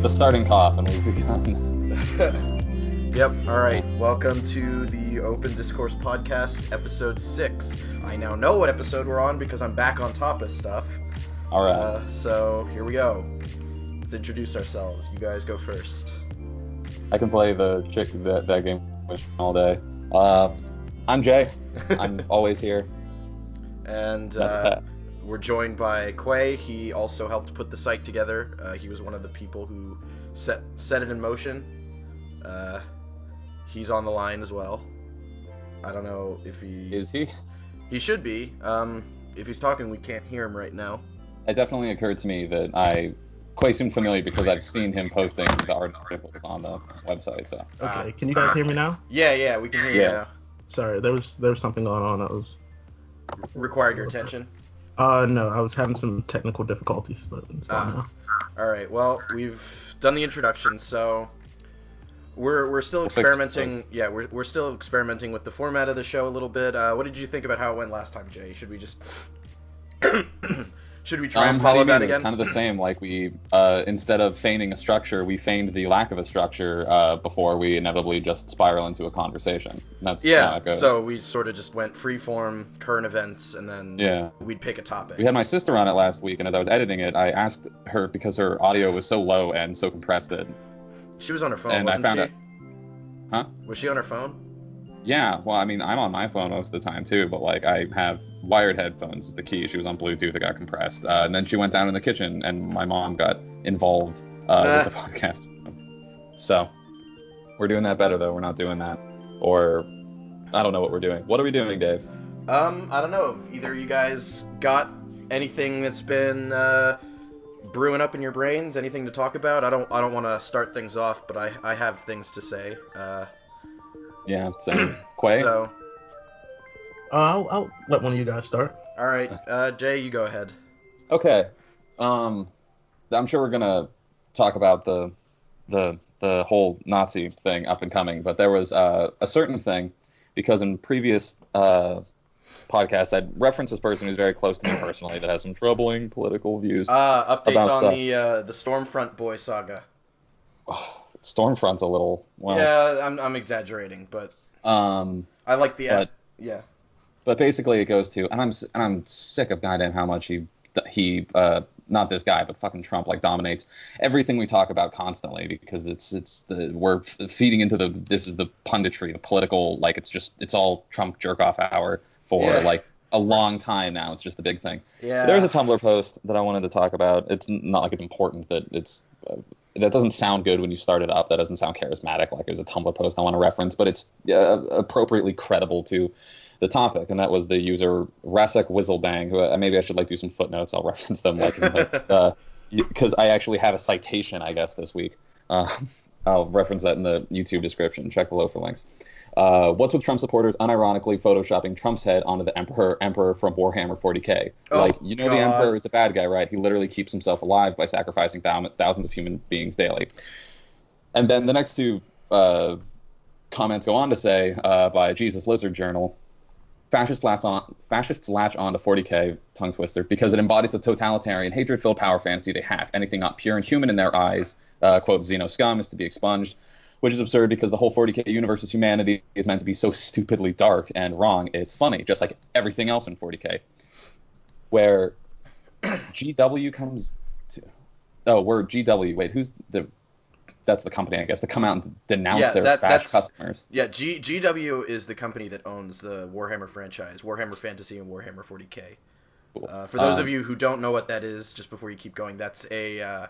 the starting cough, and we've begun. Yep, alright. Welcome to the Open Discourse Podcast, episode 6. I now know what episode we're on because I'm back on top of stuff. Alright. So, here we go. Let's introduce ourselves. You guys go first. I can play the chick that game all day. I'm Jay. I'm always here. And That's a pet. We're joined by Quay. He also helped put the site together. He was one of the people who set it in motion. He's on the line as well. I don't know if he... Is he? He should be. If he's talking, we can't hear him right now. It definitely occurred to me that Quay seemed familiar because I've seen him posting the articles on the website. So. Okay, can you guys hear me now? Yeah, we can hear you now. Sorry, there was something going on that was... Required your attention? No, I was having some technical difficulties, but it's fine now. Alright, well, we've done the introduction, so... We're still experimenting. Yeah, we're still experimenting with the format of the show a little bit. What did you think about how it went last time, Jay? Should we just should we try and follow that again? It's kind of the same. Like we instead of feigning a structure, we feigned the lack of a structure before we inevitably just spiral into a conversation. That's how it goes. So we sort of just went freeform, current events, and then we'd pick a topic. We had my sister on it last week, and as I was editing it, I asked her because her audio was so low and so compressed that. She was on her phone, and wasn't I found she? It. Huh? Was she on her phone? Yeah, well, I mean, I'm on my phone most of the time, too, but, like, I have wired headphones is the key. She was on Bluetooth, it got compressed. And then she went down in the kitchen, and my mom got involved with the podcast. So, we're doing that better, though. We're not doing that. Or, I don't know what we're doing. What are we doing, Dave? I don't know. If either of you guys got anything that's been... brewing up in your brains, anything to talk about? I don't want to start things off, but I have things to say. Yeah, so Quay? So, I'll let one of you guys start. All right, Jay, you go ahead. Okay. I'm sure we're gonna talk about the whole Nazi thing up and coming, but there was a certain thing because in previous podcast, I'd reference this person who's very close to me personally that has some troubling political views. Updates on stuff. The Stormfront boy saga. Stormfront's a little... Well, yeah, I'm exaggerating, but I like the... yeah. But basically it goes to... And I'm sick of goddamn how much he not this guy, but fucking Trump, like, dominates everything we talk about constantly because we're feeding into this is the punditry, the political, like, it's all Trump jerk-off hour for like a long time now. It's just the big thing. Yeah. There's a Tumblr post that I wanted to talk about. It's not like it's important that it's that doesn't sound good when you start it up. That doesn't sound charismatic. Like there's a Tumblr post I want to reference, but it's appropriately credible to the topic. And that was the user Rasek Whizzelbang, who maybe I should like do some footnotes. I'll reference them like because I actually have a citation, I guess, this week. I'll reference that in the YouTube description. Check below for links. What's with Trump supporters unironically photoshopping Trump's head onto the emperor from Warhammer 40k? The emperor is a bad guy, right? He literally keeps himself alive by sacrificing thousands of human beings daily. And then the next two comments go on to say, by Jesus Lizard Journal, fascists latch on to 40k, tongue twister, because it embodies the totalitarian, hatred-filled power fantasy they have. Anything not pure and human in their eyes, quote, Xeno scum, is to be expunged. Which is absurd because the whole 40k universe's humanity is meant to be so stupidly dark and wrong. It's funny, just like everything else in 40k. Where GW comes to... Oh, we're GW. Wait, who's the... That's the company, I guess, to come out and denounce their fash customers. Yeah, GW is the company that owns the Warhammer franchise, Warhammer Fantasy and Warhammer 40k. Cool. For those of you who don't know what that is, just before you keep going, that's a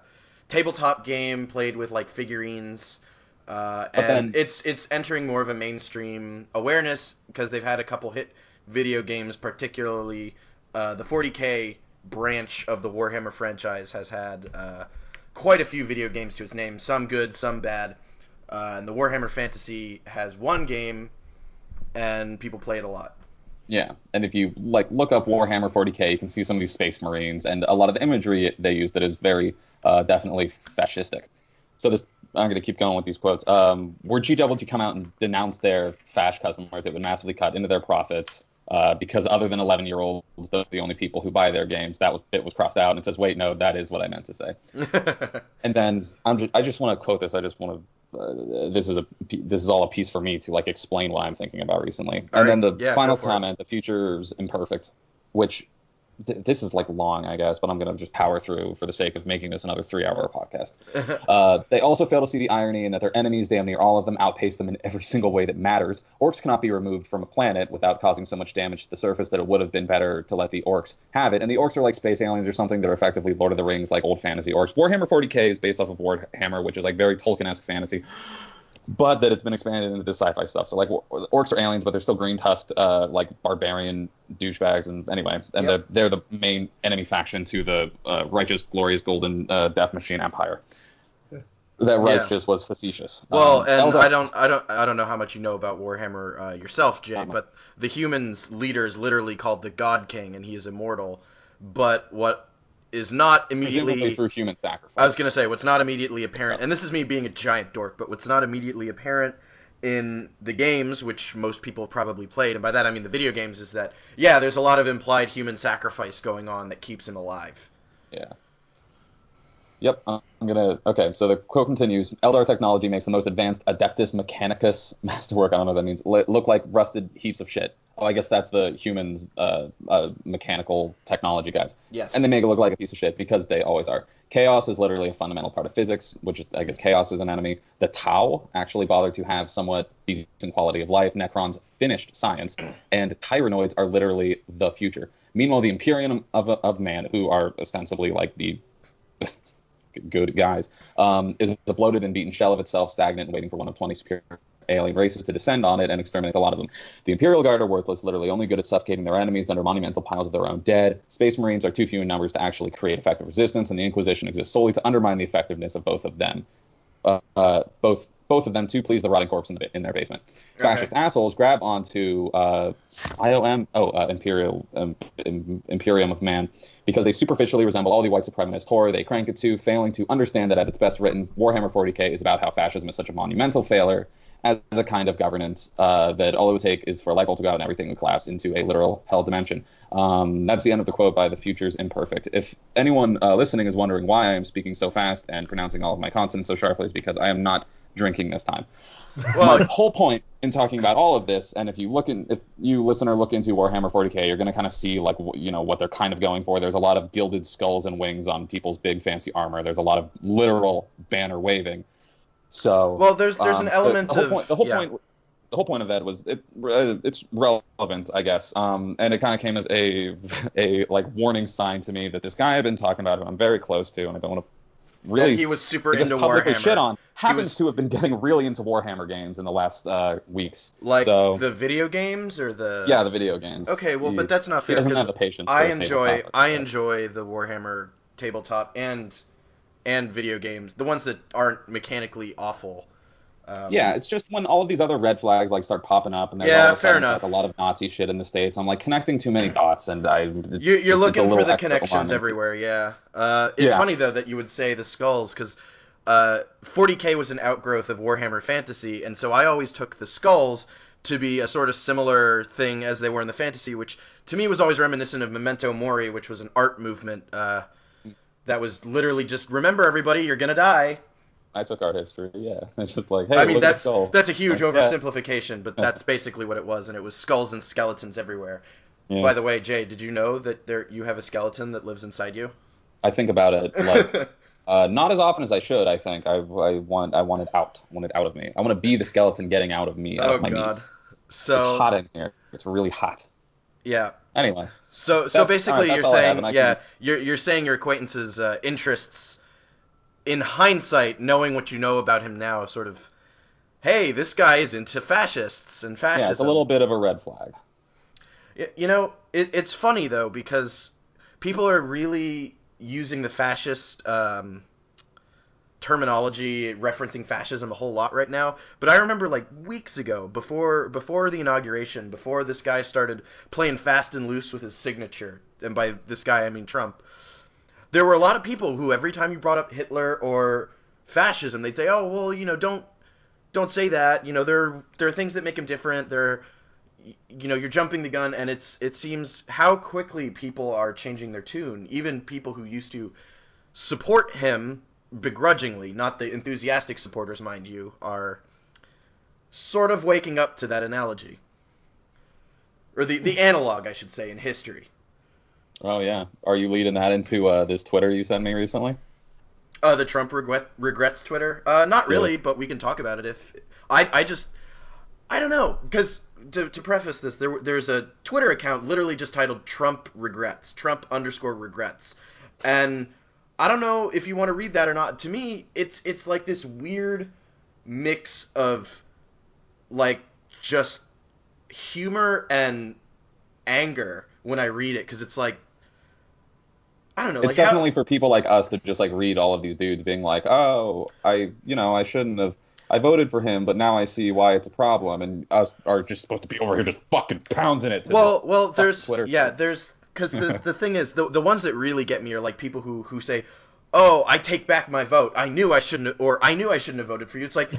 tabletop game played with, like, figurines... and it's entering more of a mainstream awareness because they've had a couple hit video games, particularly the 40k branch of the Warhammer franchise has had quite a few video games to its name, some good, some bad. And the Warhammer Fantasy has one game, and people play it a lot. Yeah, and if you look up Warhammer 40k, you can see some of these Space Marines and a lot of the imagery they use that is very definitely fascistic. So I'm going to keep going with these quotes. Were GW to come out and denounce their fash customers, it would massively cut into their profits. because other than 11-year-olds, those are the only people who buy their games. That was crossed out, and it says, wait, no, that is what I meant to say. And then I just want to quote this. I just want to. This is all a piece for me to like explain what I'm thinking about recently. And then the final comment: the future is imperfect, which this is like long, I guess, but I'm gonna just power through for the sake of making this another 3-hour podcast. They also fail to see the irony in that their enemies, damn near all of them, outpace them in every single way that matters. Orcs cannot be removed from a planet without causing so much damage to the surface that it would have been better to let the orcs have it. And the orcs are like space aliens or something. They're effectively Lord of the Rings, like old fantasy orcs. Warhammer 40k is based off of Warhammer, which is like very Tolkien-esque fantasy, but that it's been expanded into this sci-fi stuff. So like orcs are aliens, but they're still green-tusked, like barbarian douchebags. And anyway, and they're the main enemy faction to the righteous, glorious, golden death machine empire. That righteous was facetious. Well, and I don't know how much you know about Warhammer yourself, Jay, but the humans' leader is literally called the God King, and he is immortal. But what is not immediately through human sacrifice. I was going to say what's not immediately apparent, and this is me being a giant dork, but what's not immediately apparent in the games, which most people probably played, and by that I mean the video games, is that there's a lot of implied human sacrifice going on that keeps him alive. Yeah. Yep, okay, so the quote continues, Eldar technology makes the most advanced Adeptus Mechanicus masterwork, I don't know what that means, look like rusted heaps of shit. Oh, I guess that's the humans' mechanical technology guys. Yes. And they make it look like a piece of shit because they always are. Chaos is literally a fundamental part of physics, which is, I guess, chaos is an enemy. The Tau actually bothered to have somewhat decent quality of life. Necrons finished science, and Tyrannoids are literally the future. Meanwhile, the Imperium of man, who are ostensibly like the good guys, is a bloated and beaten shell of itself, stagnant and waiting for one of 20 superior alien races to descend on it and exterminate a lot of them. The Imperial Guard are worthless, literally only good at suffocating their enemies under monumental piles of their own dead. Space Marines are too few in numbers to actually create effective resistance, and the Inquisition exists solely to undermine the effectiveness of both of them. Both of them to please the rotting corpse in their basement. Okay. Fascist assholes grab onto Imperium of Man because they superficially resemble all the white supremacist horror they crank it to, failing to understand that at its best written, Warhammer 40k is about how fascism is such a monumental failure as a kind of governance that all it would take is for a light bulb to go out and everything would collapse into a literal hell dimension. That's the end of the quote by The Future's Imperfect. If anyone listening is wondering why I am speaking so fast and pronouncing all of my consonants so sharply, is because I am not drinking this time. Well, my whole point in talking about all of this, and if you listener look into Warhammer 40k, you're going to kind of see like what they're kind of going for. There's a lot of gilded skulls and wings on people's big fancy armor. There's a lot of literal banner waving. So well, there's an element the whole point of that was it's relevant, I guess. And it kind of came as a like warning sign to me that this guy I've been talking about, who I'm very close to, and I don't want to really he was super into publicly Warhammer. Shit on happens to have been getting really into Warhammer games in the last weeks. Like the video games or the the video games. Okay, well, but that's not fair. He doesn't have the patience. I enjoy the Warhammer tabletop and video games, the ones that aren't mechanically awful. It's just when all of these other red flags like start popping up, and there's all of a sudden, like, a lot of Nazi shit in the States. I'm like connecting too many dots, and you're looking for the connections everywhere. It's funny though that you would say the skulls, because 40k was an outgrowth of Warhammer Fantasy, and so I always took the skulls to be a sort of similar thing as they were in the fantasy, which to me was always reminiscent of Memento Mori, which was an art movement that was literally just, remember everybody, you're gonna die. I took art history, It's just like, hey, I mean, look at the skull. That's a huge oversimplification, but that's basically what it was, and it was skulls and skeletons everywhere. Yeah. By the way, Jay, did you know that you have a skeleton that lives inside you? I think about it like not as often as I should. I think I want it out. I want it out of me. I want to be the skeleton getting out of me. Oh God! Meat. So it's hot in here. It's really hot. Yeah. Anyway. So basically, you're saying you're saying your acquaintance's interests, in hindsight, knowing what you know about him now, sort of, hey, this guy is into fascists and fascism. Yeah, it's a little bit of a red flag. It's funny, though, because people are really using the fascist terminology, referencing fascism a whole lot right now. But I remember, like, weeks ago, before the inauguration, before this guy started playing fast and loose with his signature, and by this guy I mean Trump, there were a lot of people who, every time you brought up Hitler or fascism, they'd say, "Oh, well, don't say that. There are things that make him different. you're jumping the gun, and it seems how quickly people are changing their tune. Even people who used to support him begrudgingly, not the enthusiastic supporters, mind you, are sort of waking up to that analogy. Or the analog, I should say, in history. Oh, yeah. Are you leading that into this Twitter you sent me recently? The Trump regrets Twitter? Not really, Yeah. but we can talk about it if... I don't know, because to preface this, there's a Twitter account literally just titled Trump Regrets, Trump_regrets. And I don't know if you want to read that or not. To me, it's like this weird mix of, like, just humor and anger when I read it, because it's like, I don't know, It's like how... definitely for people like us to just like read all of these dudes being like, oh, I shouldn't have. I voted for him, but now I see why it's a problem, and us are just supposed to be over here just fucking pounding it to just Well, fuck there's Twitter. yeah, there's because the thing is the ones that really get me are like people who say, "Oh, I take back my vote. I knew I shouldn't have, or I knew I shouldn't have voted for you." It's like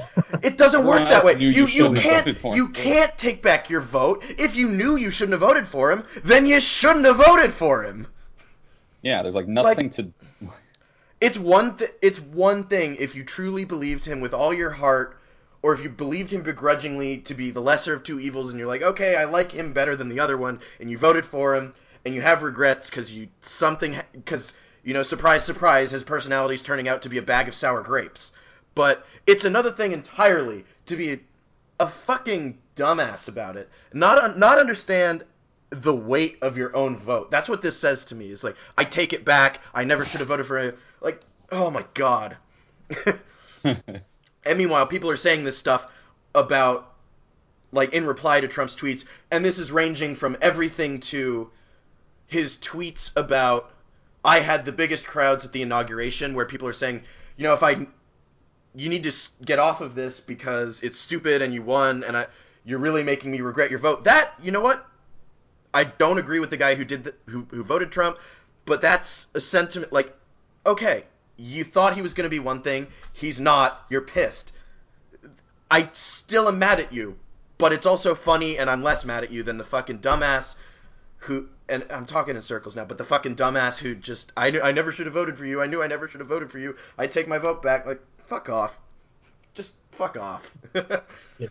it doesn't Everyone work that else way. knew You you you shouldn't have can't voted for you him. can't take back your vote. If you knew you shouldn't have voted for him, then you shouldn't have voted for him. Yeah, there's like Like nothing to. it's one thing if you truly believed him with all your heart, or if you believed him begrudgingly to be the lesser of two evils, and you're like, okay, I like him better than the other one, and you voted for him, and you have regrets because surprise, surprise, his personality's turning out to be a bag of sour grapes. But it's another thing entirely to be a fucking dumbass about it, not understand the weight of your own vote. That's what this says to me. It's like, I take it back. I never should have voted for him. Like, oh my god. And meanwhile, people are saying this stuff about, like, in reply to Trump's tweets, and this is ranging from everything to his tweets about, I had the biggest crowds at the inauguration, where people are saying, you need to get off of this because it's stupid and you won, and you're really making me regret your vote. That, you know what? I don't agree with the guy who voted Trump, but that's a sentiment. Like, okay, you thought he was going to be one thing, he's not. You're pissed. I still am mad at you, but it's also funny, and I'm less mad at you than the fucking dumbass who. And I'm talking in circles now, but the fucking dumbass who just I never should have voted for you. I knew I never should have voted for you. I take my vote back. Like, fuck off. Just fuck off. Yeah,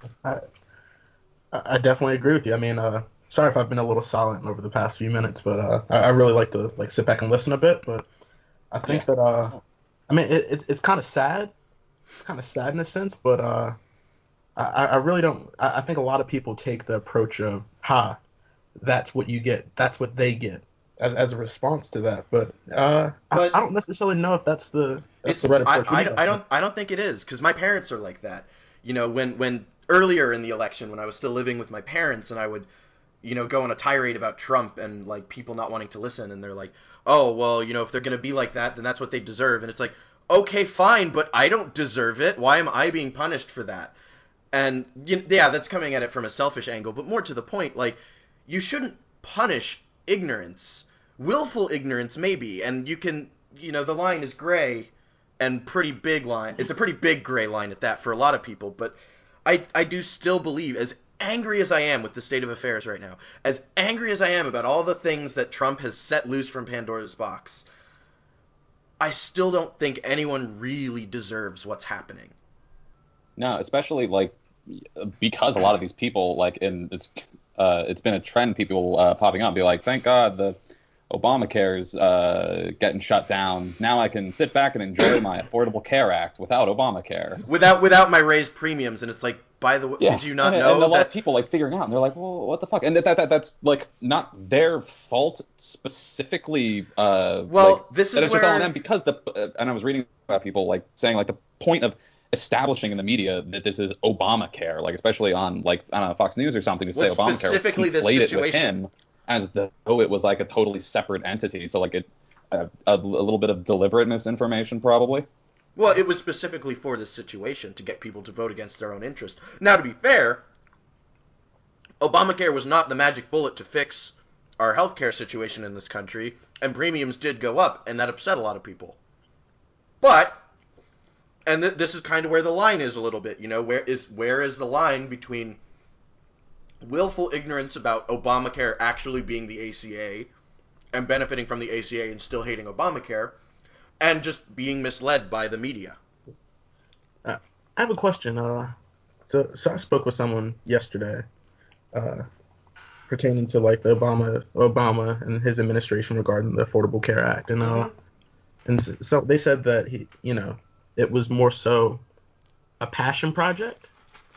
I definitely agree with you. I mean, sorry if I've been a little silent over the past few minutes, but I really like to like sit back and listen a bit. But I think that I mean, it's kind of sad. It's kind of sad in a sense, but I really don't. I think a lot of people take the approach of, that's what you get, that's what they get, as a response to that. But I don't necessarily know if that's the right approach. I don't think it is, because my parents are like that. When earlier in the election, when I was still living with my parents, and I would go on a tirade about Trump and like people not wanting to listen, and they're like, oh well, if they're gonna be like that, then that's what they deserve. And it's like, okay, fine, but I don't deserve it. Why am I being punished for that? And yeah, that's coming at it from a selfish angle, but more to the point, like, you shouldn't punish ignorance. Willful ignorance, maybe, and you can, the line is gray and pretty big line. It's a pretty big gray line at that for a lot of people, but I do still believe, as angry as I am with the state of affairs right now, as angry as I am about all the things that Trump has set loose from Pandora's box, I still don't think anyone really deserves what's happening. No, especially like because a lot of these people like, and it's been a trend, people popping up, be like, thank God the Obamacare is getting shut down. Now I can sit back and enjoy my Affordable Care Act without Obamacare. Without my raised premiums, and it's like, by the way, Yeah, did you not and know a lot that? of people like figuring out, and they're like, well, what the fuck? And that's like not their fault specifically. Well, this that is it's just on where them because and I was reading about people like saying like the point of establishing in the media that this is Obamacare, like especially on like I don't know, Fox News or something, to say was Obamacare, was specifically this conflate it with situation. him as though it was like a totally separate entity. So like a little bit of deliberate misinformation probably. Well, it was specifically for this situation to get people to vote against their own interest. Now, to be fair, Obamacare was not the magic bullet to fix our healthcare situation in this country, and premiums did go up, and that upset a lot of people. But, and this is kind of where the line is a little bit, where is the line between willful ignorance about Obamacare actually being the ACA and benefiting from the ACA and still hating Obamacare, and just being misled by the media. I have a question. So I spoke with someone yesterday, uh, pertaining to like the Obama and his administration regarding the Affordable Care Act, so they said that it was more so a passion project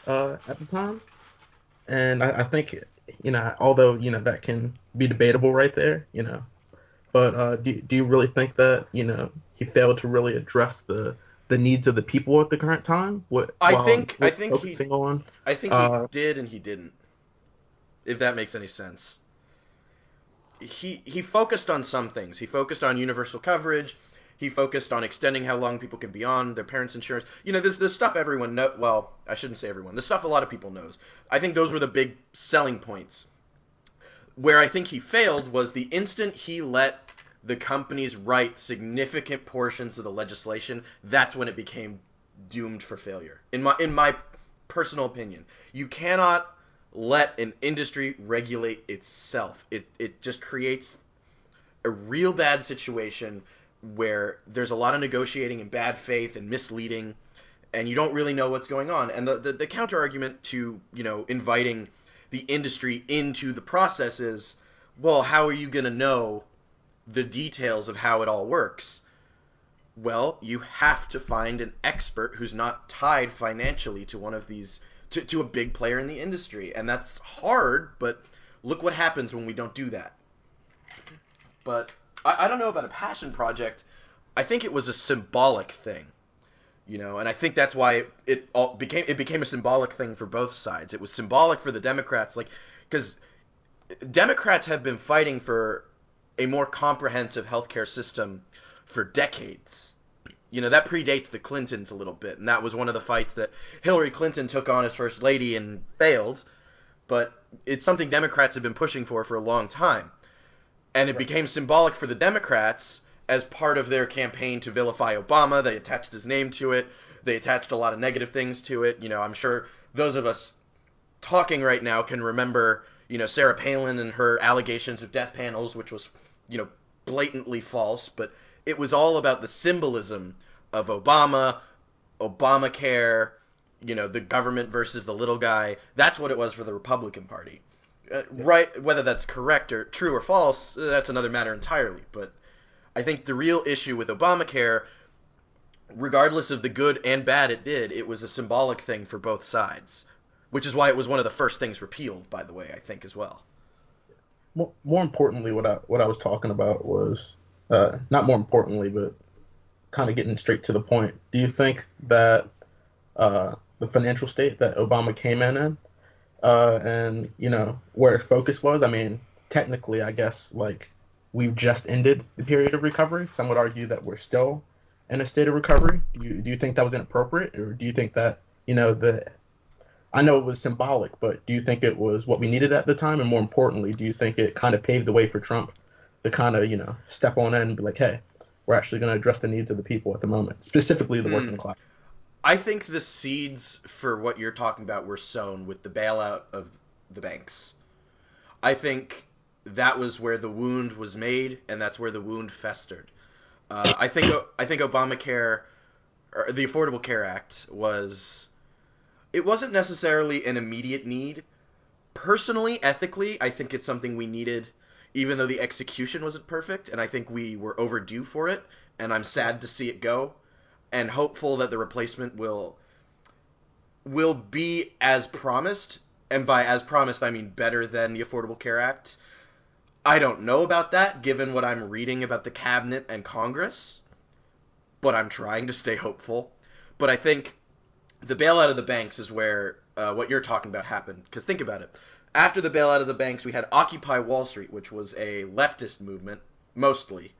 at the time, and I think although that can be debatable right there, but do you really think that he failed to really address the needs of the people at the current time? I While think I think he focusing on I think he did and he didn't. If that makes any sense. He focused on some things. He focused on universal coverage. He focused on extending how long people can be on their parents' insurance. There's stuff everyone know. Well, I shouldn't say everyone. The stuff a lot of people knows. I think those were the big selling points. Where I think he failed was the instant he let the companies write significant portions of the legislation. That's when it became doomed for failure. In my personal opinion, you cannot let an industry regulate itself. It just creates a real bad situation where there's a lot of negotiating in bad faith and misleading, and you don't really know what's going on. And the counter argument to inviting the industry into the process is, well, how are you going to know the details of how it all works? Well, you have to find an expert who's not tied financially to one of these to a big player in the industry, and that's hard. But look what happens when we don't do that. But I don't know about a passion project. I think it was a symbolic thing, and I think that's why it became a symbolic thing for both sides. It was symbolic for the Democrats, like because Democrats have been fighting for a more comprehensive healthcare system for decades. That predates the Clintons a little bit, and that was one of the fights that Hillary Clinton took on as first lady and failed, but it's something Democrats have been pushing for a long time. And it became symbolic for the Democrats as part of their campaign to vilify Obama. They attached his name to it. They attached a lot of negative things to it. I'm sure those of us talking right now can remember, Sarah Palin and her allegations of death panels, which was, blatantly false, but it was all about the symbolism of Obama, Obamacare, the government versus the little guy. That's what it was for the Republican Party. Right, whether that's correct or true or false, that's another matter entirely. But I think the real issue with Obamacare, regardless of the good and bad it did, it was a symbolic thing for both sides, which is why it was one of the first things repealed, by the way, I think, as well. More importantly, what I was talking about was not more importantly, but kind of getting straight to the point. Do you think that the financial state that Obama came in, and where its focus was? I mean, technically, I guess like we've just ended the period of recovery. Some would argue that we're still in a state of recovery. Do you think that was inappropriate, or do you think that I know it was symbolic, but do you think it was what we needed at the time? And more importantly, do you think it kind of paved the way for Trump to kind of, step on in and be like, hey, we're actually going to address the needs of the people at the moment, specifically the working class? I think the seeds for what you're talking about were sown with the bailout of the banks. I think that was where the wound was made, and that's where the wound festered. I think Obamacare, or the Affordable Care Act, it wasn't necessarily an immediate need. Personally, ethically, I think it's something we needed, even though the execution wasn't perfect, and I think we were overdue for it, and I'm sad to see it go, and hopeful that the replacement will be as promised, and by as promised, I mean better than the Affordable Care Act. I don't know about that, given what I'm reading about the cabinet and Congress, but I'm trying to stay hopeful. But I think the bailout of the banks is where what you're talking about happened. Because think about it. After the bailout of the banks, we had Occupy Wall Street, which was a leftist movement, mostly.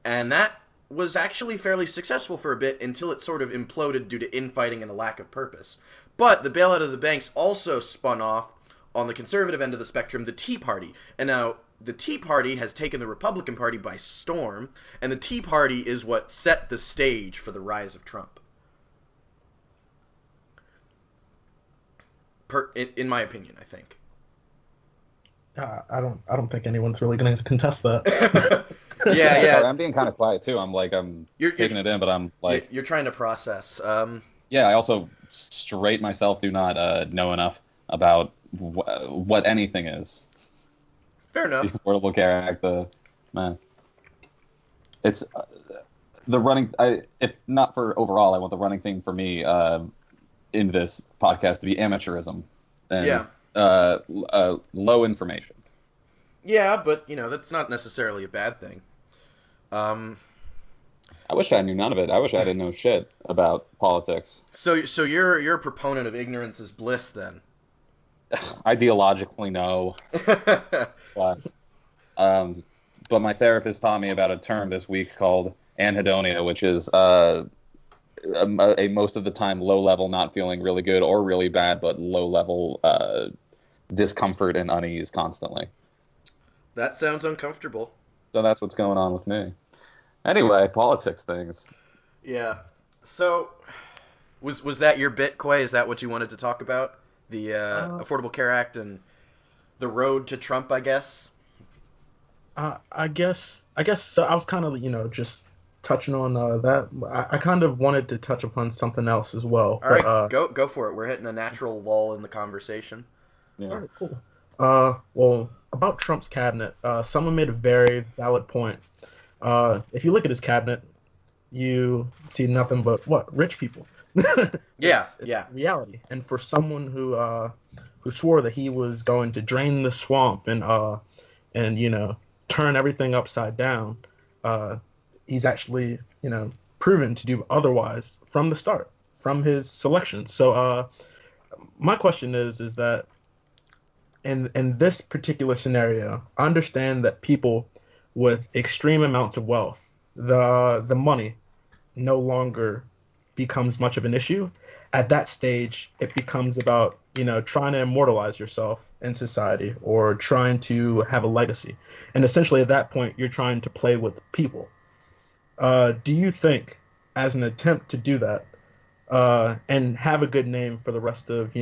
And that was actually fairly successful for a bit until it sort of imploded due to infighting and a lack of purpose. But the bailout of the banks also spun off, on the conservative end of the spectrum, the Tea Party. And now the Tea Party has taken the Republican Party by storm, and the Tea Party is what set the stage for the rise of Trump. in my opinion, I think. I don't think anyone's really going to contest that. Yeah, Yeah, yeah. sorry, I'm being kind of quiet too. I'm You're taking it in, but I'm like, you're trying to process. yeah. I also straight myself do not know enough about what anything is. Fair The enough. affordable care act, the man. It's the running. If not for overall, I want the running thing for me in this podcast to be amateurism and Yeah. low information. Yeah, but that's not necessarily a bad thing. Um, I wish I knew none of it. I wish I didn't know shit about politics. so you're a proponent of ignorance is bliss then. Ideologically, no, but um, but my therapist taught me about a term this week called anhedonia, which is a most of the time low level, not feeling really good or really bad, but low level discomfort and unease constantly. That sounds uncomfortable. So that's what's going on with me. Anyway, politics things. Yeah. So, was that your bit, Quay? Is that what you wanted to talk about? The uh, Affordable Care Act and the road to Trump, I guess. I guess so. I was kind of just touching on that. I kind of wanted to touch upon something else as well, All but right, go for it. We're hitting a natural lull in the conversation. Yeah. all right, cool. Well, about Trump's cabinet, someone made a very valid point. If you look at his cabinet, you see nothing but what rich people. Yeah, It's yeah. reality. And for someone who swore that he was going to drain the swamp and turn everything upside down, uh, he's actually proven to do otherwise from the start, from his selection. So my question is that in this particular scenario, I understand that people with extreme amounts of wealth, the money no longer becomes much of an issue. At that stage, it becomes about, trying to immortalize yourself in society or trying to have a legacy. And essentially, at that point, you're trying to play with people. Do you think, as an attempt to do that, and have a good name for the rest of,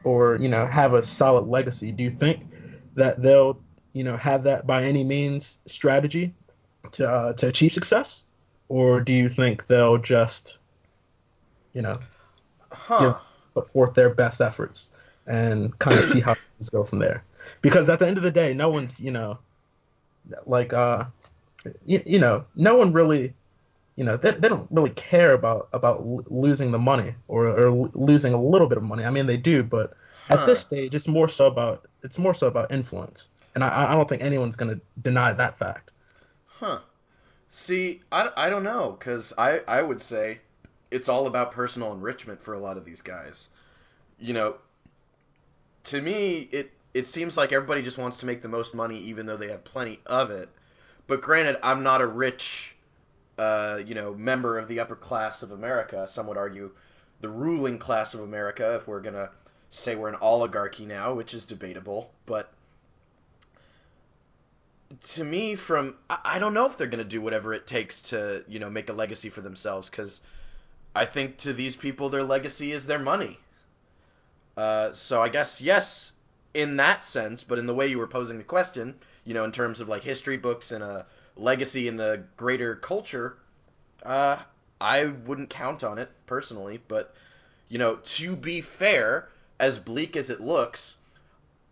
or, have a solid legacy, do you think that they'll, have that by any means strategy to achieve success? Or do you think they'll just, you know, give Huh. put forth their best efforts and kind of see how things go from there? Because at the end of the day, no one's, like no one really, they don't really care about losing the money or losing a little bit of money. I mean, they do, but at this Huh. stage, it's more so about influence, and I don't think anyone's going to deny that fact. Huh. See, I don't know, because I would say it's all about personal enrichment for a lot of these guys. You know, to me, it seems like everybody just wants to make the most money, even though they have plenty of it. But granted, I'm not a rich, member of the upper class of America. Some would argue the ruling class of America, if we're gonna say we're an oligarchy now, which is debatable. But to me, I don't know if they're gonna do whatever it takes to make a legacy for themselves, because I think to these people their legacy is their money. So I guess yes, in that sense, but in the way you were posing the question, in terms of like history books and a legacy in the greater culture, uh, I wouldn't count on it personally. But to be fair, as bleak as it looks,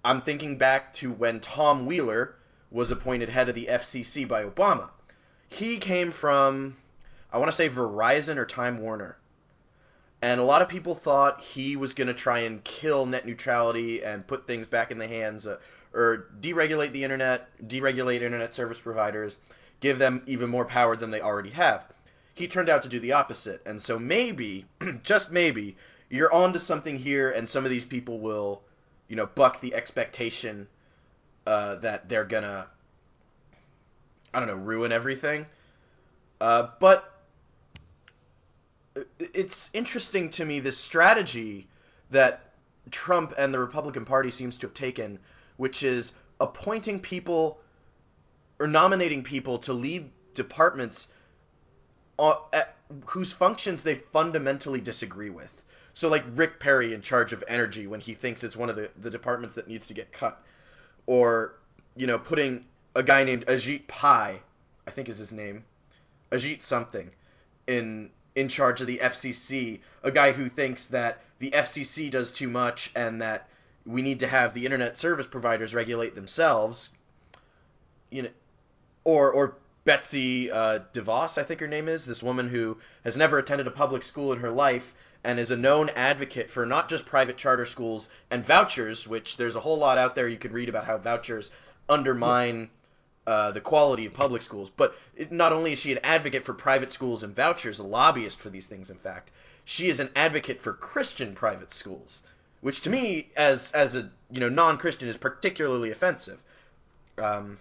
I'm thinking back to when Tom Wheeler was appointed head of the FCC by Obama. He came from, I want to say Verizon or Time Warner, and a lot of people thought he was going to try and kill net neutrality and put things back in the hands or deregulate the internet, deregulate internet service providers, give them even more power than they already have. He turned out to do the opposite. And so maybe, just maybe, you're onto something here, and some of these people will, buck the expectation that they're going to, I don't know, ruin everything. But it's interesting to me, this strategy that Trump and the Republican Party seems to have taken, which is appointing people or nominating people to lead departments whose functions they fundamentally disagree with. So like Rick Perry in charge of energy when he thinks it's one of the departments that needs to get cut, or putting a guy named Ajit Pai, I think is his name, Ajit something, in charge of the FCC, a guy who thinks that the FCC does too much and that we need to have the internet service providers regulate themselves, or Betsy DeVos, I think her name is, this woman who has never attended a public school in her life and is a known advocate for not just private charter schools and vouchers, which there's a whole lot out there you can read about how vouchers undermine the quality of public schools. But not only is she an advocate for private schools and vouchers, a lobbyist for these things, in fact, she is an advocate for Christian private schools, which to me, as a non-Christian, is particularly offensive. But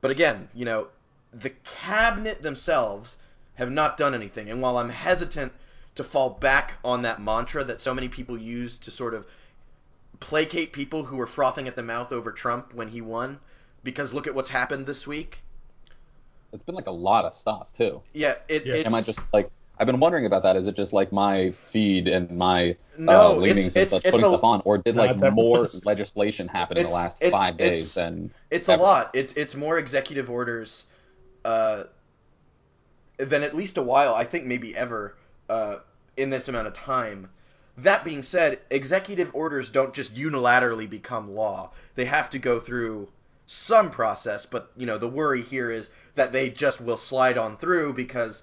again, the cabinet themselves have not done anything. And while I'm hesitant to fall back on that mantra that so many people use to sort of placate people who were frothing at the mouth over Trump when he won, because look at what's happened this week. It's been like a lot of stuff too. Yeah, Am I just like, I've been wondering about that. Is it just like my feed and my no, leanings and stuff putting stuff on, or did like more legislation happen in the last 5 days than? It's ever? A lot. It's more executive orders than at least a while. I think maybe ever in this amount of time. That being said, executive orders don't just unilaterally become law. They have to go through some process. But the worry here is that they just will slide on through because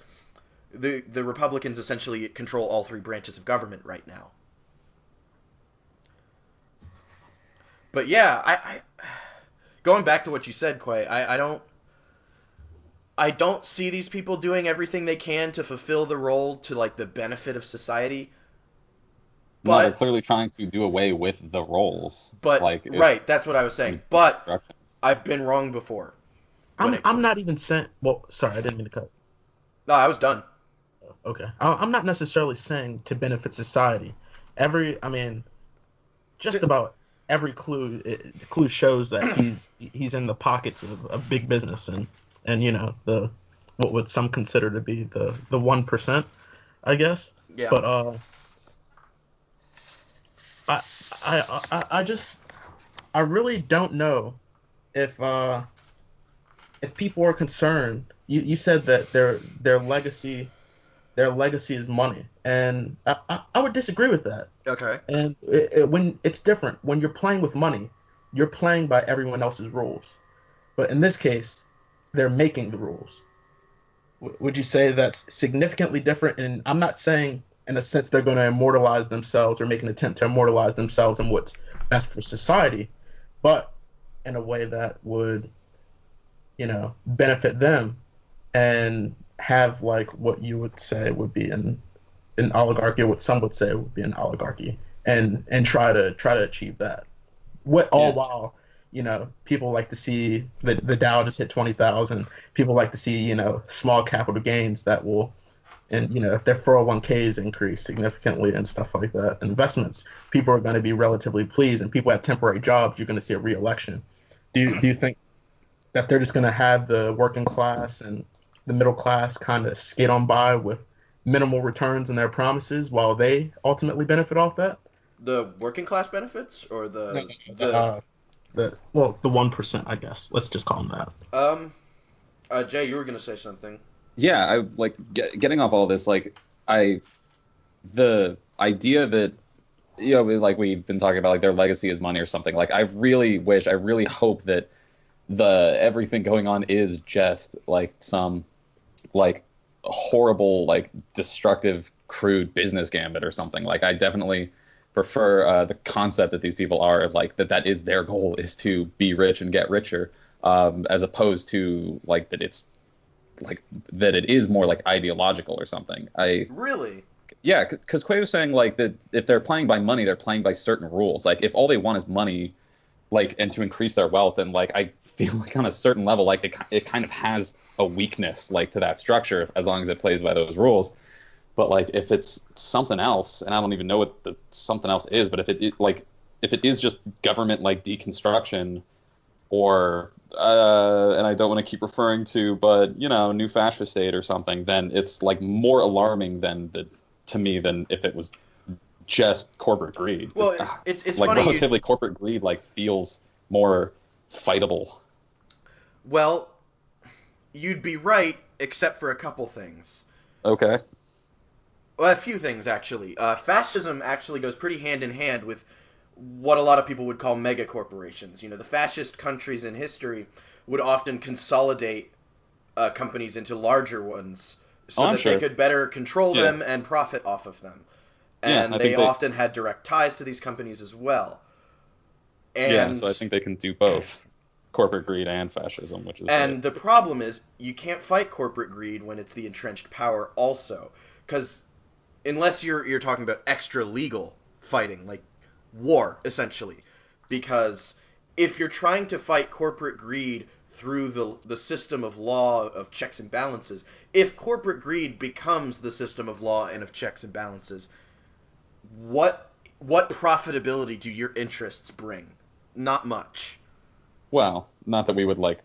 the Republicans essentially control all three branches of government right now. But yeah, I going back to what you said, Quay, I don't see these people doing everything they can to fulfill the role to like the benefit of society. But they're clearly trying to do away with the roles. But right, that's what I was saying. But I've been wrong before. I'm not even saying. Well, sorry, I didn't mean to cut. No, I was done. Okay, I'm not necessarily saying to benefit society. Just about every clue shows that he's in the pockets of big business and the what would some consider to be the 1%, I guess. Yeah. But I really don't know if people are concerned. You said that their legacy is money, and I would disagree with that. Okay. And when it's different, when you're playing with money, you're playing by everyone else's rules. But in this case, they're making the rules. Would you say that's significantly different? And I'm not saying in a sense they're going to immortalize themselves or make an attempt to immortalize themselves in what's best for society, but in a way that would, benefit them and have like what you would say would be an oligarchy, or what some would say would be an oligarchy, and try to achieve that. While people like to see the Dow just hit 20,000. People like to see small capital gains that will, and if their 401ks increase significantly and stuff like that, investments, people are going to be relatively pleased, and people have temporary jobs. You're going to see a re-election. Do you think that they're just going to have the working class and the middle class kind of skate on by with minimal returns in their promises while they ultimately benefit off that? The working class benefits, or the 1%, I guess. Let's just call them that. Jay, you were gonna say something. Yeah, I like getting off all this. Like, the idea that like we've been talking about, like their legacy is money or something. Like, I really hope that everything going on is just like some like horrible, like destructive, crude business gambit or something. Like, I definitely prefer the concept that these people are like that is their goal, is to be rich and get richer, as opposed to like that it is more like ideological or something. Really? Yeah, because Quay was saying like that if they're playing by money, they're playing by certain rules. Like, if all they want is money, like, and to increase their wealth, and like I feel like on a certain level, like it kind of has a weakness like to that structure as long as it plays by those rules. But like if it's something else, and I don't even know what the something else is, but if it is just government like deconstruction, or and I don't want to keep referring to, but new fascist state or something, then it's like more alarming than to me than if it was just corporate greed. Well, it's like funny. Relatively, corporate greed like feels more fightable. Well, you'd be right, except for a couple things. Okay. Well, a few things, actually. Fascism actually goes pretty hand in hand with what a lot of people would call mega corporations. You know, the fascist countries in history would often consolidate companies into larger ones so that they could better control them and profit off of them. And they often had direct ties to these companies as well. And so I think they can do both. Corporate greed and fascism, which is the problem is you can't fight corporate greed when it's the entrenched power also, because unless you're talking about extra legal fighting, like war essentially, because if you're trying to fight corporate greed through the system of law of checks and balances, if corporate greed becomes the system of law and of checks and balances, what profitability do your interests bring? Not much. Well, not that we would like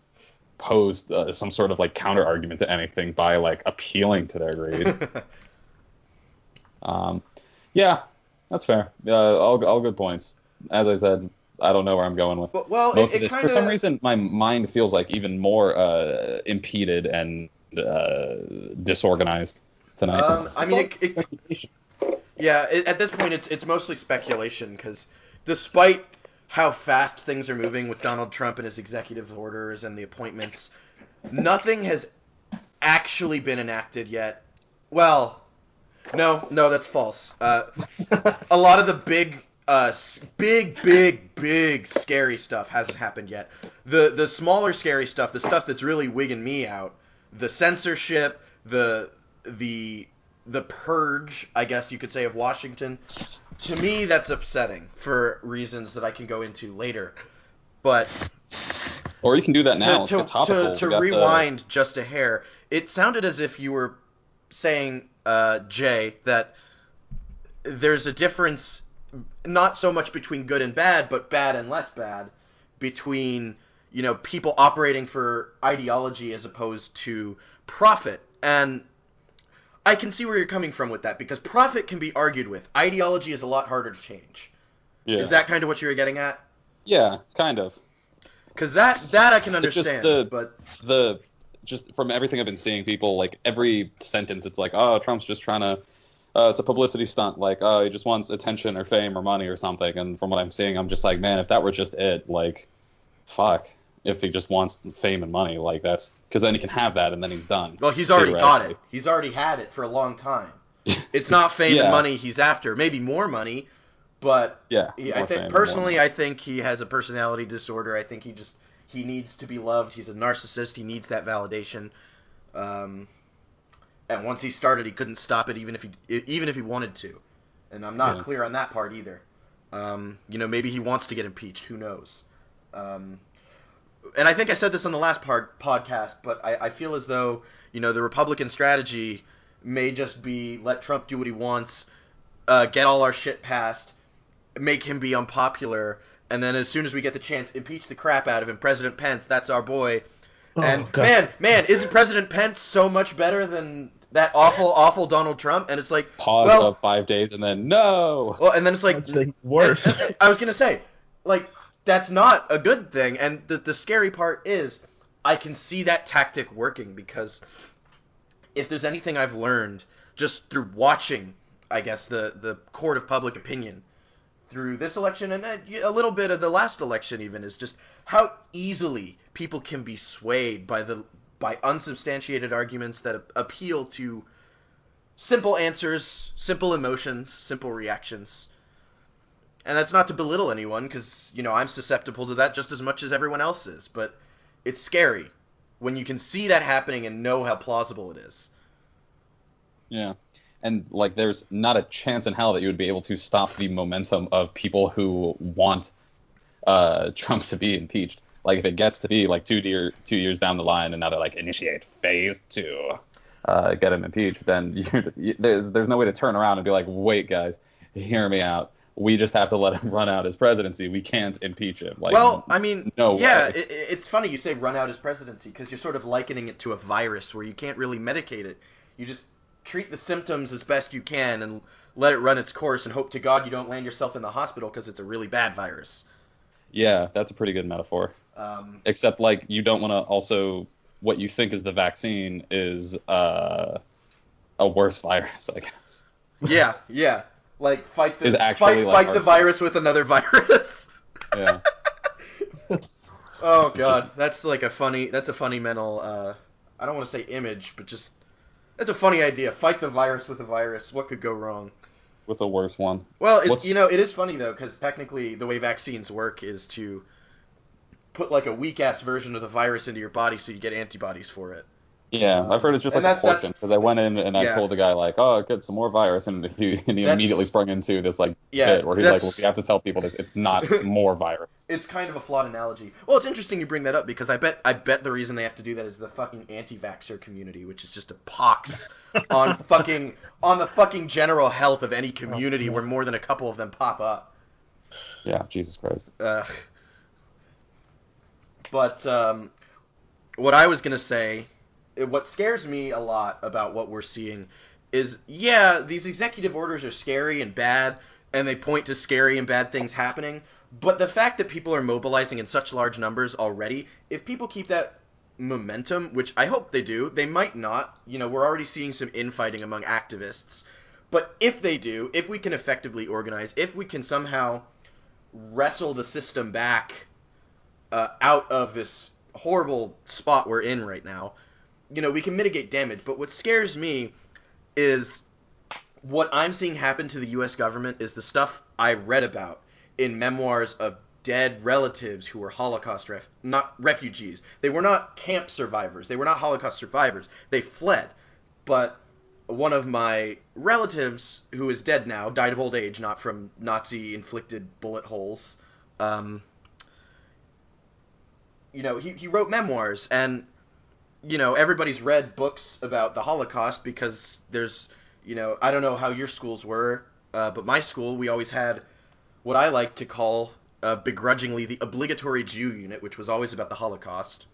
pose some sort of like counter argument to anything by like appealing to their greed. Yeah, that's fair. All good points. As I said, I don't know where I'm going with most of this. For some reason, my mind feels like even more impeded and disorganized tonight. I mean, at this point, it's mostly speculation because despite how fast things are moving with Donald Trump and his executive orders and the appointments, nothing has actually been enacted yet. Well, no, that's false. A lot of the big, scary stuff hasn't happened yet. The smaller scary stuff, the stuff that's really wigging me out, the censorship, the purge, I guess you could say, of Washington. To me, that's upsetting for reasons that I can go into later. But or you can do that now. To rewind just a hair, it sounded as if you were saying, Jay, that there's a difference, not so much between good and bad, but bad and less bad, between people operating for ideology as opposed to profit. And I can see where you're coming from with that, because profit can be argued with. Ideology is a lot harder to change. Yeah. Is that kind of what you were getting at? Yeah, kind of. Because that I can understand. But just from everything I've been seeing, people, like, every sentence, it's like, oh, Trump's just trying to, it's a publicity stunt, like, oh, he just wants attention or fame or money or something. And from what I'm seeing, I'm just like, man, if that were just it, like, fuck. If he just wants fame and money, like, that's because then he can have that and then he's done. Well, he's already got it. He's already had it for a long time. It's not fame and money he's after. Maybe more money, but I think he has a personality disorder. I think he needs to be loved. He's a narcissist. He needs that validation. And once he started, he couldn't stop it, even if he wanted to. And I'm not clear on that part either. Maybe he wants to get impeached. Who knows? And I think I said this on the last podcast, but I feel as though, the Republican strategy may just be let Trump do what he wants, get all our shit passed, make him be unpopular, and then as soon as we get the chance, impeach the crap out of him. President Pence, that's our boy. Oh, and God. man, isn't President Pence so much better than that awful Donald Trump? And it's like, pause of 5 days and then no. Well, and then it's like, I'd say worse. I was gonna say, like, that's not a good thing. And the scary part is I can see that tactic working, because if there's anything I've learned just through watching, I guess, the court of public opinion through this election and a little bit of the last election even, is just how easily people can be swayed by unsubstantiated arguments that appeal to simple answers, simple emotions, simple reactions. And that's not to belittle anyone, because, I'm susceptible to that just as much as everyone else is. But it's scary when you can see that happening and know how plausible it is. Yeah. And, like, there's not a chance in hell that you would be able to stop the momentum of people who want Trump to be impeached. Like, if it gets to be, like, 2 years down the line and now they're like, initiate phase 2, get him impeached, then there's no way to turn around and be like, wait, guys, hear me out. We just have to let him run out his presidency. We can't impeach him. Like, well, I mean, no way. It's funny you say run out his presidency, because you're sort of likening it to a virus where you can't really medicate it. You just treat the symptoms as best you can and let it run its course and hope to God you don't land yourself in the hospital because it's a really bad virus. Yeah, that's a pretty good metaphor. Except, like, you don't want to also, what you think is the vaccine is a worse virus, I guess. Yeah. Like, fight Is actually like the virus with another virus. Yeah. Oh God, that's a funny mental. I don't want to say image, but just that's a funny idea. Fight the virus with a virus. What could go wrong? With a worse one. Well, it is funny though, because technically the way vaccines work is to put like a weak ass version of the virus into your body so you get antibodies for it. Yeah, I've heard it's just like a portion, because I went in and I told the guy, like, oh, get some more virus, and he immediately sprung into this like bit where he's like, well, you have to tell people that it's not more virus. It's kind of a flawed analogy. Well, it's interesting you bring that up, because I bet the reason they have to do that is the fucking anti-vaxxer community, which is just a pox on the fucking general health of any community where more than a couple of them pop up. Yeah, Jesus Christ. But what I was gonna say, what scares me a lot about what we're seeing is, these executive orders are scary and bad, and they point to scary and bad things happening, but the fact that people are mobilizing in such large numbers already, if people keep that momentum, which I hope they do, they might not, we're already seeing some infighting among activists, but if they do, if we can effectively organize, if we can somehow wrestle the system back out of this horrible spot we're in right now, we can mitigate damage. But what scares me is what I'm seeing happen to the U.S. government is the stuff I read about in memoirs of dead relatives who were Holocaust not refugees. They were not camp survivors. They were not Holocaust survivors. They fled. But one of my relatives, who is dead now, died of old age, not from Nazi-inflicted bullet holes. He wrote memoirs, and everybody's read books about the Holocaust because there's, I don't know how your schools were, but my school, we always had what I like to call, begrudgingly, the obligatory Jew unit, which was always about the Holocaust.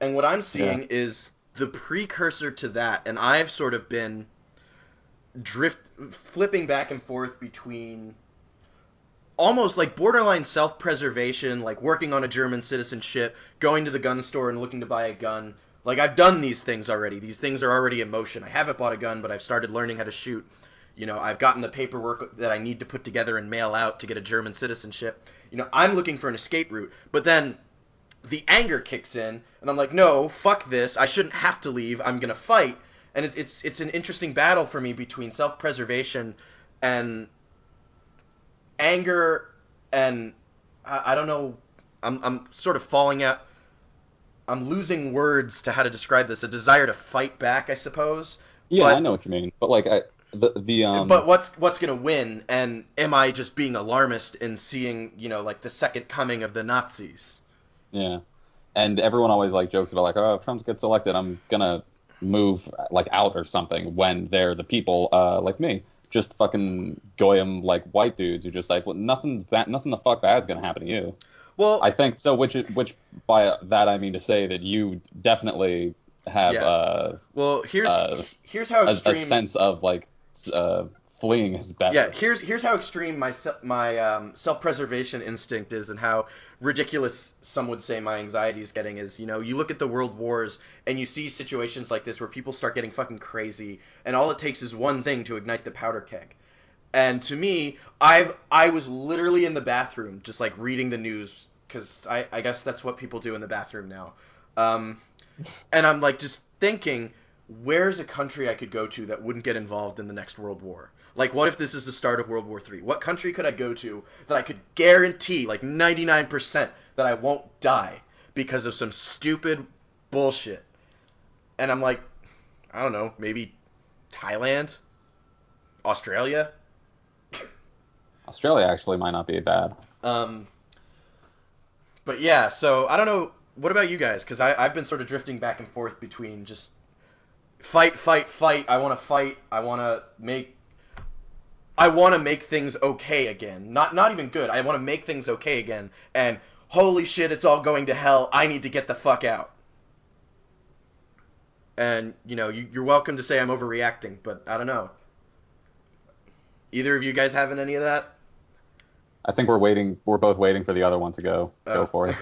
And what I'm seeing is the precursor to that, and I've sort of been flipping back and forth between almost like borderline self-preservation, like working on a German citizenship, going to the gun store and looking to buy a gun. Like, I've done these things already. These things are already in motion. I haven't bought a gun, but I've started learning how to shoot. I've gotten the paperwork that I need to put together and mail out to get a German citizenship. I'm looking for an escape route. But then the anger kicks in, and I'm like, no, fuck this. I shouldn't have to leave. I'm going to fight. And it's an interesting battle for me between self-preservation and anger, and I don't know, I'm sort of falling out. I'm losing words to how to describe this. A desire to fight back, I suppose. Yeah, I know what you mean. But like But what's gonna win? And am I just being alarmist and seeing like the second coming of the Nazis? Yeah, and everyone always like jokes about like, oh, if Trump gets elected, I'm gonna move like out or something, when they're the people like me, just fucking goyim like white dudes who just like, well, nothing the fuck bad's gonna happen to you. Well, I think so. Which by that I mean to say that you definitely have well, here's how extreme a sense of like fleeing is better. Yeah, here's how extreme my self-preservation instinct is, and how ridiculous some would say my anxiety is getting. Is, you look at the world wars and you see situations like this where people start getting fucking crazy, and all it takes is one thing to ignite the powder keg. And to me, I was literally in the bathroom just like reading the news, because I guess that's what people do in the bathroom now. And I'm like just thinking, where's a country I could go to that wouldn't get involved in the next World War? Like, what if this is the start of World War III? What country could I go to that I could guarantee, like 99%, that I won't die because of some stupid bullshit? And I'm like, I don't know, maybe Thailand? Australia? Australia actually might not be bad. But yeah, so I don't know. What about you guys? Because I've been sort of drifting back and forth between just fight. I want to fight. I want to make things okay again. Not even good. I want to make things okay again. And holy shit, it's all going to hell. I need to get the fuck out. And, you're welcome to say I'm overreacting, but I don't know. Either of you guys having any of that? I think we're both waiting for the other one to go. Go for it.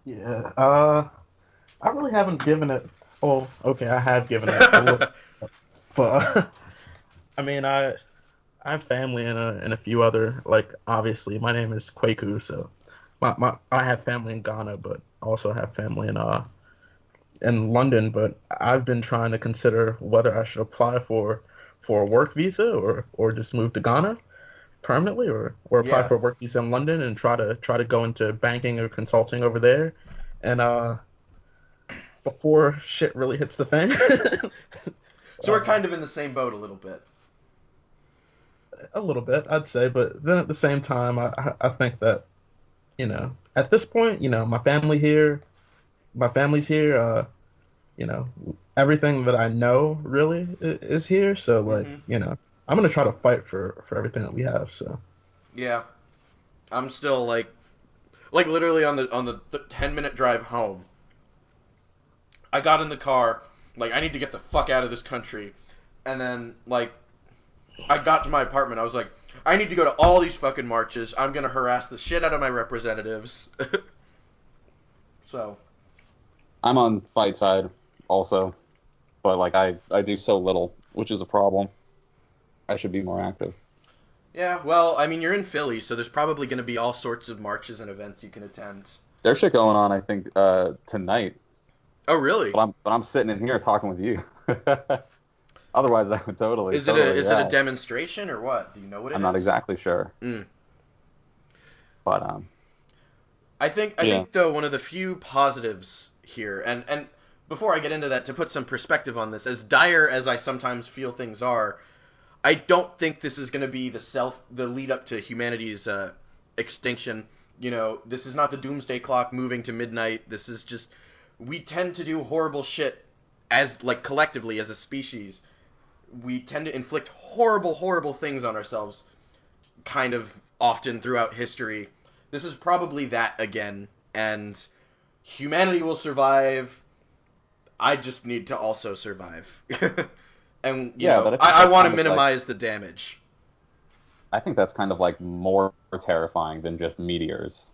Yeah. I really haven't given it. Oh, okay, I have given it a little, but I mean, I have family in a few other, like, obviously my name is Kwaku, so I have family in Ghana, but also have family in London. But I've been trying to consider whether I should apply for a work visa or just move to Ghana permanently, or apply Yeah. for a work visa in London and try to go into banking or consulting over there. And before shit really hits the fan. So we're kind of in the same boat a little bit. A little bit, I'd say, but then at the same time, I think that, at this point, my family's here, you know, everything that I know really is here. So like, Hmm. I'm gonna try to fight for everything that we have. So Yeah. I'm still like literally on the 10-minute drive home. I got in the car, like I need to get the fuck out of this country, and then like I got to my apartment. I was like, I need to go to all these fucking marches. I'm gonna harass the shit out of my representatives. So I'm on fight side also, but like I do so little, which is a problem. I should be more active. yeah, well, I mean, you're in Philly, so there's probably gonna be all sorts of marches and events you can attend. There's shit going on, I think, tonight, Oh, really? but I'm sitting in here talking with you. Otherwise, I would totally, Is it a totally, is it a yeah. demonstration or what? Do you know what it I'm not is? exactly sure, Mm. but I yeah. think though one of the few positives here, and before I get into that, to put some perspective on this, as dire as I sometimes feel things are, I don't think this is going to be the lead up to humanity's extinction. This is not the doomsday clock moving to midnight. This is just we tend to do horrible shit as like collectively as a species. We tend to inflict horrible, horrible things on ourselves, kind of often throughout history. This is probably that again, and humanity will survive. I just need to also survive. And, Yeah, but I think I that's want to kind of like minimize the damage. I think that's kind of like more terrifying than just meteors.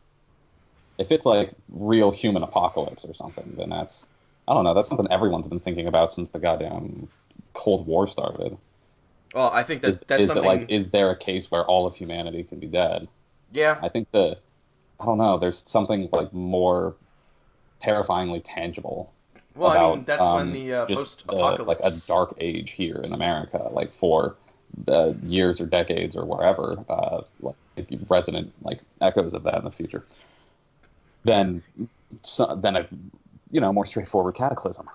If it's like real human apocalypse or something, then that's I don't know, that's something everyone's been thinking about since the goddamn Cold War started. Well, I think Is that's is that like something. is there a case where all of humanity can be dead? Yeah. I think I don't know, there's something like more terrifyingly tangible Well, I mean, about that's when the just like a post-apocalypse. dark age here in America, like for years or decades or wherever, like resonant like echoes of that in the future. Then then a more straightforward cataclysm.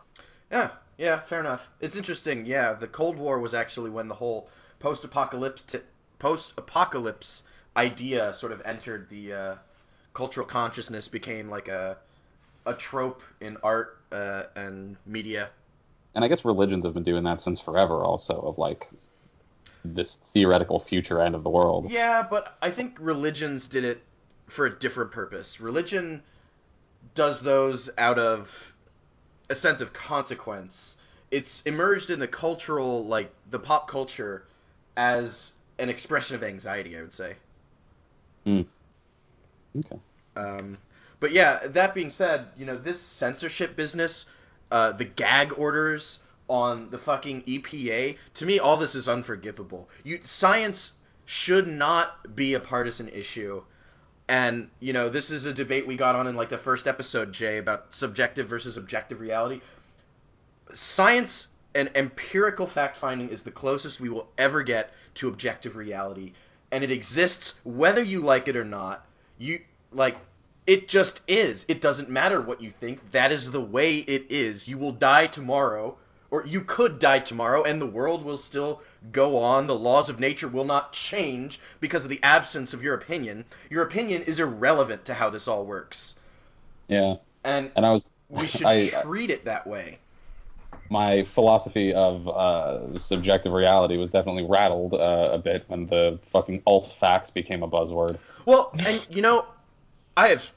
Yeah, yeah, fair enough. It's interesting. Yeah, the Cold War was actually when the whole post-apocalypse idea sort of entered the cultural consciousness, became like a trope in art and media. And I guess religions have been doing that since forever, also of like this theoretical future end of the world. Yeah, but I think religions did it for a different purpose. Religion does those out of a sense of consequence. It's emerged in the cultural, like the pop culture, as an expression of anxiety, I would say. Mm, okay. Um, but yeah, that being said, this censorship business, the gag orders on the fucking EPA, to me, all this is unforgivable. Science should not be a partisan issue. And, this is a debate we got on in like the first episode, Jay, about subjective versus objective reality. Science and empirical fact finding is the closest we will ever get to objective reality, and it exists whether you like it or not. You like it just is. It doesn't matter what you think. That is the way it is. You will die tomorrow, or you could die tomorrow, and the world will still go on. The laws of nature will not change because of the absence of your opinion. Your opinion is irrelevant to how this all works, Yeah. and And we should I treat it that way. my philosophy of subjective reality was definitely rattled a bit when the fucking alt facts became a buzzword. Well, and I have,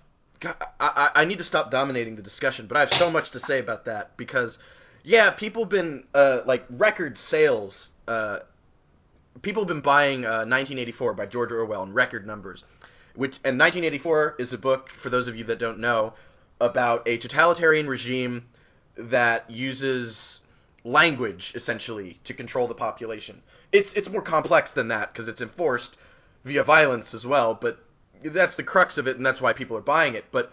I need to stop dominating the discussion, but I have so much to say about that because, Yeah, people been like record sales. People have been buying 1984 by George Orwell in record numbers. And 1984 is a book, for those of you that don't know, about a totalitarian regime that uses language essentially to control the population. It's more complex than that because it's enforced via violence as well, but that's the crux of it, and that's why people are buying it. But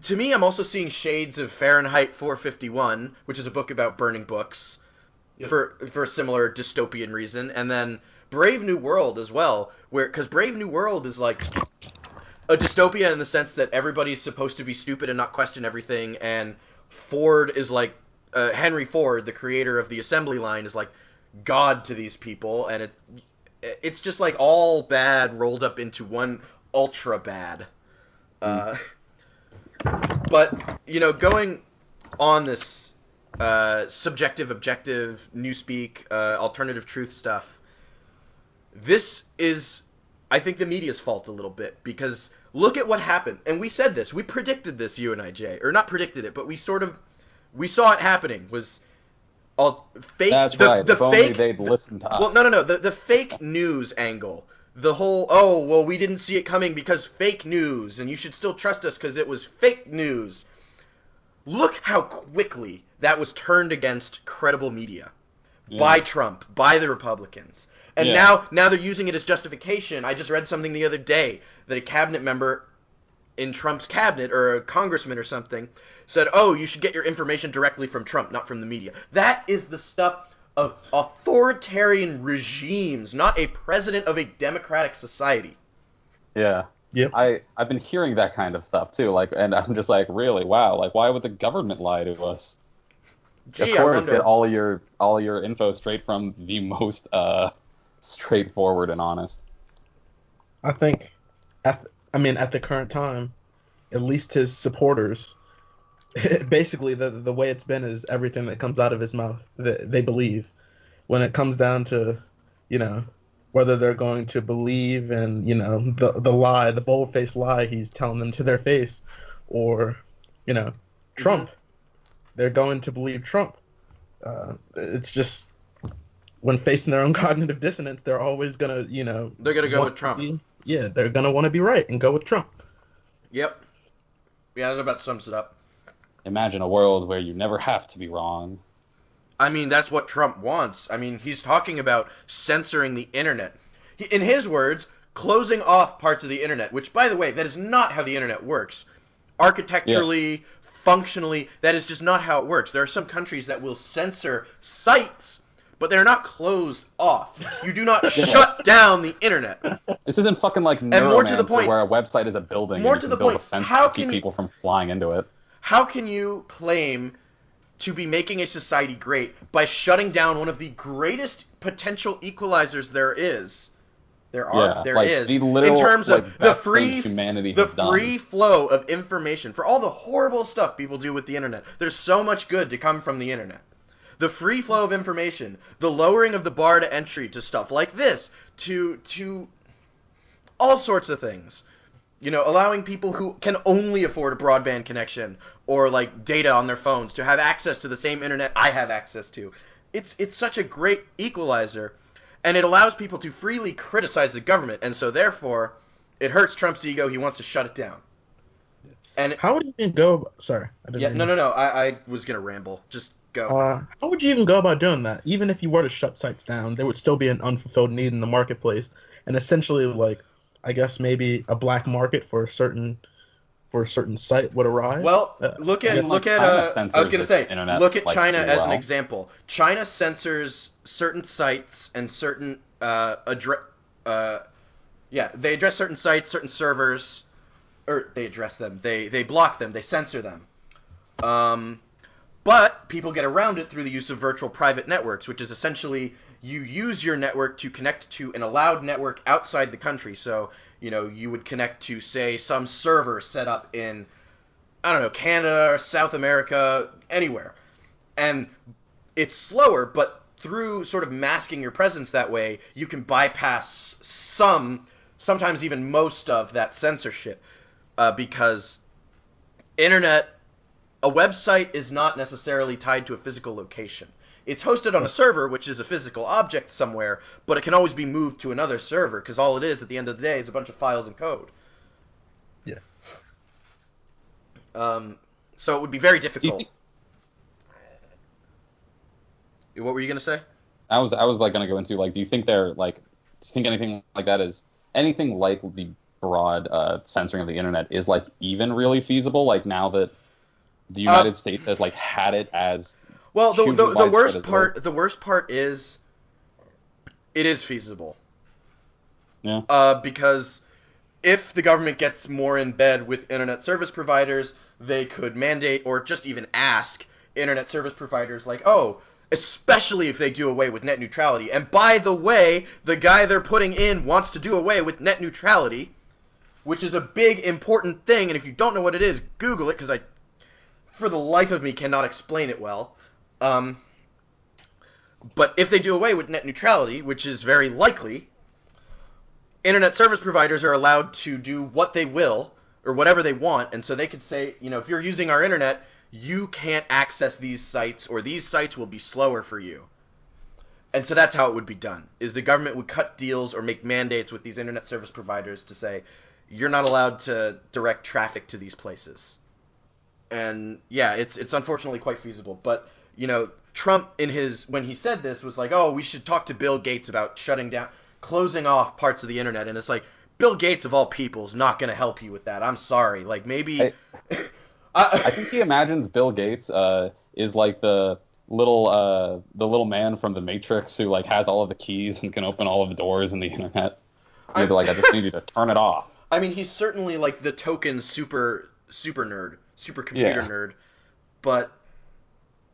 to me, I'm also seeing shades of Fahrenheit 451, which is a book about burning books, Yep. for a similar dystopian reason, and then Brave New World as well, because Brave New World is like a dystopia in the sense that everybody's supposed to be stupid and not question everything, and Ford is like Henry Ford, the creator of the assembly line, is like God to these people, and it's just like all bad rolled up into one ultra bad. But going on this subjective, objective, newspeak, alternative truth stuff, this is, I think, the media's fault a little bit, because look at what happened. And we said this. We predicted this, you and I, Jay. Or not predicted it, but we saw it happening. Was all fake. That's right. If only they'd listened to us. Well, no. The fake news angle. The whole, we didn't see it coming because fake news, and you should still trust us because it was fake news. Look how quickly that was turned against credible media by Trump, by the Republicans. And now they're using it as justification. I just read something the other day that a cabinet member in Trump's cabinet, or a congressman or something, said, you should get your information directly from Trump, not from the media. That is the stuff of authoritarian regimes, not a president of a democratic society. Yeah. Yep. I've been hearing that kind of stuff too, and I'm just like, really, wow, why would the government lie to us? Gee, of course, I wonder. get all your info straight from the most straightforward and honest. I think, at the current time, at least his supporters, basically the way it's been is everything that comes out of his mouth they believe. When it comes down to, whether they're going to believe in, the lie, the bold-faced lie he's telling them to their face, or, Trump, they're going to believe Trump. It's just, when facing their own cognitive dissonance, they're always gonna, They're gonna go with Trump. They're gonna want to be right and go with Trump. Yep. Yeah, that about sums it up. Imagine a world where you never have to be wrong. I mean, that's what Trump wants. I mean, he's talking about censoring the internet. In his words, closing off parts of the internet, which, by the way, that is not how the internet works. Architecturally, functionally, that is just not how it works. There are some countries that will censor sites, but they're not closed off. You do not shut down the internet. This isn't fucking like more to the Neuromancer, point, where a website is a building more and to you the can build point, a fence how to keep can people from flying into it. How can you claim to be making a society great by shutting down one of the greatest potential equalizers there is? There is. The literal, in terms of the free free flow of information, for all the horrible stuff people do with the internet. There's so much good to come from the internet. The free flow of information, the lowering of the bar to entry to stuff like this, to all sorts of things. Allowing people who can only afford a broadband connection or like data on their phones to have access to the same internet I have access to. It's such a great equalizer, and it allows people to freely criticize the government, and so therefore it hurts Trump's ego. He wants to shut it down. And how would you even go? Sorry. No. I was gonna ramble. Just go. How would you even go about doing that? Even if you were to shut sites down, there would still be an unfulfilled need in the marketplace, and essentially, like, I guess maybe a black market for a certain site would arise. Well, look at I was gonna say, look at China as an example. China censors certain sites and certain they address certain sites, certain servers, or they address them. They block them. They censor them. But people get around it through the use of virtual private networks, which is essentially you use your network to connect to an allowed network outside the country. So, you would connect to, say, some server set up in, I don't know, Canada or South America, anywhere. And it's slower, but through sort of masking your presence that way, you can bypass sometimes even most of that censorship, because internet a website is not necessarily tied to a physical location. It's hosted on a server, which is a physical object somewhere, but it can always be moved to another server, because all it is at the end of the day is a bunch of files and code. Yeah. So it would be very difficult. What were you gonna say? I was like gonna go into like, do you think anything like that is anything like the broad censoring of the internet is like even really feasible? Like now that the United States has like had it as the worst part is it is feasible. Yeah. Because if the government gets more in bed with internet service providers, they could mandate or just even ask internet service providers like, oh, especially if they do away with net neutrality. And by the way, the guy they're putting in wants to do away with net neutrality, which is a big, important thing. And if you don't know what it is, Google it, because I, for the life of me, cannot explain it well. But if they do away with net neutrality, which is very likely, internet service providers are allowed to do what they will, or whatever they want, and so they could say, if you're using our internet, you can't access these sites, or these sites will be slower for you. And so that's how it would be done, is the government would cut deals or make mandates with these internet service providers to say, you're not allowed to direct traffic to these places. And yeah, it's unfortunately quite feasible. But, Trump, when he said this, was like, oh, we should talk to Bill Gates about closing off parts of the internet. And it's like, Bill Gates, of all people, is not going to help you with that. I'm sorry. Like, maybe... I think he imagines Bill Gates is like the little man from the Matrix who like has all of the keys and can open all of the doors in the internet. I just need you to turn it off. I mean, he's certainly like the token super nerd, supercomputer nerd. But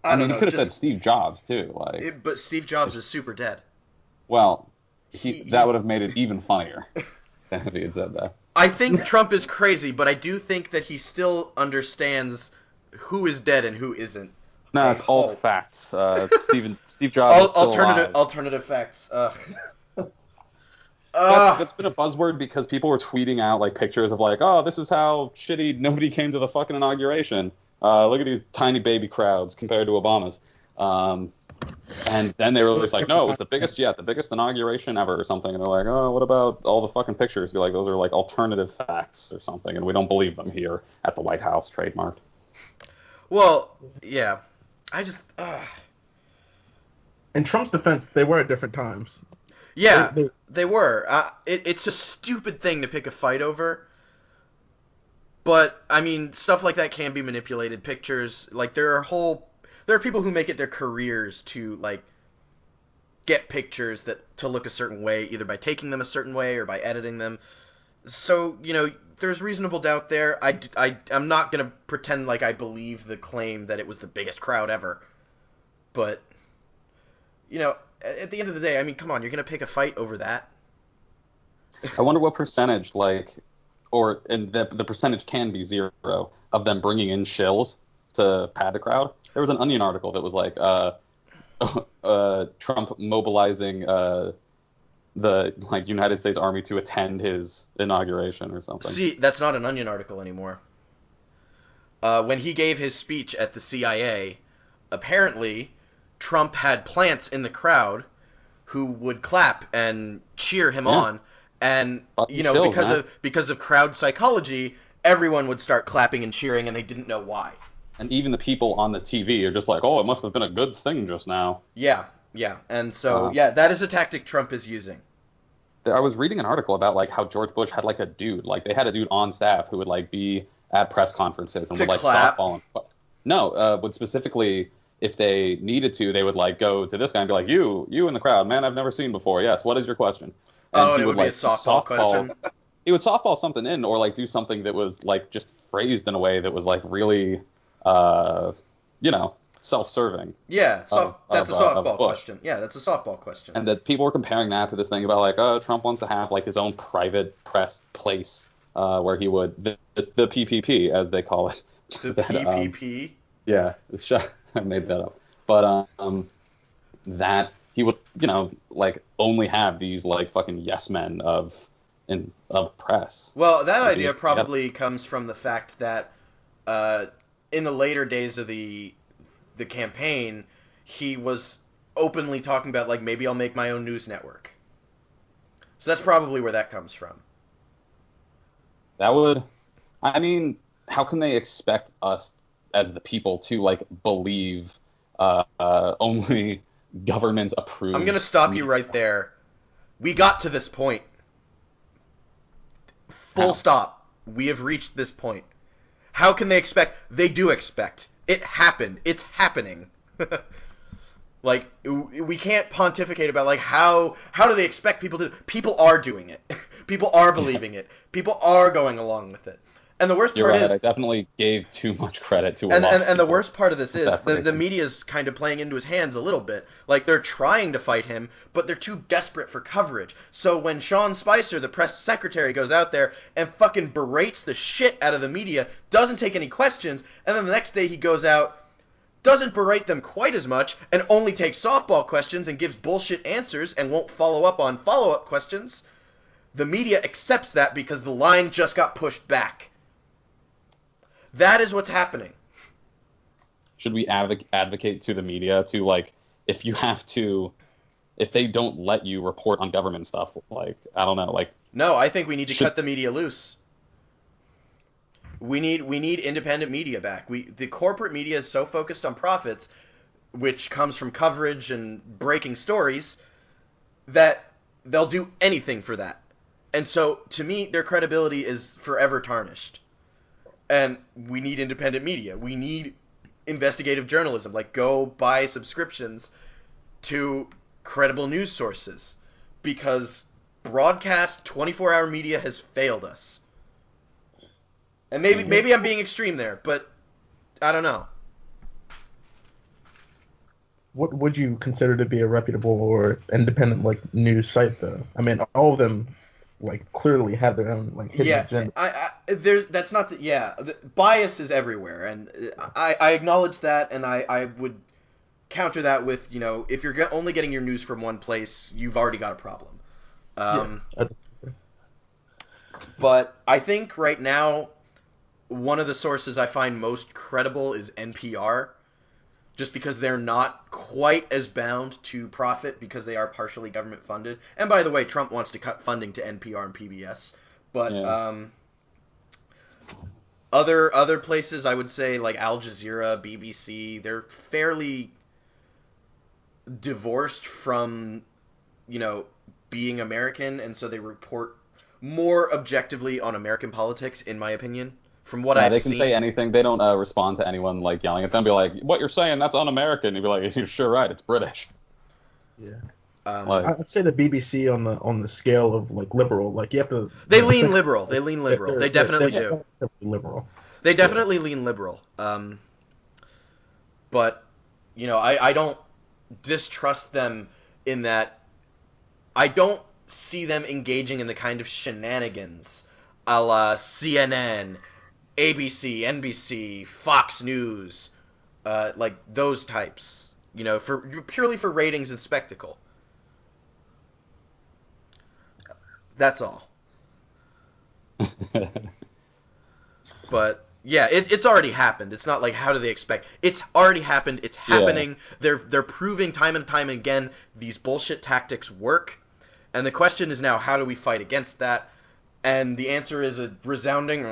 I don't know. You could have said Steve Jobs too. But Steve Jobs is super dead. Well, that would have made it even funnier if he had said that. I think Trump is crazy, but I do think that he still understands who is dead and who isn't. No, it's all facts. Steve Jobs is still alive. Alternative facts. That's been a buzzword because people were tweeting out like pictures of like, oh, this is how shitty nobody came to the fucking inauguration. Look at these tiny baby crowds compared to Obama's. And then they were just like, no, it was the biggest inauguration ever or something. And they're like, oh, what about all the fucking pictures? Be like, those are like alternative facts or something, and we don't believe them here at the White House, trademarked. Well, yeah. I just... In Trump's defense, they were at different times. Yeah, they were. It's a stupid thing to pick a fight over. But, I mean, stuff like that can be manipulated. Pictures, like, there are people who make it their careers to, like, get pictures to look a certain way, either by taking them a certain way or by editing them. So, there's reasonable doubt there. I'm not going to pretend like I believe the claim that it was the biggest crowd ever. But, at the end of the day, I mean, come on, you're going to pick a fight over that? I wonder what percentage, and the percentage can be 0 of them bringing in shills to pad the crowd. There was an Onion article that was like Trump mobilizing the United States Army to attend his inauguration or something. See, that's not an Onion article anymore. When he gave his speech at the CIA, apparently Trump had plants in the crowd who would clap and cheer him on, and because of crowd psychology, everyone would start clapping and cheering, and they didn't know why. And even the people on the TV are just like, oh, it must have been a good thing just now. Yeah. And so, that is a tactic Trump is using. I was reading an article about, like, how George Bush had, like, a dude. Like, they had a dude on staff who would, like, be at press conferences and would, like, clap? softball. No, would specifically, if they needed to, they would, like, go to this guy and be like, you in the crowd, man I've never seen before. Yes, what is your question? And it would be a softball question? He would softball something in or, like, do something that was, like, just phrased in a way that was, like, really... self-serving. Yeah, that's a softball question. Yeah, that's a softball question. And that people were comparing that to this thing about, like, oh, Trump wants to have, like, his own private press place where he would, the PPP, as they call it. The PPP? Yeah, I made that up. But that he would, only have these, like, fucking yes men of press. Well, that idea probably comes from the fact that in the later days of the campaign, he was openly talking about, like, maybe I'll make my own news network. So that's probably where that comes from. That would, I mean, how can they expect us as the people to like believe only government approved? I'm gonna stop you right there. We got to this point. Full stop. We have reached this point. How can they expect? They do expect. It happened. It's happening. Like, we can't pontificate about, like, how do they expect people to... People are doing it. People are believing it. People are going along with it. And the worst You're part right. is... I definitely gave too much credit to a And, lot and, of and the people. worst part of this is the Reason. media's kind of playing into his hands a little bit. Like, they're trying to fight him, but they're too desperate for coverage. So when Sean Spicer, the press secretary, goes out there and fucking berates the shit out of the media, doesn't take any questions, and then the next day he goes out, doesn't berate them quite as much, and only takes softball questions and gives bullshit answers and won't follow up on follow-up questions, the media accepts that because the line just got pushed back. That is what's happening. Should we advocate to the media to, like, if they don't let you report on government stuff, like, I don't know, like... No, I think we need to cut the media loose. We need independent media back. The corporate media is so focused on profits, which comes from coverage and breaking stories, that they'll do anything for that. And so, to me, their credibility is forever tarnished. And we need independent media. We need investigative journalism. Like, go buy subscriptions to credible news sources. Because broadcast 24-hour media has failed us. And maybe I'm being extreme there, but I don't know. What would you consider to be a reputable or independent, like, news site, though? I mean, all of them, like, clearly have their own, like, hidden agenda. That's not bias is everywhere, and I acknowledge that, and I would counter that with, you know, if you're only getting your news from one place, you've already got a problem. But I think right now, one of the sources I find most credible is NPR, just because they're not quite as bound to profit because they are partially government funded. And by the way, Trump wants to cut funding to NPR and PBS. But other places, I would say, like Al Jazeera, BBC, they're fairly divorced from, you know, being American, and so they report more objectively on American politics, in my opinion. From what I've seen, they can say anything. They don't respond to anyone like yelling at them. Be like, "What you're saying? That's un-American." You'd be like, "You're sure right. It's British." Yeah. I'd say the BBC on the scale of, like, liberal. Like, you have to. They lean liberal. They lean liberal. They definitely do. Liberal. They definitely lean liberal. But, you know, I don't distrust them in that I don't see them engaging in the kind of shenanigans a la CNN, ABC, NBC, Fox News, like those types, you know, purely for ratings and spectacle. That's all. But yeah, it's already happened. It's not like, how do they expect? It's already happened. It's happening. Yeah. They're proving time and time again these bullshit tactics work. And the question is now, how do we fight against that? And the answer is a resounding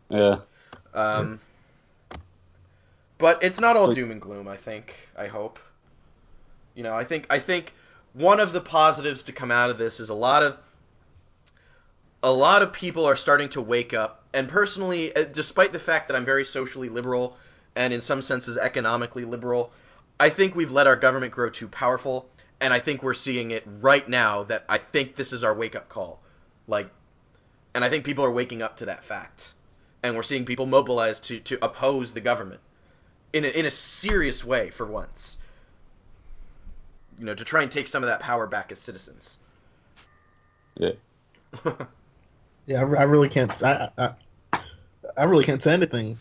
Yeah. But it's not all doom and gloom, I think. I hope. You know, I think one of the positives to come out of this is a lot of people are starting to wake up. And personally, despite the fact that I'm very socially liberal and in some senses economically liberal, I think we've let our government grow too powerful, and I think we're seeing it right now that I think this is our wake-up call. Like, and I think people are waking up to that fact. And we're seeing people mobilize to oppose the government in a serious way for once. You know, to try and take some of that power back as citizens. Yeah. Yeah, I really can't. I really can't say anything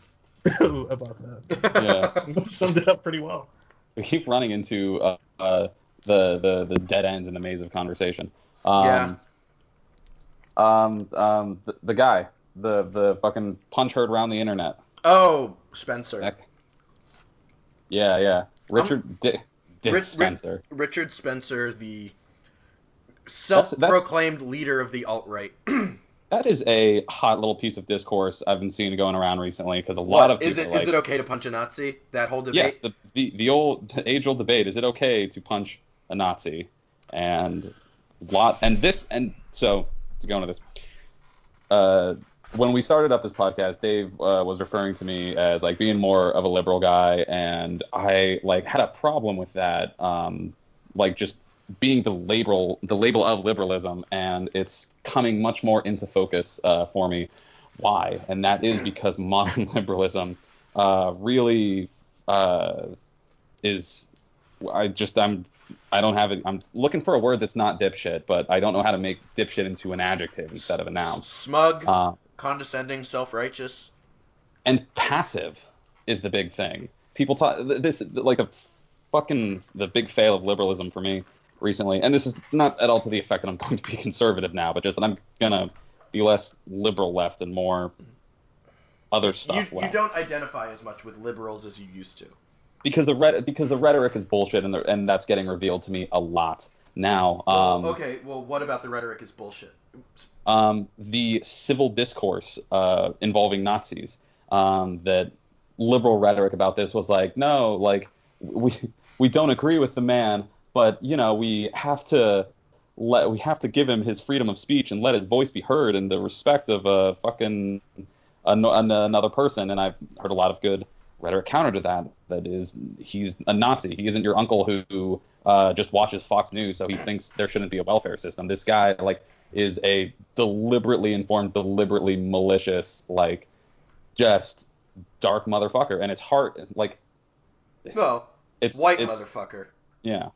about that. Yeah, you summed it up pretty well. We keep running into the dead ends in the maze of conversation. Yeah. The guy, the fucking punch heard around the internet. Oh, Spencer. Yeah. Um, Dick Spencer. Richard Spencer, the That's self-proclaimed leader of the alt-right. that is a hot little piece of discourse I've been seeing going around recently because a lot What of is people are it? Is like, it okay to punch a Nazi? That whole yes, debate. the age old debate, is it okay to punch a Nazi? And lot and this and so to go into this, uh, when we started up this podcast, Dave was referring to me as like being more of a liberal guy, and I like had a problem with that, like just being the label of liberalism, and it's coming much more into focus for me. Why? And that is because modern liberalism really is. I don't have it. I'm looking for a word that's not dipshit, but I don't know how to make dipshit into an adjective instead of a noun. Smug, Uh, condescending, self-righteous. and passive is the big thing. People talk this like the big fail of liberalism for me recently, and this is not at all to the effect that I'm going to be conservative now, but just that I'm gonna be less liberal left and more other stuff You left. don't identify as much with liberals as you used to. Because the rhetoric is bullshit, and that's getting revealed to me a lot now. Okay. Well, what about the rhetoric is bullshit? The civil discourse involving Nazis, that liberal rhetoric about this was like, no, like we we don't agree with the man, but we have to give him his freedom of speech and let his voice be heard in the respect of another person. And I've heard a lot of good rhetoric counter to that. That is, he's a Nazi. He isn't your uncle who just watches Fox News, so he thinks there shouldn't be a welfare system. This guy like is a deliberately informed, deliberately malicious, like just dark motherfucker. And it's hard, like Well, it's white motherfucker. yeah.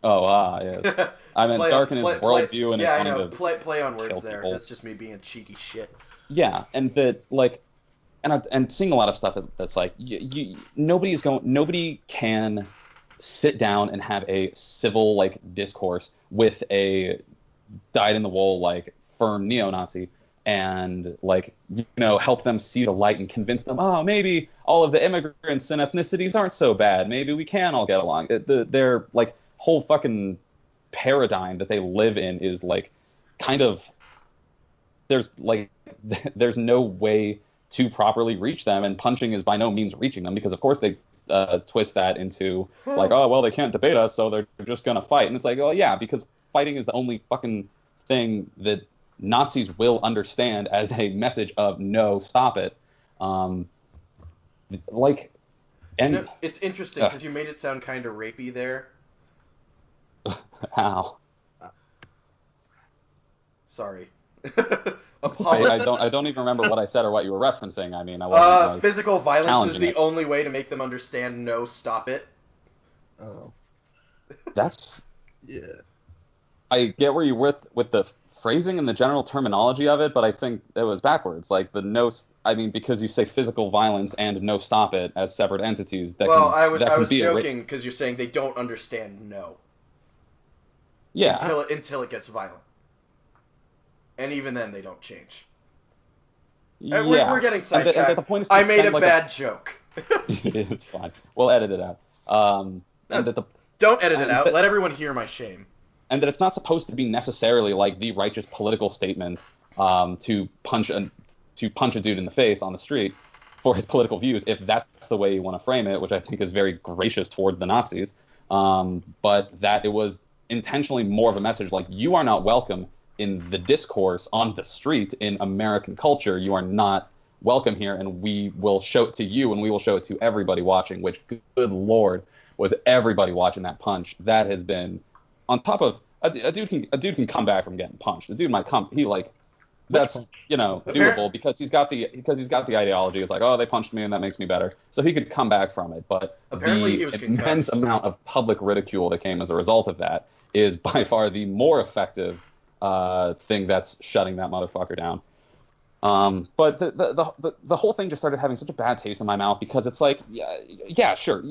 Oh yes. I meant dark in his worldview and yeah, his I wanting know. to Play on words kill there. people. That's just me being cheeky shit. Yeah, and that like and seeing a lot of stuff that's like nobody can sit down and have a civil like discourse with a dyed in the wool like firm neo-Nazi and like help them see the light and convince them, oh, maybe all of the immigrants and ethnicities aren't so bad, maybe we can all get along. Their like whole fucking paradigm that they live in is like kind of there's like there's no way to properly reach them, and punching is by no means reaching them, because of course they twist that into like, oh well, they can't debate us, so they're just gonna fight. And it's like, oh yeah, because fighting is the only fucking thing that Nazis will understand as a message of no, stop it. Like, and It's interesting because you made it sound kind of rapey there. how? Sorry. I don't even remember what I said or what you were referencing. I mean, I wasn't like physical violence is the it. only way to make them understand no, stop it. Oh. That's Yeah. I get where you were with the phrasing and the general terminology of it, but I think it was backwards. Like the no, I mean, because you say physical violence and no, stop it as separate entities. I was joking because you're saying they don't understand no. Yeah. Until it gets violent, and even then they don't change. Yeah. We're getting sidetracked. The point is I made a bad joke. It's fine. We'll edit it out. Don't edit it out. Let everyone hear my shame. And that it's not supposed to be necessarily like the righteous political statement to punch a dude in the face on the street for his political views, if that's the way you want to frame it, which I think is very gracious towards the Nazis. But that it was intentionally more of a message like, you are not welcome in the discourse on the street in American culture. You are not welcome here, and we will show it to you, and we will show it to everybody watching, which, good Lord, was everybody watching that punch. That has been on top of a dude can come back from getting punched. The dude might come. That's doable because he's got the ideology. It's like, oh, they punched me and that makes me better, so he could come back from it. But apparently he was immense amount of public ridicule that came as a result of that is by far the more effective thing that's shutting that motherfucker down. But the whole thing just started having such a bad taste in my mouth because it's like, yeah, sure,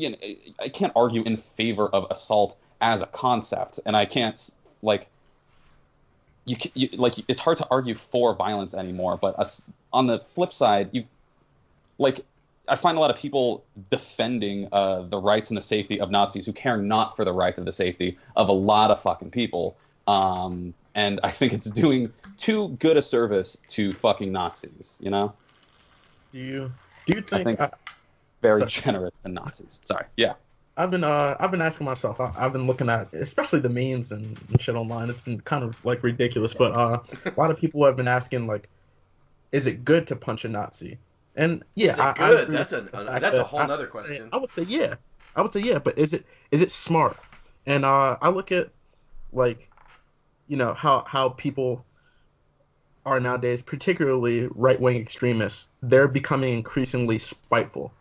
I can't argue in favor of assault as a concept, and I can't like it's hard to argue for violence anymore. But on the flip side, like I find a lot of people defending the rights and the safety of Nazis who care not for the rights of the safety of a lot of fucking people. And I think it's doing too good a service to fucking Nazis, you know? Do you I think? think very generous to Nazis. Sorry. Yeah. I've been asking myself. I've been looking at, especially the memes and shit online. It's been kind of like ridiculous, but a lot of people have been asking like, is it good to punch a Nazi? And yeah, Is it I good? agree with That's a whole nother question. I would say yeah. I would say yeah, but is it smart? And I look at like, how people are nowadays, particularly right-wing extremists. They're becoming increasingly spiteful,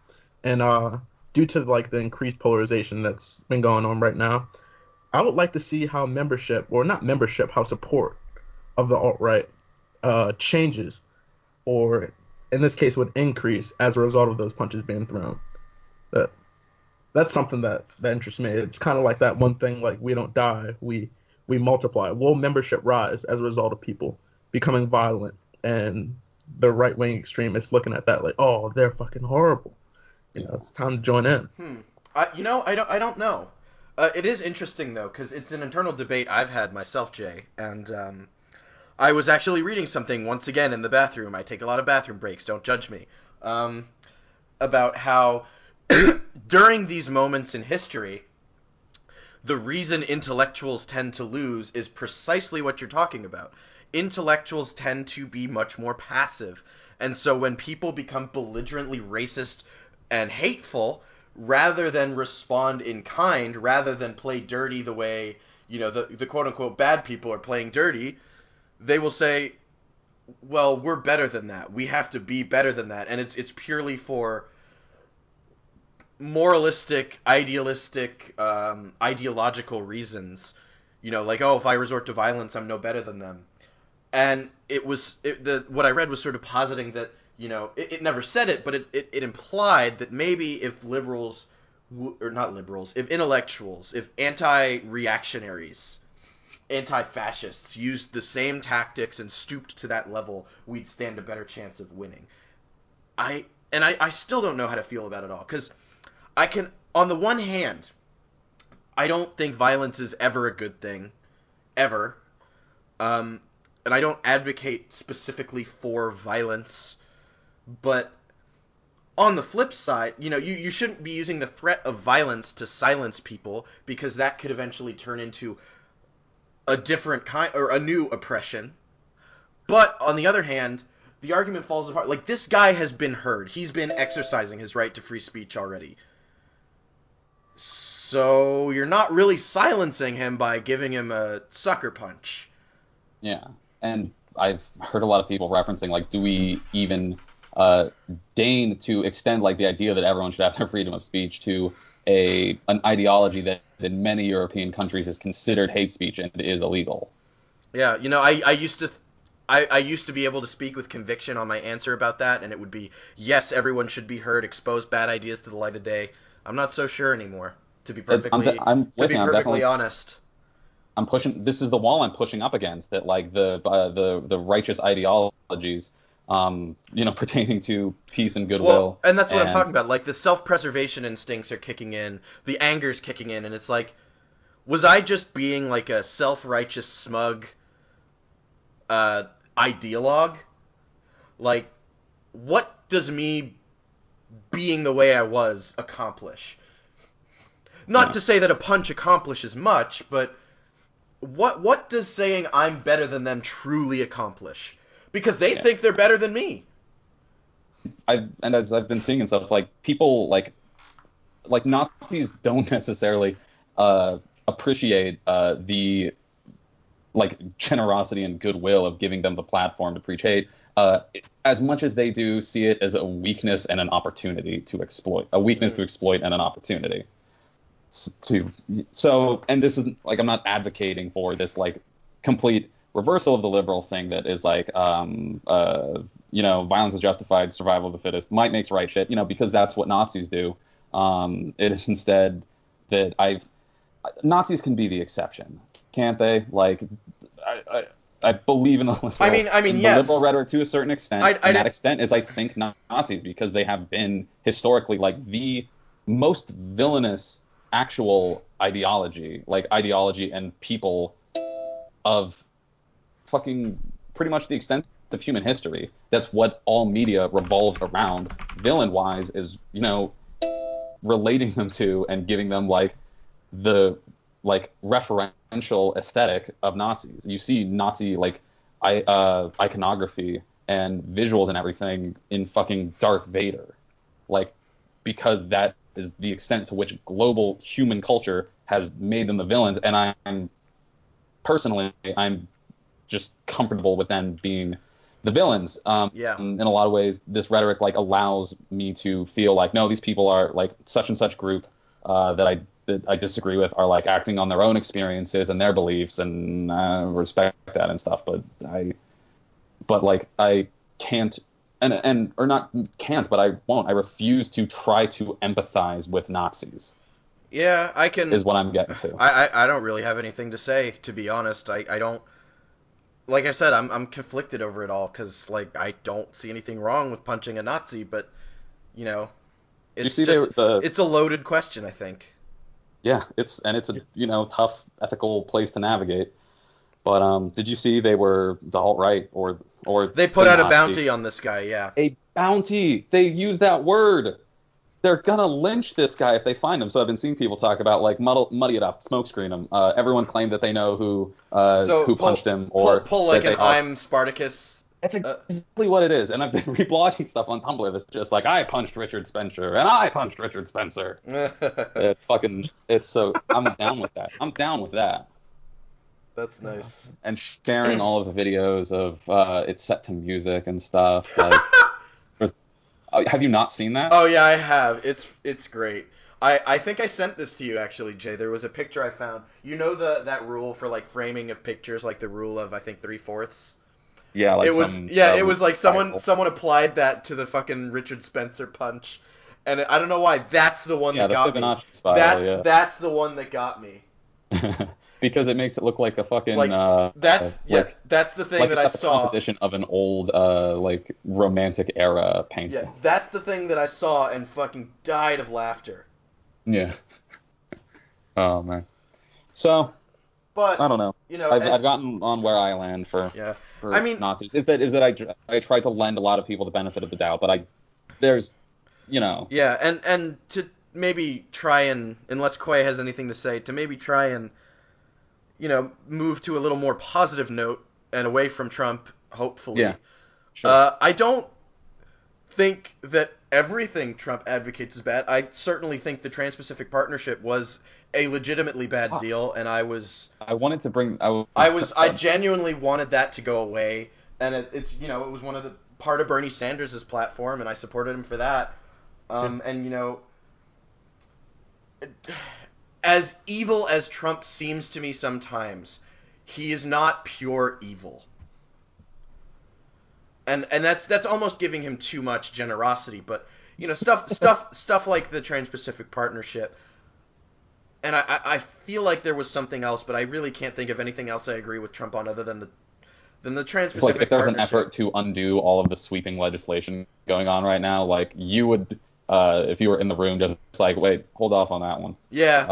and due to like the increased polarization that's been going on right now, I would like to see how membership, or not membership, how support of the alt-right changes, or in this case would increase as a result of those punches being thrown. That that's something that interests me. It's kind of like that one thing, like we don't die, we multiply. Will membership rise as a result of people becoming violent and the right wing extremists looking at that like, oh, they're fucking horrible. It's time to join in. I don't know. It is interesting though, because it's an internal debate I've had myself, Jay, and I was actually reading something once again in the bathroom. I take a lot of bathroom breaks. Don't judge me. About how during these moments in history, the reason intellectuals tend to lose is precisely what you're talking about. Intellectuals tend to be much more passive. And so when people become belligerently racist and hateful, rather than respond in kind, rather than play dirty the way, the quote-unquote bad people are playing dirty, they will say, well, we're better than that. We have to be better than that. And it's purely for moralistic, idealistic, ideological reasons. Like, oh, if I resort to violence, I'm no better than them. And what I read was sort of positing that, it never said it, but it implied that maybe if liberals, or not liberals, if intellectuals, if anti-reactionaries, anti-fascists used the same tactics and stooped to that level, we'd stand a better chance of winning. I still don't know how to feel about it all, because on the one hand, I don't think violence is ever a good thing, ever. And I don't advocate specifically for violence, but on the flip side, you shouldn't be using the threat of violence to silence people, because that could eventually turn into a different kind, or a new oppression. But on the other hand, the argument falls apart. Like, this guy has been heard. He's been exercising his right to free speech already. So you're not really silencing him by giving him a sucker punch. Yeah, and I've heard a lot of people referencing, like, do we even deign to extend, like, the idea that everyone should have their freedom of speech to an ideology that in many European countries is considered hate speech and is illegal. Yeah, I used to be able to speak with conviction on my answer about that, and it would be, yes, everyone should be heard, expose bad ideas to the light of day. I'm not so sure anymore, to be perfectly honest. I'm pushing. This is the wall I'm pushing up against. That, like, the righteous ideologies, pertaining to peace and goodwill. Well, and that's what I'm talking about. Like, the self-preservation instincts are kicking in, the anger's kicking in, and it's like, was I just being like a self-righteous, smug ideologue? Like, what does me being the way I was accomplish? Not to say that a punch accomplishes much, but what does saying I'm better than them truly accomplish? Because they think they're better than me. As I've been seeing and stuff, like, people like Nazis don't necessarily appreciate the, like, generosity and goodwill of giving them the platform to preach hate, as much as they do see it as a weakness and an opportunity to exploit, to exploit and an opportunity. And this is, like, I'm not advocating for this, like, complete reversal of the liberal thing that is like, violence is justified, survival of the fittest, might makes right shit, because that's what Nazis do. It is instead that Nazis can be the exception, can't they? Like, I believe in the Yes. liberal rhetoric to a certain extent, I and that extent is, I think, Nazis, because they have been historically like the most villainous actual ideology and people of fucking pretty much the extent of human history. That's what all media revolves around, villain wise, is, relating them to and giving them like the referential aesthetic of Nazis. You see Nazi iconography and visuals and everything in fucking Darth Vader, like, because that is the extent to which global human culture has made them the villains. And I'm just comfortable with them being the villains. Yeah. In a lot of ways, this rhetoric like allows me to feel like, no, these people are like such and such group that I disagree with are like acting on their own experiences and their beliefs, and respect that and stuff. But I can't, or not can't, but I won't. I refuse to try to empathize with Nazis. Yeah, I can. Is what I'm getting to. I don't really have anything to say, to be honest. I don't. Like I said, I'm conflicted over it all because like I don't see anything wrong with punching a Nazi, but you know, it's it's a loaded question, I think. Yeah, it's a tough ethical place to navigate. But did you see they were the alt-right or they put the out a Nazi, bounty on this guy? Yeah, a bounty? They use that word. They're gonna lynch this guy if they find him. So I've been seeing people talk about like muddy it up, smokescreen him. Everyone claimed that they know who punched him, or pull like that an I'm Spartacus. That's exactly what it is. And I've been reblogging stuff on Tumblr that's just like, I punched Richard Spencer and I punched Richard Spencer. It's so I'm down with that. I'm down with that. That's nice. And sharing all of the videos of it's set to music and stuff. Like, have you not seen that? Oh yeah, I have. It's great. I think I sent this to you actually, Jay. There was a picture I found. You know that rule for like framing of pictures, like the rule of I think 3/4. Yeah, like it was like someone applied that to the fucking Richard Spencer punch, and I don't know why. That's the one that got me. Fibonacci spiral, yeah. That's the one that got me. Because it makes it look like a fucking that's the thing like that I saw. Composition of an old like romantic era painting. Yeah, that's the thing that I saw and fucking died of laughter. Yeah. Oh man. So, but I don't know. I've gotten on where I land for Nazis. Is that I try to lend a lot of people the benefit of the doubt, but there's. Yeah, and to maybe try and, unless Quay has anything to say, to maybe try and move to a little more positive note and away from Trump, hopefully. Yeah. Sure. I don't think that everything Trump advocates is bad. I certainly think the Trans-Pacific Partnership was a legitimately bad deal, and I wanted to bring. I genuinely wanted that to go away, and it was one of the part of Bernie Sanders' platform, and I supported him for that. And as evil as Trump seems to me sometimes, he is not pure evil. And that's almost giving him too much generosity, but stuff like the Trans-Pacific Partnership. And I feel like there was something else, but I really can't think of anything else I agree with Trump on other than the Trans-Pacific Partnership. If there's an effort to undo all of the sweeping legislation going on right now, like you would, if you were in the room, just like, wait, hold off on that one. Yeah,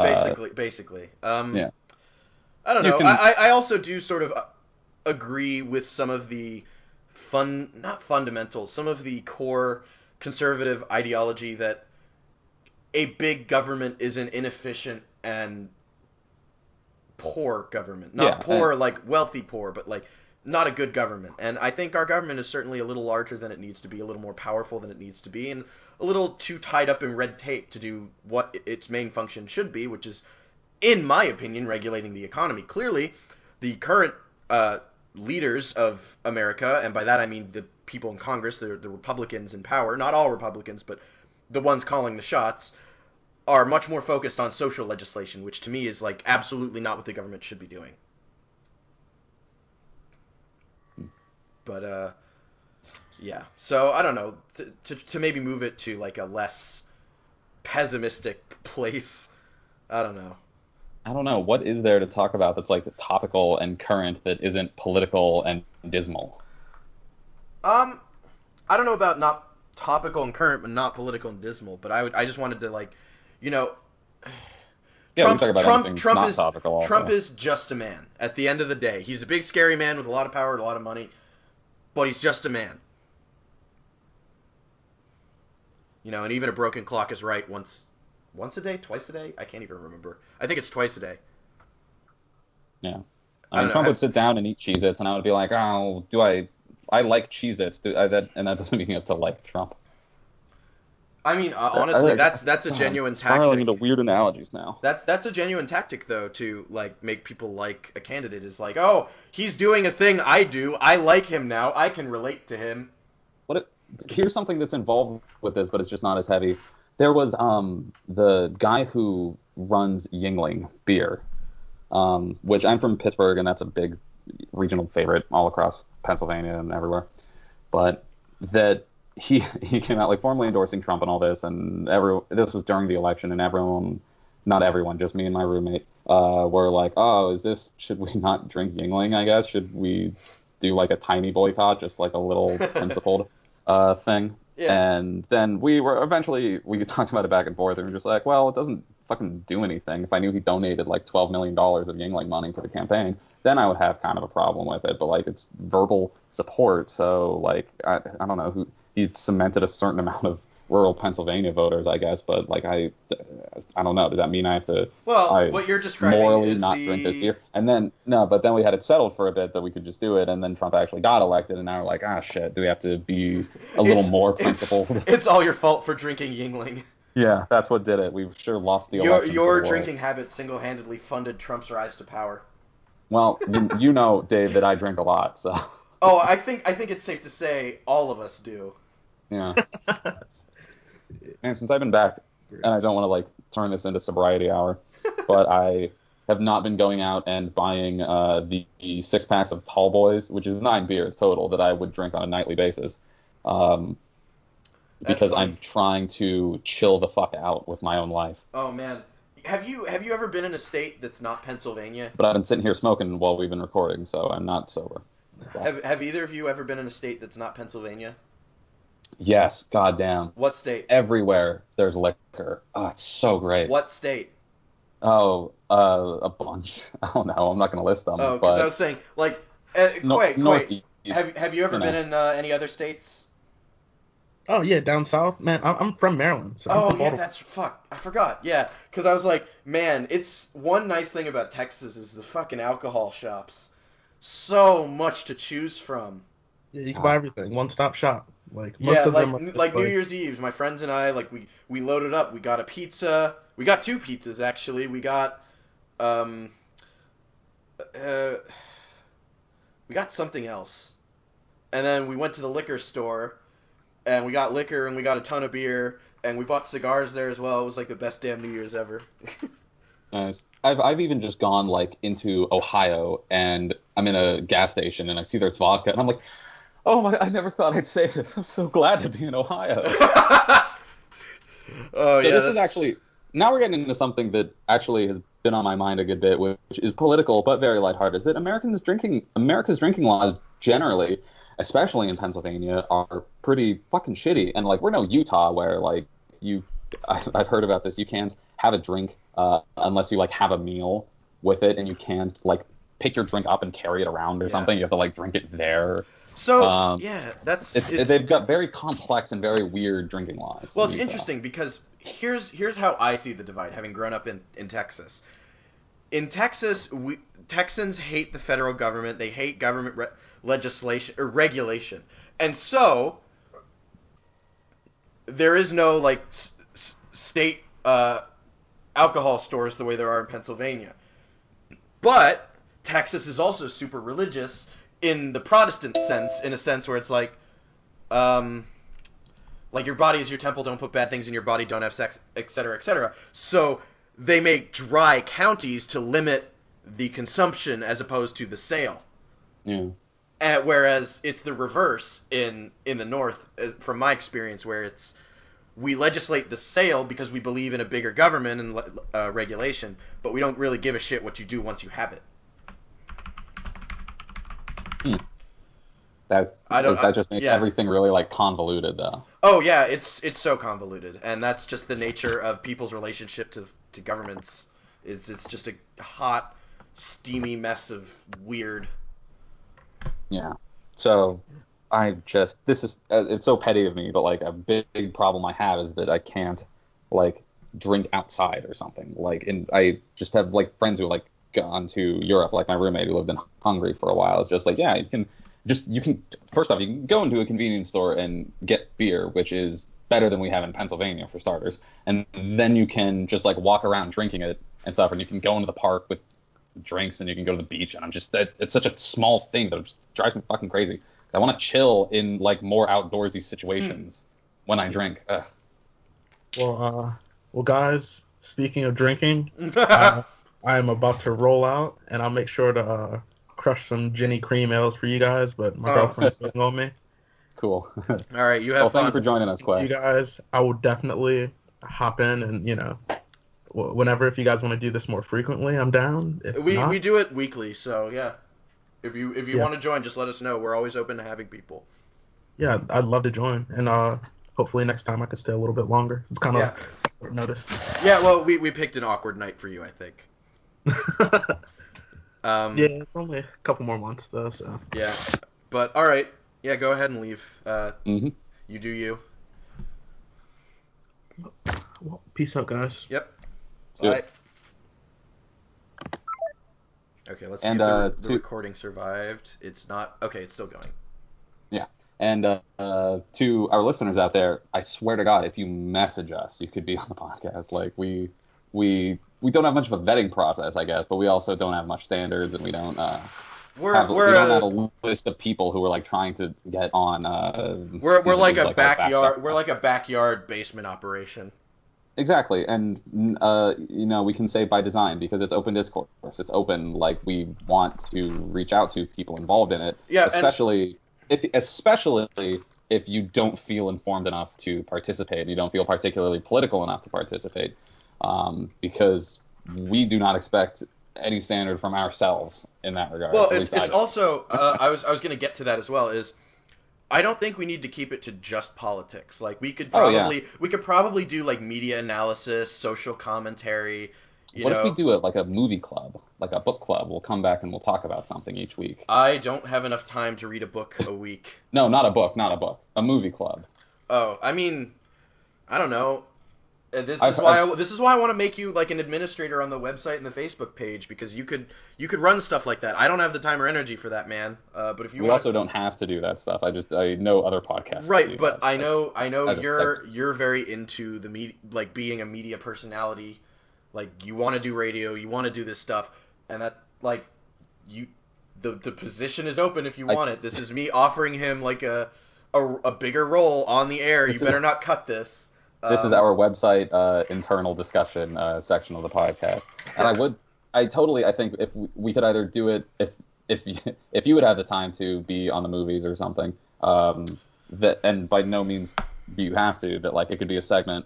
basically. Yeah. I don't know. I also do sort of agree with some of the not fundamentals, some of the core conservative ideology that a big government is an inefficient and poor government. Not poor like wealthy poor, but like not a good government. And I think our government is certainly a little larger than it needs to be, a little more powerful than it needs to be, and a little too tied up in red tape to do what its main function should be, which is, in my opinion, regulating the economy. Clearly, the current leaders of America, and by that I mean the people in Congress, the Republicans in power, not all Republicans, but the ones calling the shots, are much more focused on social legislation, which to me is like absolutely not what the government should be doing. But yeah, so I don't know, to maybe move it to like a less pessimistic place. I don't know. I don't know, what is there to talk about that's like topical and current that isn't political and dismal? Um, I don't know about not topical and current, but not political and dismal. But I just wanted to like, you know, Yeah, we can talk about anything not topical Trump also. is just a man. At the end of the day, he's a big scary man with a lot of power and a lot of money, but he's just a man. And even a broken clock is right once a day, twice a day. I can't even remember. I think it's twice a day. Yeah. I I mean, don't know. Trump would sit down and eat Cheez-Its, and I would be like, oh, I like Cheez-Its. And that doesn't mean you have to like Trump. I mean, honestly, that's a God, I'm genuine spiraling tactic. into weird analogies now. That's a genuine tactic though to like make people like a candidate is like, "Oh, he's doing a thing I do. I like him now. I can relate to him." What it, Here's something that's involved with this, but it's just not as heavy. There was the guy who runs Yingling Beer, which I'm from Pittsburgh, and that's a big regional favorite all across Pennsylvania and everywhere. But that he came out like formally endorsing Trump and all this, and this was during the election, and everyone, not everyone, just me and my roommate, were like, oh, should we not drink Yingling? I guess should we do like a tiny boycott, just like a little principled thing? Yeah. And then we talked about it back and forth, and we were just like, well, it doesn't fucking do anything. If I knew he donated like $12 million of Yingling money to the campaign, then I would have kind of a problem with it. But like it's verbal support, so like I don't know who he cemented a certain amount of rural Pennsylvania voters, I guess. But like I don't know. Does that mean I have to Well, I what you're describing morally is not drink this beer? And then no, but then we had it settled for a bit that we could just do it, and then Trump actually got elected, and now we're like, ah, shit, do we have to be a little more principled? It's all your fault for drinking Yingling. Yeah, that's what did it. We sure lost the Your election to the your world. drinking habit single-handedly funded Trump's rise to power. Well, you know, Dave, that I drink a lot, so Oh, I think it's safe to say all of us do. yeah. And since I've been back, and I don't want to like turn this into sobriety hour, but I have not been going out and buying the 6 packs of Tall Boys, which is 9 beers total that I would drink on a nightly basis, um, That's because funny. I'm trying to chill the fuck out with my own life. Oh man, have you ever been in a state that's not Pennsylvania? But I've been sitting here smoking while we've been recording, so I'm not sober. So, Have either of you ever been in a state that's not Pennsylvania? yes, goddamn. What state? Everywhere there's liquor. Oh, it's so great. What state? Oh, a bunch. I don't know. I'm not gonna list them, Oh, because I but was saying, like, no, Quake. northeast. Have you ever been in any other states? Oh yeah, down south, man. I'm from Maryland, so I'm Oh from yeah, Baltimore. that's fuck. I forgot. Yeah, because I was like, man, it's one nice thing about Texas is the fucking alcohol shops. So much to choose from. Yeah, you can buy God, everything, one stop shop. Like Yeah, most of like them are just like New like, Year's Eve, my friends and I like we loaded up. We got a pizza. We got two pizzas actually. Um uh, we got something else, and then we went to the liquor store and we got liquor and we got a ton of beer and we bought cigars there as well. It was like the best damn New Year's ever. nice. I've even just gone like into Ohio, and I'm in a gas station and I see there's vodka, and I'm like, oh my, I never thought I'd say this. I'm so glad to be in Ohio. Oh So yeah, this is that's actually, now we're getting into something that actually has been on my mind a good bit, which is political but very lighthearted. Is that America's drinking laws generally, especially in Pennsylvania, are pretty fucking shitty. And like we're no Utah where like you, I've heard about this. You can't have a drink unless you like have a meal with it, and you can't like pick your drink up and carry it around or yeah. something. You have to like drink it there. So Um, yeah, that's it's it's they've got very complex and very weird drinking laws well, in it's Utah. interesting because here's how I see the divide, having grown up in Texas. In Texas, Texans hate the federal government. They hate government legislation or regulation, and so there is no like state alcohol stores the way there are in Pennsylvania. But Texas is also super religious in the Protestant sense, in a sense where it's um, like your body is your temple, don't put bad things in your body, don't have sex, etc., etc. So they make dry counties to limit the consumption as opposed to the sale. Yeah. Whereas it's the reverse in the north, from my experience, where it's we legislate the sale because we believe in a bigger government and regulation, but we don't really give a shit what you do once you have it. That just makes everything really like convoluted, though. Oh yeah, it's so convoluted, and that's just the nature of people's relationship to governments. It's just a hot, steamy mess of weird. Yeah. So this is it's so petty of me, but like a big problem I have is that I can't like drink outside or something. Like, and I just have like friends who have like gone to Europe. Like my roommate who lived in Hungary for a while is just like, yeah, you can first off, you can go into a convenience store and get beer, which is better than we have in Pennsylvania for starters, and then you can just like walk around drinking it and stuff, and you can go into the park with drinks, and you can go to the beach, and it's such a small thing that just drives me fucking crazy. I want to chill in like more outdoorsy situations when I drink. Ugh. Well, guys, speaking of drinking, I'm about to roll out, and I'll make sure to crush some Ginny cream ales for you guys, but my girlfriend's waiting on me. Cool. All right, you have fun. Thank you for joining us, Quay. You guys, I will definitely hop in, and whenever, if you guys want to do this more frequently, I'm down. We do it weekly, so yeah. If you want to join, just let us know. We're always open to having people. Yeah, I'd love to join, and hopefully next time I could stay a little bit longer. It's kind of short notice. Yeah, well, we picked an awkward night for you, I think. Yeah, it's only a couple more months though, so. Yeah, but all right. Yeah, go ahead and leave. You do you. Well, peace out, guys. Yep. Bye. Okay, let's see if the recording survived. It's not. Okay, it's still going. Yeah. And to our listeners out there, I swear to God, if you message us, you could be on the podcast. Like we don't have much of a vetting process, I guess, but we also don't have much standards, and we don't we don't have a list of people who are like trying to get on. We're like a backyard. We're like a backyard basement operation. Exactly, and we can say by design because it's open discourse. It's open, like we want to reach out to people involved in it. Yeah, especially if you don't feel informed enough to participate, and you don't feel particularly political enough to participate, because we do not expect any standard from ourselves in that regard. Well, it's also I was going to get to that as well. Is I don't think we need to keep it to just politics. Like we could probably do like media analysis, social commentary. What if we do it like a movie club, like a book club? We'll come back and we'll talk about something each week. I don't have enough time to read a book a week. No, not a book. A movie club. Oh, I mean, I don't know. This is why I want to make you like an administrator on the website and the Facebook page, because you could run stuff like that. I don't have the time or energy for that, man. But if you also don't have to do that stuff. I know other podcasts. Right, but I know you're very into the media, like being a media personality. Like you want to do radio, you want to do this stuff, and that like the position is open if you want it. This is me offering him like a bigger role on the air. You better not cut this. This is our website internal discussion section of the podcast, and I think if we could either do it if you would have the time to be on the movies or something, that, and by no means do you have to, that like it could be a segment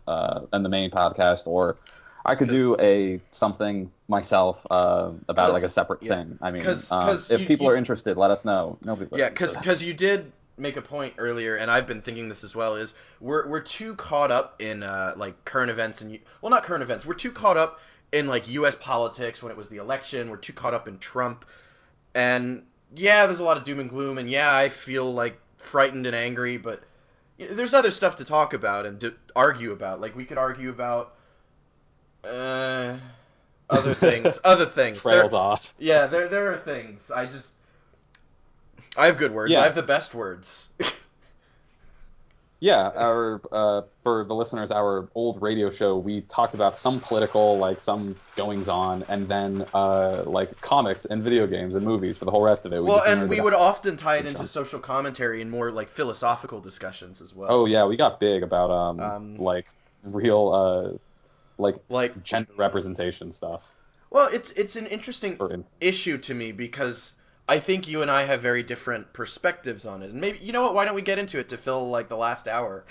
in the main podcast, or I could do something myself about like a separate thing. I mean, if people are interested, let us know. Nobody. Yeah, because you did make a point earlier, and I've been thinking this as well, is we're too caught up in like current events, and not current events. We're too caught up in like U.S. politics when it was the election. We're too caught up in Trump, and yeah, there's a lot of doom and gloom, and yeah, I feel like frightened and angry, but there's other stuff to talk about and to argue about. Like we could argue about other things. Trails off. Yeah, there are things. I have good words. Yeah. I have the best words. Yeah, for the listeners, our old radio show, we talked about some political, like some goings on, and then like comics and video games and movies for the whole rest of it. We would often tie it into social commentary and more like philosophical discussions as well. Oh yeah, we got big about like real like gender representation stuff. Well, it's an interesting issue to me because I think you and I have very different perspectives on it, and maybe, you know what? Why don't we get into it to fill like the last hour?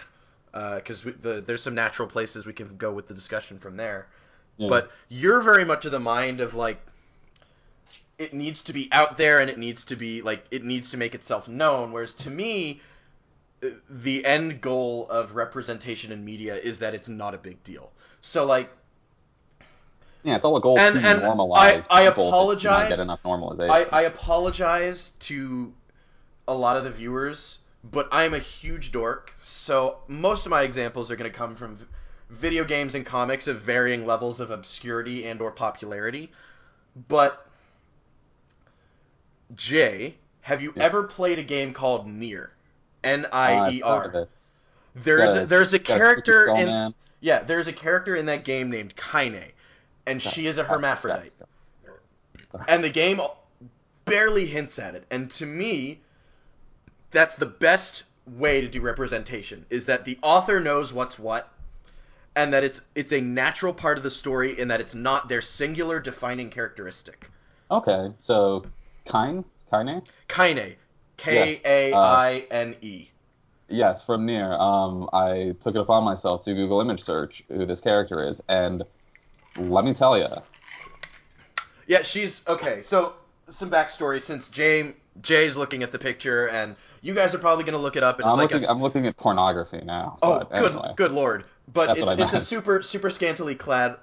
because there's some natural places we can go with the discussion from there. Yeah. But you're very much of the mind of like, it needs to be out there and it needs to be like, it needs to make itself known. Whereas to me, the end goal of representation in media is that it's not a big deal. So like, yeah, it's all a goal to and normalize I people that do not apologize. get enough normalization. I apologize to a lot of the viewers, but I'm a huge dork, so most of my examples are going to come from video games and comics of varying levels of obscurity and or popularity. But Jay, have you ever played a game called Nier? I've heard of Nier. it. There's a Got a character skull in man. yeah, there's a character in that game named Kaine, and she is a hermaphrodite. And the game barely hints at it. And to me, that's the best way to do representation, is that the author knows what's what, and that it's a natural part of the story, and that it's not their singular defining characteristic. Okay, so Kaine? Kaine. Kaine. Yes, from Nier. I took it upon myself to Google image search who this character is, and let me tell you. Yeah, she's okay. So some backstory, since Jay's looking at the picture, and you guys are probably going to look it up. And I'm looking at pornography now. Oh, anyway. good lord! But it's a super scantily clad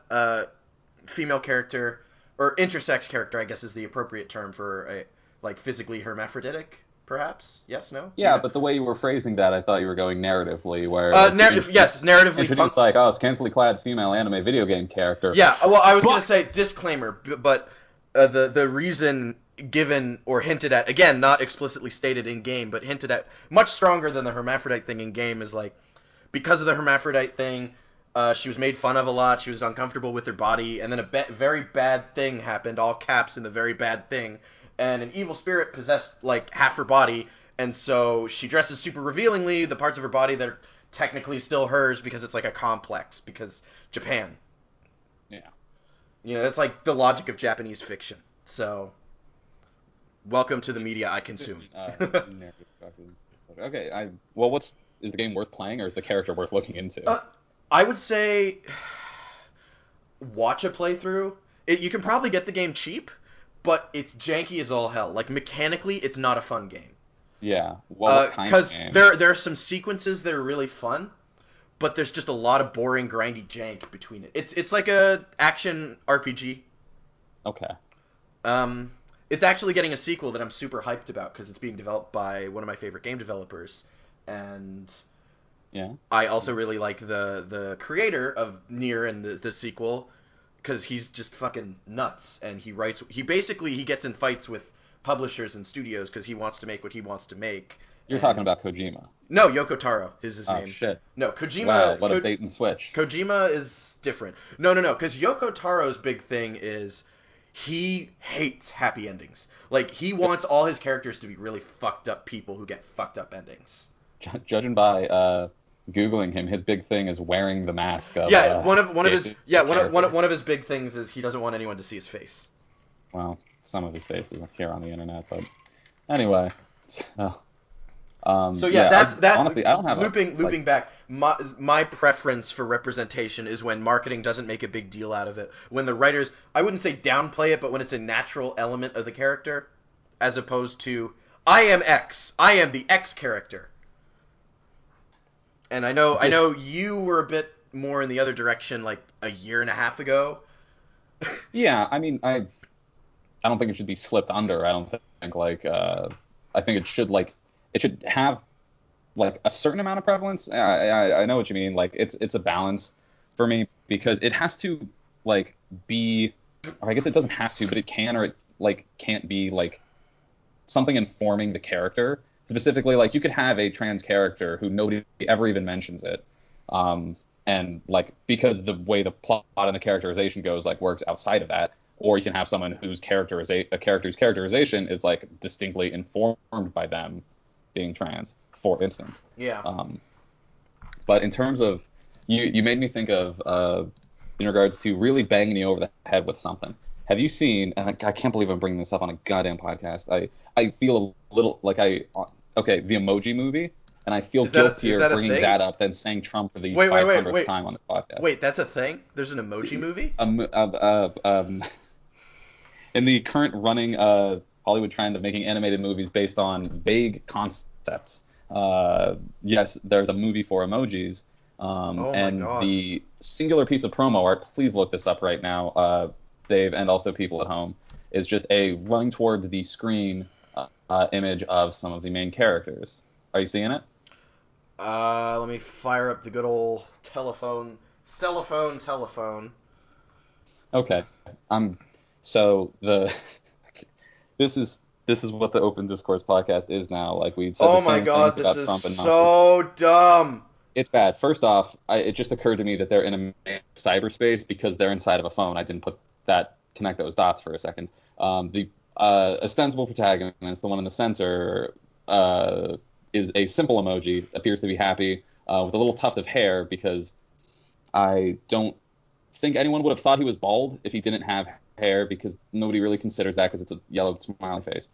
female character, or intersex character, I guess is the appropriate term for a like physically hermaphroditic. Perhaps? Yes? No? Yeah, but the way you were phrasing that, I thought you were going narratively, where narratively. Introduce like, scantily clad female anime video game character. Yeah, well, I was going to say disclaimer, but the reason given or hinted at, again, not explicitly stated in game, but hinted at much stronger than the hermaphrodite thing in game, is like, because of the hermaphrodite thing, she was made fun of a lot, she was uncomfortable with her body, and then a very bad thing happened, all caps in the very bad thing, and an evil spirit possessed like half her body, and so she dresses super revealingly, the parts of her body that are technically still hers because it's like a complex, because Japan. Yeah. You know, that's like the logic of Japanese fiction. So, welcome to the media I consume. Okay, is the game worth playing, or is the character worth looking into? I would say watch a playthrough. You can probably get the game cheap, but it's janky as all hell. Like, mechanically, it's not a fun game. Yeah. Well, what kind of game? Because there are some sequences that are really fun, but there's just a lot of boring, grindy jank between it. It's like a action RPG. Okay. It's actually getting a sequel that I'm super hyped about because it's being developed by one of my favorite game developers, and yeah, I also really like the creator of Nier and the sequel, because he's just fucking nuts, and he gets in fights with publishers and studios because he wants to make what he wants to make. You're talking about Kojima. No, Yoko Taro is his name. Oh, shit. No, Kojima... Wow, what a bait and switch. Kojima is different. No, because Yoko Taro's big thing is he hates happy endings. Like, he wants all his characters to be really fucked up people who get fucked up endings. Judging by Googling him, his big thing is wearing the mask of... one of his big things is he doesn't want anyone to see his face. Well, some of his face is here on the internet, but anyway... honestly, I don't have looping back. My preference for representation is when marketing doesn't make a big deal out of it. When the writers, I wouldn't say downplay it, but when it's a natural element of the character, as opposed to I am X, I am the X character. And I know you were a bit more in the other direction like a year and a half ago. Yeah, I mean, I don't think it should be slipped under. I don't think I think it should have like a certain amount of prevalence. I know what you mean. Like it's a balance for me, because it has to like be, or I guess it doesn't have to, but it can, or it like can't be like something informing the character. Specifically, like you could have a trans character who nobody ever even mentions it, and like because the way the plot and the characterization goes like works outside of that. Or you can have someone whose character's characterization is like distinctly informed by them being trans, for instance. Yeah. But in terms of, you made me think of in regards to really banging you over the head with something. Have you seen? And I can't believe I'm bringing this up on a goddamn podcast. I feel a little like the Emoji Movie, And I feel Is guiltier that a bringing thing? that up than saying Trump for the Wait, wait, wait, 500th wait. time on this podcast. Wait, that's a thing? There's an emoji movie? In the current running Hollywood trend of making animated movies based on vague concepts, yes, there's a movie for emojis. Oh my And God. the singular piece of promo art, please look this up right now, Dave, and also people at home, is just a running towards the screen image of some of the main characters. Are you seeing it? Let me fire up the good old telephone. Telephone. Okay. So the this is what the Open Discourse podcast is now. Like we said the Oh my same God, things this about is Trump and Nazis. so dumb. It's bad. First off, it just occurred to me that they're in a cyberspace because they're inside of a phone. I didn't connect those dots for a second. The ostensible protagonist, the one in the center, is a simple emoji, appears to be happy, with a little tuft of hair, because I don't think anyone would have thought he was bald if he didn't have hair, because nobody really considers that because it's a yellow smiley face.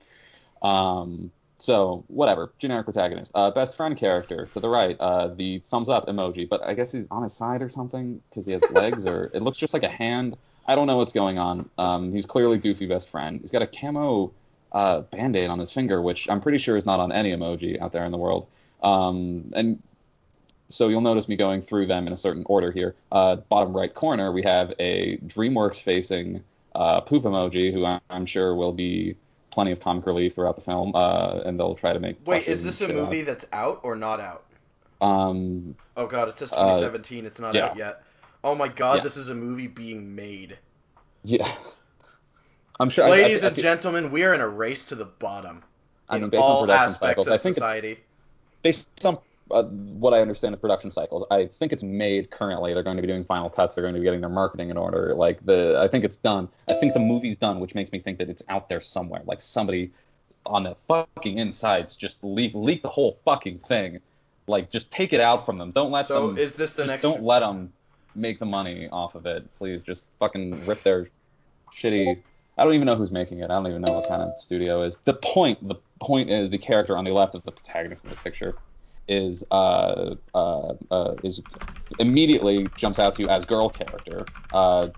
So whatever, generic protagonist. Best friend character to the right, the thumbs up emoji, but I guess he's on his side or something because he has legs, or it looks just like a hand. I don't know what's going on. He's clearly doofy best friend. He's got a camo band-aid on his finger, which I'm pretty sure is not on any emoji out there in the world. And so you'll notice me going through them in a certain order here. Bottom right corner, we have a DreamWorks facing poop emoji, who I'm sure will be plenty of comic relief throughout the film, and they'll try to make. Wait, is this a movie that's out or not out? Oh God, it says 2017. It's not yeah. out yet. Oh my God, Yeah. This is a movie being made. Yeah, I'm sure. Ladies and gentlemen, we are in a race to the bottom in all aspects of society. Based on what I understand of production cycles, I think it's made currently. They're going to be doing final cuts. They're going to be getting their marketing in order. I think it's done. I think the movie's done, which makes me think that it's out there somewhere. Like somebody on the fucking insides just leak the whole fucking thing. Like, just take it out from them. Don't let them. So is this the next? Don't let them make the money off of it. Please, just fucking rip their shitty. I don't even know who's making it. I don't even know what kind of studio it is. The point is the character on the left of the protagonist in this picture is immediately jumps out to you as girl character.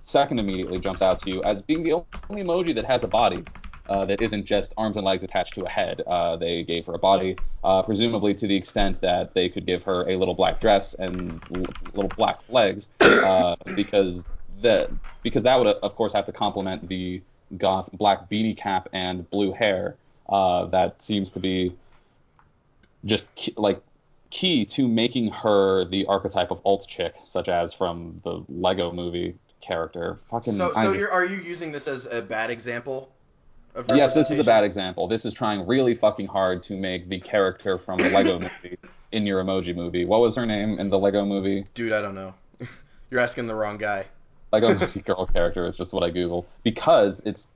Second, immediately jumps out to you as being the only emoji that has a body that isn't just arms and legs attached to a head. They gave her a body, presumably to the extent that they could give her a little black dress and little black legs, because that would of course have to complement the goth black beanie cap and blue hair. That seems to be just key to making her the archetype of alt chick, such as from the Lego movie character. Are you using this as a bad example of Yes, this is a bad example. This is trying really fucking hard to make the character from the Lego movie in your emoji movie. What was her name in the Lego movie? Dude, I don't know. You're asking the wrong guy. Lego movie girl character is just what I Googled, because it's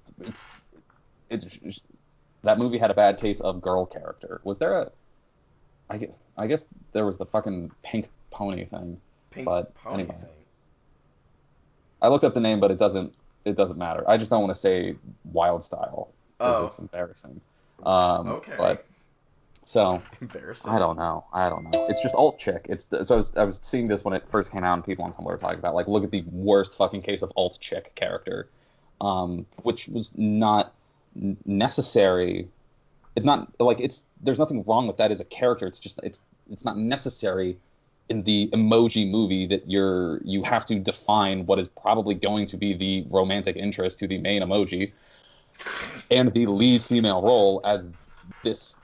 that movie had a bad case of girl character. Was there a? I guess there was the fucking pink pony thing. Pony thing. I looked up the name, but it doesn't matter. I just don't want to say Wild Style because it's embarrassing. Okay. But so embarrassing. I don't know. It's just alt chick. I was seeing this when it first came out, and people on Tumblr were talking about, like, look at the worst fucking case of alt chick character, which was not necessary. It's not like there's nothing wrong with that as a character. It's just it's not necessary in the emoji movie that you have to define what is probably going to be the romantic interest to the main emoji and the lead female role as this.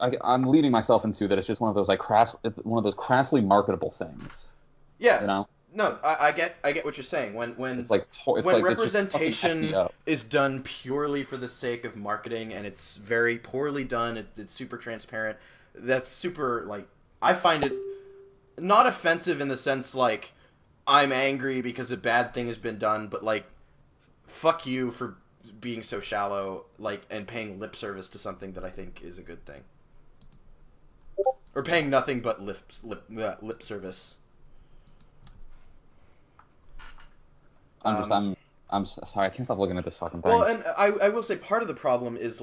I'm leading myself into that. It's just one of those crassly marketable things. Yeah. You know. No, I get what you're saying. When when representation is done purely for the sake of marketing, and it's very poorly done, it's super transparent. That's super, I find it not offensive in the sense I'm angry because a bad thing has been done, but fuck you for being so shallow, and paying lip service to something that I think is a good thing, or paying nothing but lip service. I'm sorry, I can't stop looking at this fucking thing. Well, and I will say part of the problem is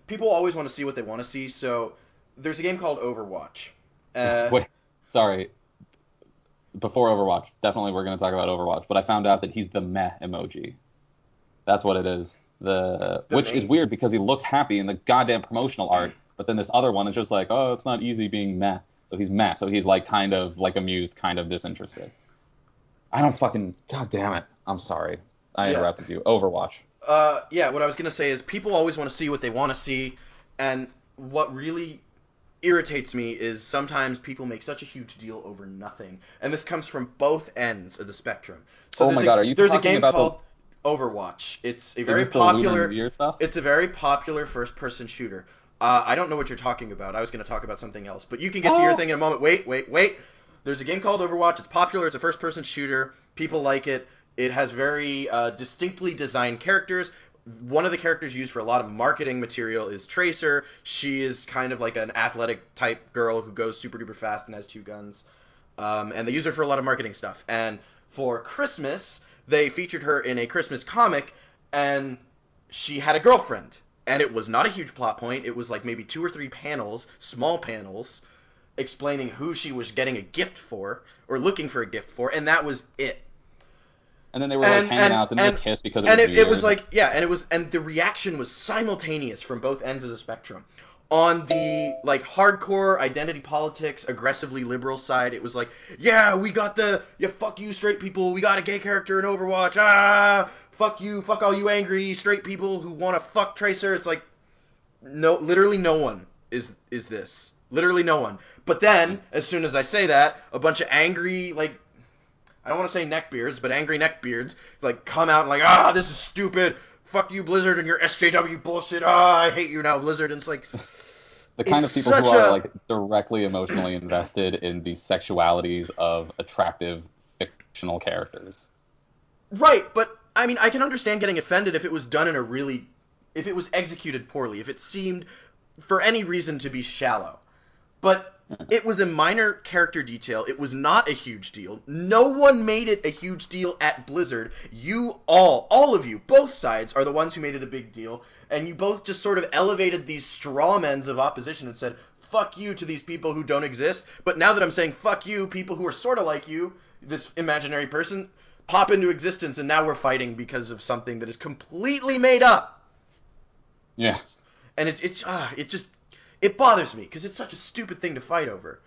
people always want to see what they want to see, so there's a game called Overwatch. Wait, sorry. Before Overwatch, definitely we're going to talk about Overwatch, but I found out that he's the meh emoji. That's what it is. Which is weird because he looks happy in the goddamn promotional art, but then this other one is just like, oh, it's not easy being meh. So he's meh. So he's like kind of like amused, kind of disinterested. I don't fucking. God damn it. I'm sorry. I interrupted you. Overwatch. Yeah, what I was going to say is people always want to see what they want to see, and what really irritates me is sometimes people make such a huge deal over nothing, and this comes from both ends of the spectrum. So oh my god, are you there's a talking game about called Overwatch. It's a is very this the Lunar popular. New Year stuff? It's a very popular first-person shooter. I don't know what you're talking about. I was going to talk about something else, but you can get to your thing in a moment. Wait. There's a game called Overwatch. It's popular. It's a first-person shooter. People like it. It has very distinctly designed characters. One of the characters used for a lot of marketing material is Tracer. She is kind of like an athletic type girl who goes super duper fast and has two guns. And they use her for a lot of marketing stuff. And for Christmas, they featured her in a Christmas comic, and she had a girlfriend. And it was not a huge plot point. It was like maybe 2 or 3 panels, small panels, explaining who she was getting a gift for, or looking for a gift for, and that was it. And then they were like hanging out, didn't they kiss because it was New it was Year's? like, yeah, and the reaction was simultaneous from both ends of the spectrum. On the like hardcore identity politics, aggressively liberal side, it was like, yeah, we got fuck you straight people, we got a gay character in Overwatch, fuck you, fuck all you angry straight people who want to fuck Tracer. It's like, no, literally no one is this, literally no one. But then, as soon as I say that, a bunch of angry, like, I don't want to say neckbeards, but angry neckbeards, like, come out and like, this is stupid. Fuck you, Blizzard, and your SJW bullshit. I hate you now, Blizzard. And it's like, the kind of people who are like directly emotionally invested in the sexualities of attractive fictional characters. Right, but I mean, I can understand getting offended if it was done in a really, if it was executed poorly, if it seemed for any reason to be shallow. But it was a minor character detail. It was not a huge deal. No one made it a huge deal at Blizzard. You all of you, both sides, are the ones who made it a big deal. And you both just sort of elevated these straw men of opposition and said, fuck you to these people who don't exist. But now that I'm saying fuck you, people who are sort of like you, this imaginary person, pop into existence, and now we're fighting because of something that is completely made up. Yeah. And it bothers me because it's such a stupid thing to fight over.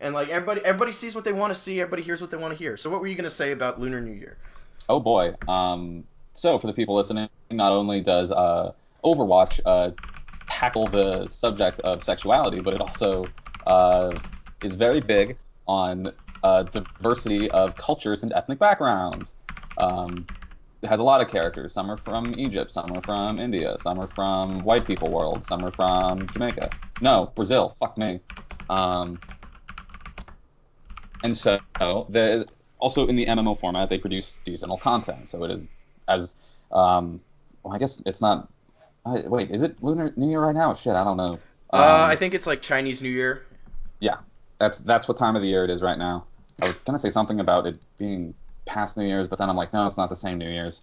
And like everybody sees what they want to see, everybody hears what they want to hear. So what were you going to say about Lunar New Year? Oh boy. So for the people listening, not only does Overwatch tackle the subject of sexuality, but it also is very big on diversity of cultures and ethnic backgrounds. It has a lot of characters. Some are from Egypt, some are from India, some are from white people world, some are from Jamaica. No, Brazil. Fuck me. And so also in the MMO format, they produce seasonal content. So it is as well, I guess it's not. Wait, is it Lunar New Year right now? Shit, I don't know. I think it's like Chinese New Year. Yeah, that's what time of the year it is right now. I was gonna say something about it being past New Year's, but then I'm like, no, it's not the same New Year's.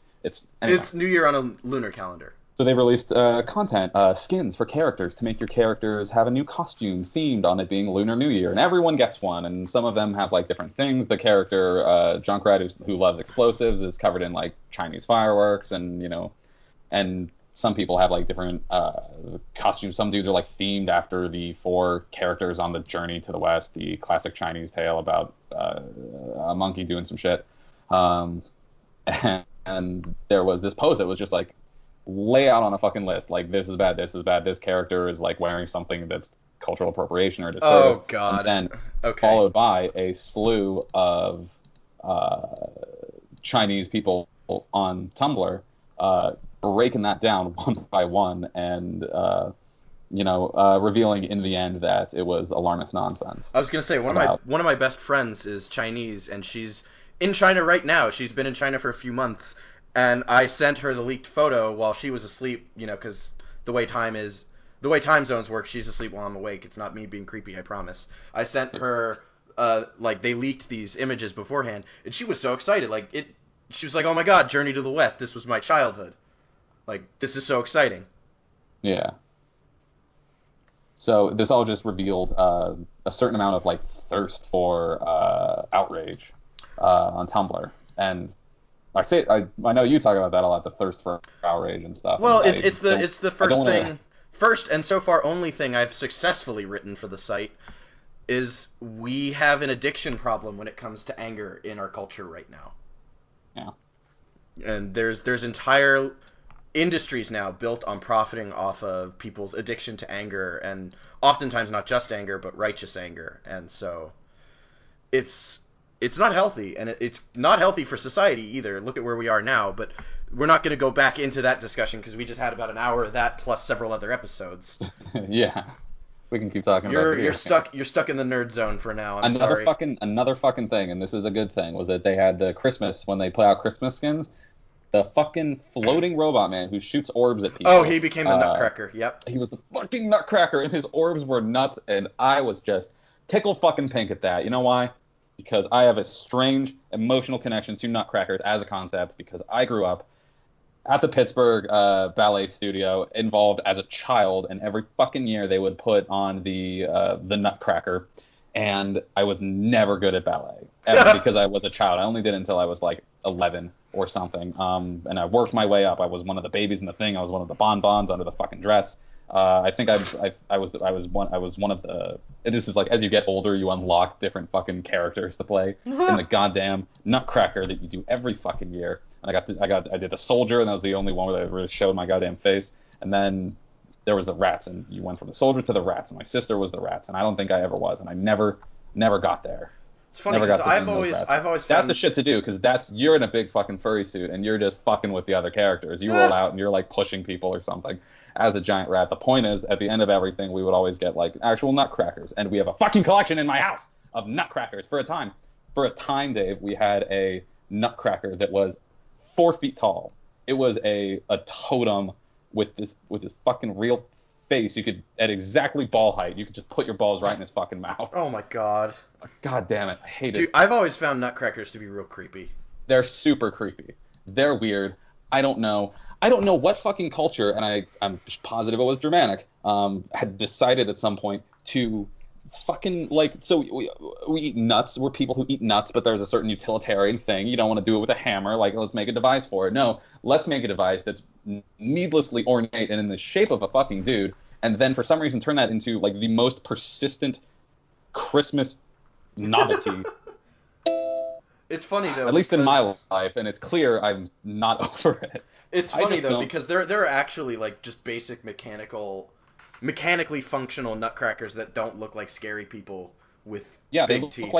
Anyway. It's New Year on a lunar calendar. So they released content, skins for characters to make your characters have a new costume themed on it being Lunar New Year, and everyone gets one. And some of them have like different things. The character Junkrat, who loves explosives, is covered in like Chinese fireworks, and and some people have like different costumes. Some dudes are like themed after the 4 characters on the Journey to the West, the classic Chinese tale about a monkey doing some shit. And there was this post that was just like, lay out on a fucking list, like, this is bad, this is bad, this character is like wearing something that's cultural appropriation or disservice. Oh god. And then okay. Followed by a slew of Chinese people on Tumblr breaking that down one by one and revealing in the end that it was alarmist nonsense. I was gonna say one of my best friends is Chinese, and she's in China right now. She's been in China for a few months, and I sent her the leaked photo while she was asleep. Because the way time zones work, she's asleep while I'm awake. It's not me being creepy, I promise. I sent her they leaked these images beforehand, and she was so excited. She was like, "Oh my god, Journey to the West! This was my childhood. Like, this is so exciting." Yeah. So this all just revealed a certain amount of like thirst for outrage on Tumblr, and I know you talk about that a lot, the thirst for outrage and stuff. Well, And it's the I don't first want to. thing, first and so far only thing I've successfully written for the site is we have an addiction problem when it comes to anger in our culture right now. Yeah. And there's entire industries now built on profiting off of people's addiction to anger, and oftentimes not just anger but righteous anger. And so it's it's not healthy, and it's not healthy for society either. Look at where we are now, but we're not going to go back into that discussion because we just had about an hour of that plus several other episodes. Yeah. We can keep talking about video games. You're stuck in the nerd zone for now. I'm sorry. Another fucking thing, and this is a good thing, was that they had the Christmas when they put out Christmas skins. The fucking floating robot man who shoots orbs at people. Oh, he became the Nutcracker. Yep. He was the fucking Nutcracker, and his orbs were nuts, and I was just tickled fucking pink at that. You know why? Because I have a strange emotional connection to Nutcrackers as a concept, because I grew up at the Pittsburgh ballet studio, involved as a child, and every fucking year they would put on the Nutcracker, and I was never good at ballet ever because I was a child. I only did it until I was like 11 or something, and I worked my way up. I was one of the babies in the thing. I was one of the bonbons under the fucking dress. I think I was one of the. This is like, as you get older, you unlock different fucking characters to play in the goddamn Nutcracker that you do every fucking year. And I did the soldier, and that was the only one where they really showed my goddamn face. And then there was the rats, and you went from the soldier to the rats, and my sister was the rats, and I don't think I ever was, and I never got there. It's funny because I've always found that's the shit to do, because you're in a big fucking furry suit and you're just fucking with the other characters. You roll out and you're like pushing people or something as a giant rat. The point is, at the end of everything, we would always get like actual Nutcrackers, and we have a fucking collection in my house of Nutcrackers. For a time, Dave, we had a Nutcracker that was 4 feet tall. It was a totem with this fucking real face. You could, at exactly ball height, you could just put your balls right in his fucking mouth. Oh my god. God damn it, I hate it. Dude, I've always found Nutcrackers to be real creepy. They're super creepy. They're weird. I don't know what fucking culture, and I'm just positive it was Germanic, had decided at some point to fucking, like, so we eat nuts. We're people who eat nuts, but there's a certain utilitarian thing. You don't want to do it with a hammer, like, let's make a device for it. No, let's make a device that's needlessly ornate and in the shape of a fucking dude, and then for some reason turn that into, like, the most persistent Christmas novelty. It's funny, though. At least in my life, and it's clear I'm not over it. It's funny, though, because there are actually, like, just basic mechanically functional Nutcrackers that don't look like scary people with big teeth.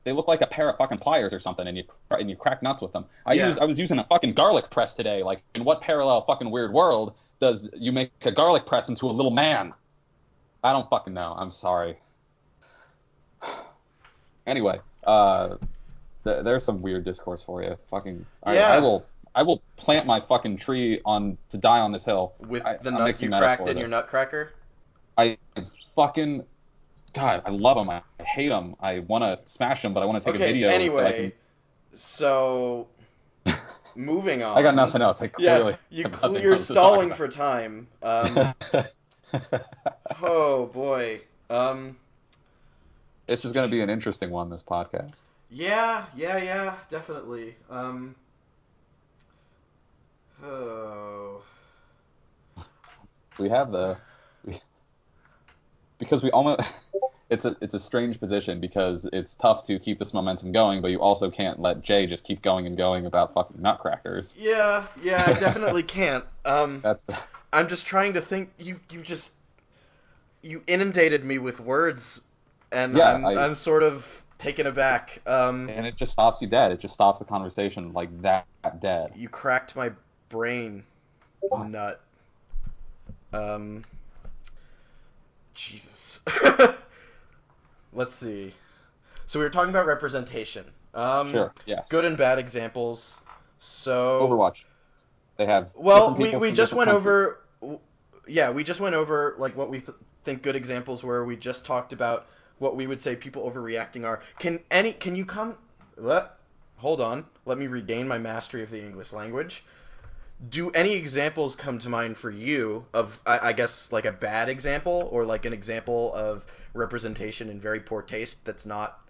They look like a pair of fucking pliers or something, and you crack nuts with them. I was using a fucking garlic press today. Like, in what parallel fucking weird world does you make a garlic press into a little man? I don't fucking know. I'm sorry. Anyway, there's some weird discourse for you. Fucking. Yeah. I will plant my fucking tree to die on this hill. With the nuts you cracked in your Nutcracker? I fucking, God, I love them. I hate them. I want to smash them, but I want to take a video. Anyway, so moving on. I got nothing else. You're stalling for time. Oh boy. It's just gonna be an interesting one, this podcast. Yeah, definitely. We have because we almost it's a strange position, because it's tough to keep this momentum going, but you also can't let Jay just keep going and going about fucking Nutcrackers. Yeah, I definitely can't. I'm just trying to think. You inundated me with words, and I'm sort of taken aback. And it just stops you dead. It just stops the conversation like that dead. You cracked my brain nut. Jesus. Let's see. So we were talking about representation. Sure. Yes. Good and bad examples. So Overwatch. They have. Well, we just went over. Yeah, we just went over like what we think good examples were. We just talked about what we would say people overreacting are. Can you come? Hold on. Let me regain my mastery of the English language. Do any examples come to mind for you of, I guess, like a bad example or like an example of representation in very poor taste that's not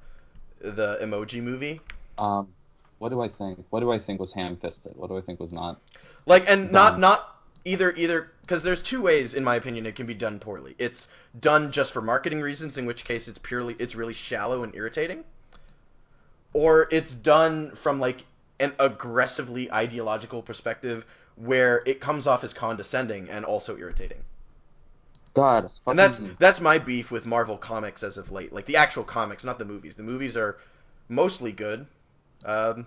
the Emoji Movie? Um, what do I think? What do I think was ham-fisted? What do I think was not Like, and done? not either because there's two ways, in my opinion, it can be done poorly. It's done just for marketing reasons, in which case it's really shallow and irritating, or it's done from like an aggressively ideological perspective where it comes off as condescending and also irritating. God, And fucking that's my beef with Marvel comics as of late, like the actual comics, not the movies. The movies are mostly good, um,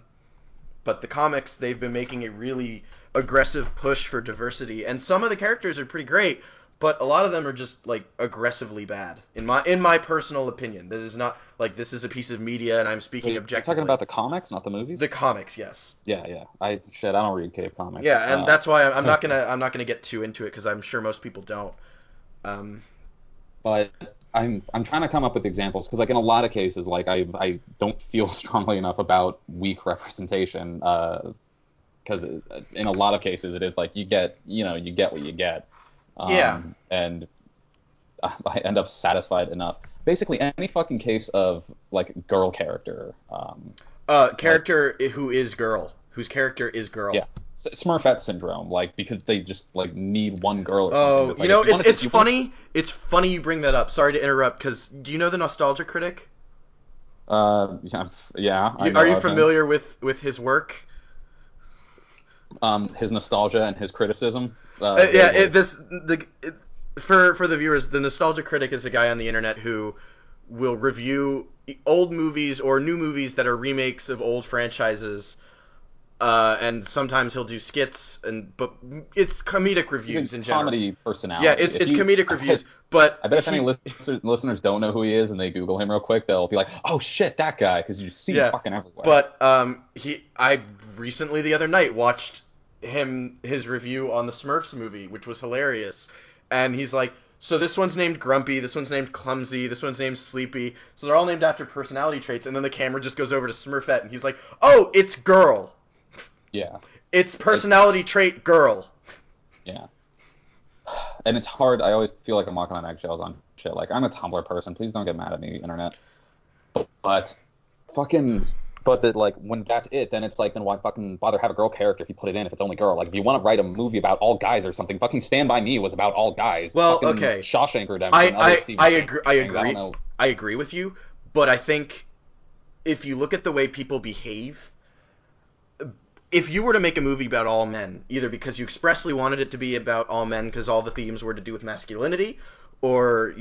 but the comics, they've been making a really aggressive push for diversity, and some of the characters are pretty great, but a lot of them are just like aggressively bad in my personal opinion. That is not like this is a piece of media, and I'm speaking Wait, you're talking objectively. about the comics, not the movies? The comics, yes. Yeah, yeah. I don't read cave comics. Yeah, and that's why I'm not gonna get too into it because I'm sure most people don't. Um, But I'm trying to come up with examples because like in a lot of cases like I don't feel strongly enough about weak representation because in a lot of cases it is like you get what you get yeah, and I end up satisfied enough. Basically any fucking case of like girl character like character who is girl, whose character is girl. yeah. Smurfette syndrome, like because they just like need one girl or something. Oh, That's like if you it's wanted to, it's you wanted funny. It's funny you bring that up. Sorry to interrupt. Because do you know the Nostalgia Critic? yeah, yeah, I Are know you of him. familiar with his work? His nostalgia and his criticism Yeah. vaguely. For the viewers, the Nostalgia Critic is a guy on the internet who will review old movies or new movies that are remakes of old franchises. And sometimes he'll do skits, but it's comedic He's a reviews in general. comedy Yeah, personality. it's comedic reviews, but I bet if any listeners don't know who he is and they Google him real quick, they'll be like, "Oh shit, that guy," because you see him yeah, fucking everywhere. but I recently the other night watched his review on the Smurfs movie, which was hilarious, and he's like, so this one's named Grumpy, this one's named Clumsy, this one's named Sleepy, so they're all named after personality traits, and then the camera just goes over to Smurfette, and he's like, oh, it's girl, Yeah, it's it's personality trait girl. yeah, and it's hard. I always feel like I'm walking on eggshells on shit. Like I'm a Tumblr person. Please don't get mad at me, internet. But fucking but that like when that's it, then it's like then why fucking bother have a girl character if you put it in if it's only girl? Like if you want to write a movie about all guys or something, fucking Stand By Me was about all guys. Well, Fucking okay, Shawshank Redemption, other Stephen I King agree, I things. I don't agree, know. I agree with you, but I think if you look at the way people behave, if you were to make a movie about all men, either because you expressly wanted it to be about all men because all the themes were to do with masculinity, or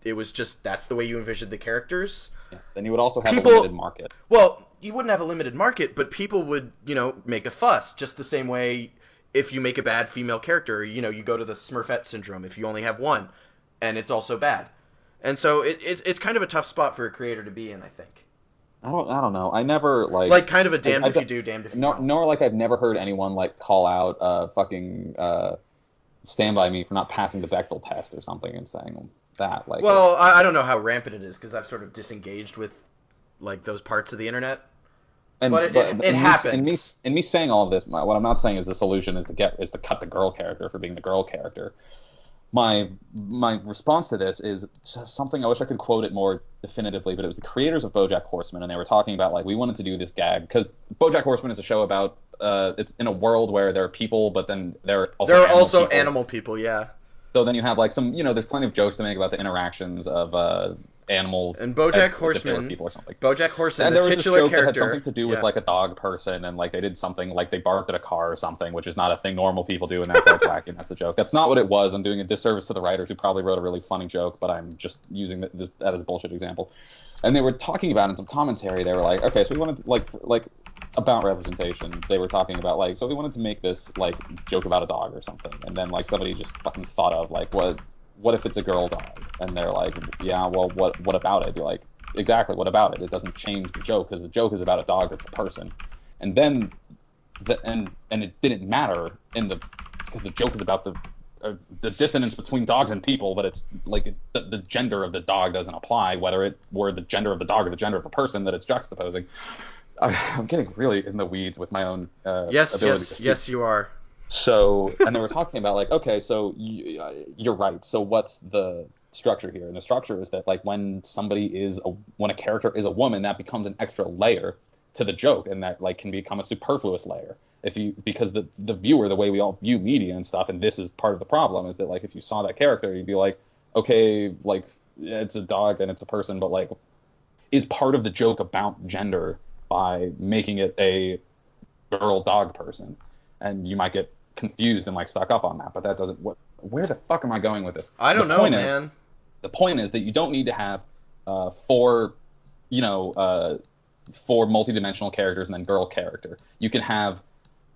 it was just that's the way you envisioned the characters. Yeah. Then you would also have a limited People, market. well, you wouldn't have a limited market, but people would make a fuss just the same way if you make a bad female character. You go to the Smurfette syndrome if you only have one, and it's also bad. And so it's kind of a tough spot for a creator to be in, I think. I don't know. I never Like kind of a damned I've if you do, damned if you no, don't. nor like I've never heard anyone like call out fucking Stand By Me for not passing the Bechdel test or something and saying that like Well, I don't know how rampant it is because I've sort of disengaged with like those parts of the internet, but it happens. me saying all of this, what I'm not saying is the solution is to cut the girl character for being the girl character. My response to this is something I wish I could quote it more definitively, but it was the creators of BoJack Horseman, and they were talking about like we wanted to do this gag because BoJack Horseman is a show about it's in a world where there are people, but then there are also There are animal also people. animal people, yeah. So then you have like some there's plenty of jokes to make about the interactions of animals And as if they were people or something. BoJack Horseman, And the there was this titular joke that had character. something to do with Yeah. like a dog person, and like they did something like they barked at a car or something, which is not a thing normal people do, and that's like wacky, and that's the joke. That's not what it was. I'm doing a disservice to the writers who probably wrote a really funny joke, but I'm just using that as a bullshit example. And they were talking about in some commentary, they were like, okay, so we wanted to, like about representation. They were talking about like, so we wanted to make this like joke about a dog or something, and then like somebody just fucking thought of like what if it's a girl dog? And they're like, yeah, well, what about it? You're like, exactly, what about it? It doesn't change the joke because the joke is about a dog that's a person. And then and it didn't matter because the joke is about the dissonance between dogs and people, but it's like the gender of the dog doesn't apply, whether it were the gender of the dog or the gender of the person that it's juxtaposing. I'm getting really in the weeds with my own Yes, ability to yes, speak. yes, you are. So, and they were talking about like, okay, so you're right. So what's the structure here? And the structure is that like when a character is a woman, that becomes an extra layer to the joke, and that like can become a superfluous layer. Because the viewer, the way we all view media and stuff, and this is part of the problem, is that like if you saw that character, you'd be like, okay, like it's a dog and it's a person, but like is part of the joke about gender by making it a girl dog person, and you might get confused and like stuck up on that, but that doesn't where the fuck am I going with this? I the don't know, point is man. the point is that you don't need to have four you know four multidimensional characters and then girl character. You can have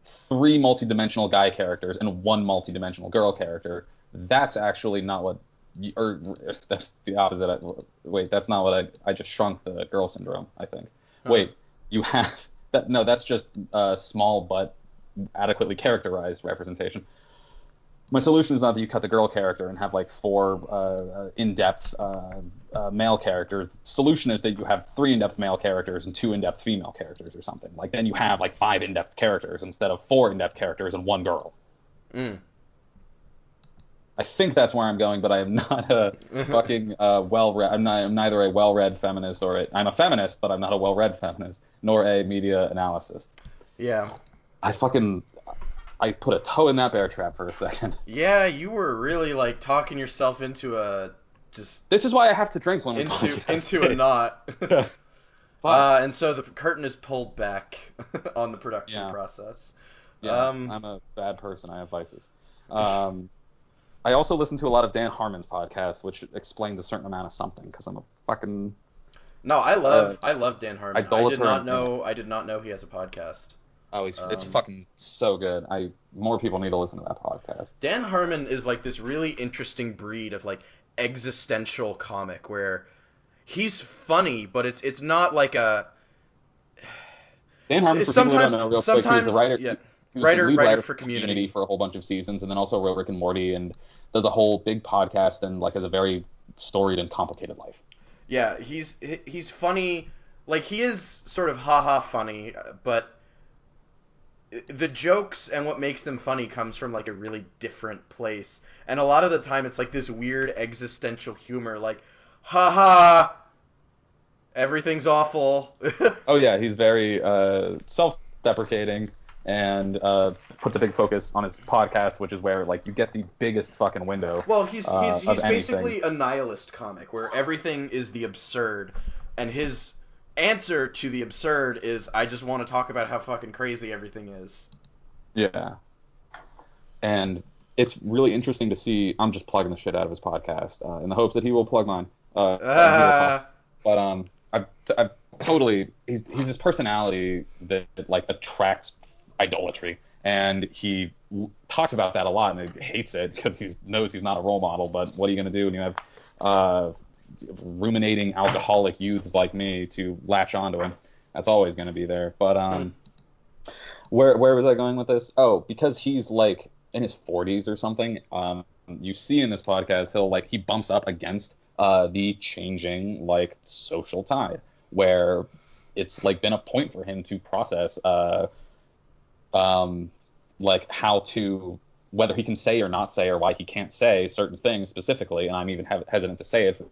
three multidimensional guy characters and one multidimensional girl character. That's actually not what or that's the opposite. Wait, that's not what I just shrunk the girl syndrome, I think. Wait, you have that? No, that's just small but adequately characterized representation. My solution is not that you cut the girl character and have like four in-depth male characters. Solution is that you have three in-depth male characters and two in-depth female characters or something. Like then you have like five in-depth characters instead of four in-depth characters and one girl. I think that's where I'm going, but I am not a fucking well-read. I'm neither a well-read feminist I'm a feminist, but I'm not a well-read feminist, nor a media analyst. Yeah. I put a toe in that bear trap for a second. Yeah, you were really like talking yourself into a just. This is why I have to drink when we into a knot. And so the curtain is pulled back on the production process. Yeah, I'm a bad person. I have vices. I also listen to a lot of Dan Harmon's podcast, which explains a certain amount of something because I'm a fucking. No, I love Dan Harmon. I did not know he has a podcast. Oh, it's fucking so good. More people need to listen to that podcast. Dan Harmon is like this really interesting breed of like existential comic where he's funny, but it's not like a. Dan Harmon, for people who don't know, real quick, he was the writer. Yeah. He was the lead writer for Community for a whole bunch of seasons, and then also wrote Rick and Morty, and does a whole big podcast, and like has a very storied and complicated life. Yeah, he's funny. Like he is sort of haha funny, but the jokes and what makes them funny comes from like a really different place. And a lot of the time it's like this weird existential humor, like haha, everything's awful. Oh yeah, he's very self-deprecating and puts a big focus on his podcast, which is where like you get the biggest fucking window. Well, he's basically a nihilist comic where everything is the absurd, and his answer to the absurd is I just want to talk about how fucking crazy everything is. Yeah. And it's really interesting to see. I'm just plugging the shit out of his podcast in the hopes that he will plug mine. But I've totally he's this personality that like attracts idolatry, and he talks about that a lot, and he hates it because he knows he's not a role model. But what are you going to do when you have ruminating alcoholic youths like me to latch onto him? That's always going to be there. But where was I going with this? Oh, because he's like in his 40s or something. You see in this podcast he bumps up against the changing like social tide, where it's like been a point for him to process like how to, whether he can say or not say, or why he can't say certain things specifically. And I'm even hesitant to say it.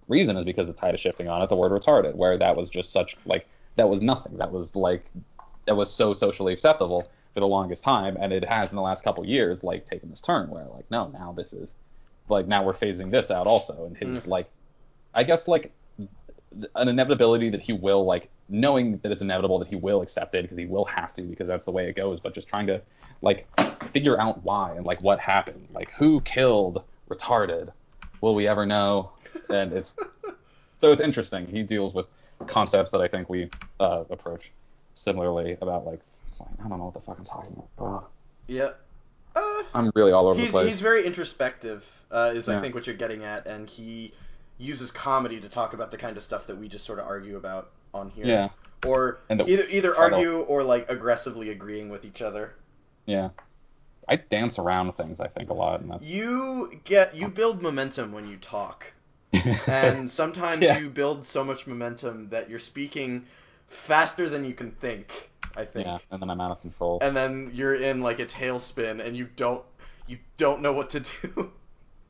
Reason is because the tide is shifting on it. The word retarded, where that was just such like, that was nothing. That was so socially acceptable for the longest time. And it has in the last couple years, like taken this turn where like, no, now this is like, now we're phasing this out also. And his like, I guess like an inevitability that he will like, knowing that it's inevitable that he will accept it because he will have to, because that's the way it goes, but just trying to like figure out why and like what happened, like who killed retarded, will we ever know? And it's interesting. He deals with concepts that I think we approach similarly about like, I don't know what the fuck I'm talking about. Yeah. I'm really all over the place. He's very introspective, I think what you're getting at, and he uses comedy to talk about the kind of stuff that we just sort of argue about on here. Yeah. Or either argue or like aggressively agreeing with each other. Yeah. I dance around things, I think, a lot, and that's... You build momentum when you talk. And sometimes you build so much momentum that you're speaking faster than you can think, I think. Yeah, and then I'm out of control. And then you're in like a tailspin, and you don't know what to do.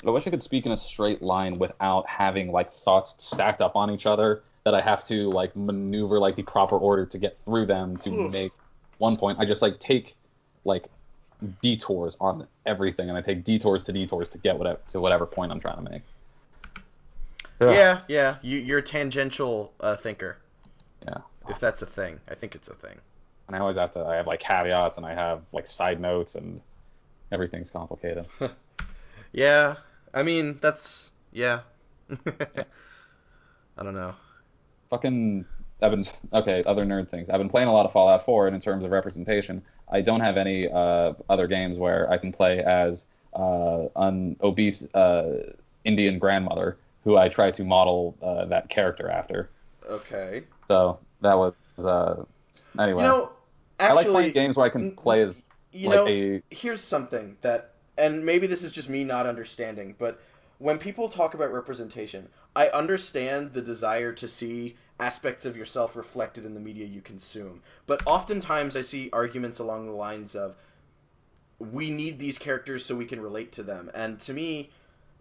I wish I could speak in a straight line without having like thoughts stacked up on each other that I have to like maneuver like the proper order to get through them to make one point. I just like take like detours on everything, and I take detours to get whatever point I'm trying to make. Yeah. You're a tangential thinker. Yeah. If that's a thing, I think it's a thing. And I have like caveats, and I have like side notes, and everything's complicated. Yeah. I mean, yeah. I don't know. Other nerd things. I've been playing a lot of Fallout 4, and in terms of representation, I don't have any other games where I can play as an obese Indian grandmother who I try to model that character after. Okay. So that was anyway. You know, actually, I like playing games where I can play as here's something that, and maybe this is just me not understanding, but when people talk about representation, I understand the desire to see aspects of yourself reflected in the media you consume. But oftentimes I see arguments along the lines of, we need these characters so we can relate to them. And to me,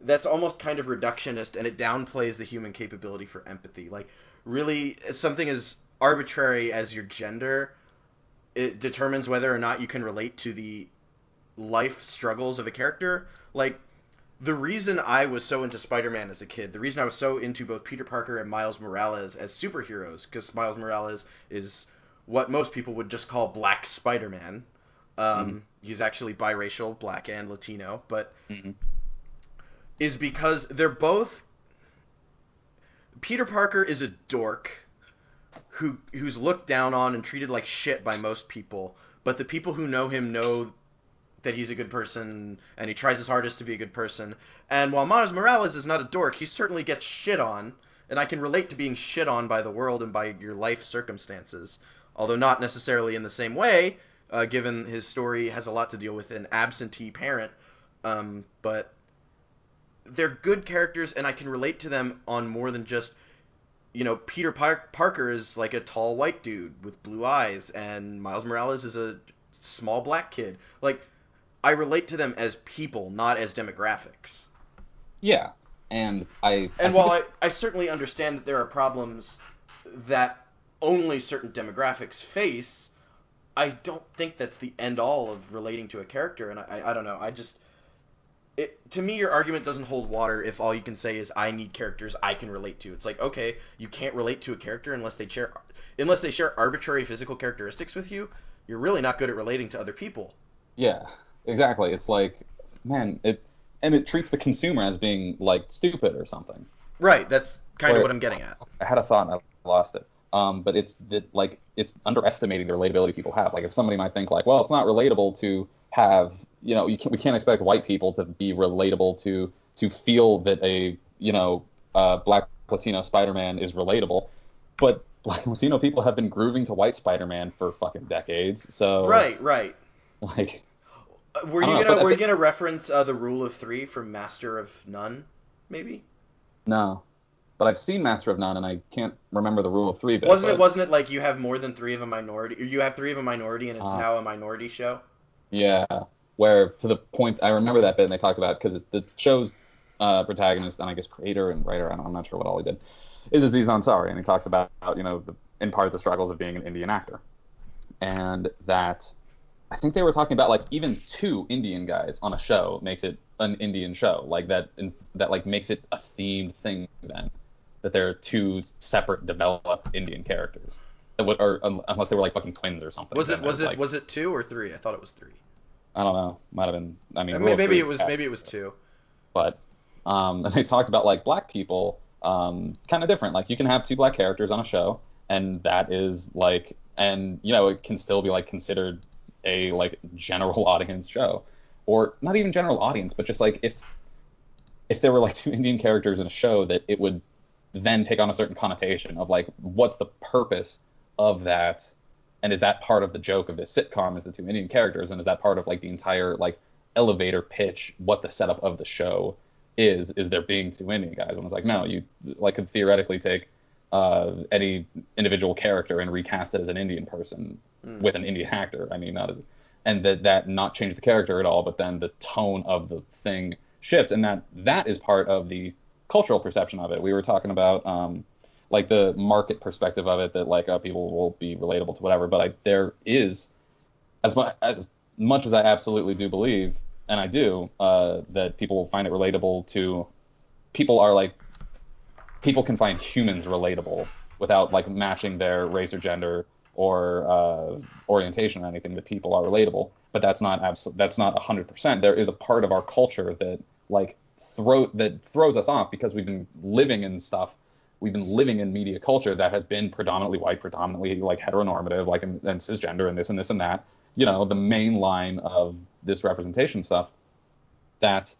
that's almost kind of reductionist, and it downplays the human capability for empathy. Like, really, something as arbitrary as your gender, it determines whether or not you can relate to the life struggles of a character. Like, the reason I was so into Spider-Man as a kid, the reason I was so into both Peter Parker and Miles Morales as superheroes, because Miles Morales is what most people would just call Black Spider-Man. He's actually biracial, Black and Latino, but is because they're both... Peter Parker is a dork who's looked down on and treated like shit by most people, but the people who know him know that he's a good person, and he tries his hardest to be a good person. And while Miles Morales is not a dork, he certainly gets shit on, and I can relate to being shit on by the world and by your life circumstances, although not necessarily in the same way, given his story has a lot to deal with an absentee parent. But they're good characters, and I can relate to them on more than just, Peter Parker is like a tall white dude with blue eyes, and Miles Morales is a small black kid. Like, I relate to them as people, not as demographics. Yeah, and while I certainly understand that there are problems that only certain demographics face, I don't think that's the end all of relating to a character. And I don't know. To me, your argument doesn't hold water if all you can say is, I need characters I can relate to. It's like, okay, you can't relate to a character unless they share arbitrary physical characteristics with you. You're really not good at relating to other people. Yeah, exactly. It's like, man, it treats the consumer as being like stupid or something. Right. That's kind of what I'm getting at. I had a thought and I lost it. But it's underestimating the relatability people have. Like, if somebody might think like, well, it's not relatable to have, we can't expect white people to be relatable to feel that a Black Latino Spider-Man is relatable, but Black Latino people have been grooving to white Spider-Man for fucking decades. So right. Like, were you gonna reference the Rule of Three from Master of None, maybe? No, but I've seen Master of None, and I can't remember the Rule of Three bit. Wasn't it like you have more than three of a minority? Or you have three of a minority, and it's now a minority show? Yeah, where to the point, I remember that bit, and they talked about, because the show's protagonist, and I guess creator and writer, I'm not sure what all he did, is Aziz Ansari, and he talks about, in part the struggles of being an Indian actor. And that, I think they were talking about, like, even two Indian guys on a show makes it an Indian show. Like, that like, makes it a themed thing then. That there are two separate, developed Indian characters. Unless they were, like, fucking twins or something. Was it two or three? I thought it was three. I don't know. Might have been. I mean, maybe it was two. But and they talked about, like, black people kind of different. Like, you can have two black characters on a show, and that is like, and it can still be like considered a like general audience show, or not even general audience, but just like if there were like two Indian characters in a show, that it would then take on a certain connotation of like, what's the purpose of that, and is that part of the joke of this sitcom, is the two Indian characters, and is that part of like the entire like elevator pitch, what the setup of the show is there being two Indian guys? And it's like, no, you like could theoretically take any individual character and recast it as an Indian person with an Indian actor. I mean, and that not change the character at all, but then the tone of the thing shifts, and that is part of the cultural perception of it. We were talking about like the market perspective of it, that like people will be relatable to whatever, but like there is as much as I absolutely do believe, and I do, that people will find it relatable to people can find humans relatable without like matching their race or gender or orientation or anything. That people are relatable, but that's not 100%. There is a part of our culture that like throws us off because we've been living in media culture that has been predominantly white, predominantly like heteronormative, like and cisgender and this and this and that. You know, the main line of this representation stuff. That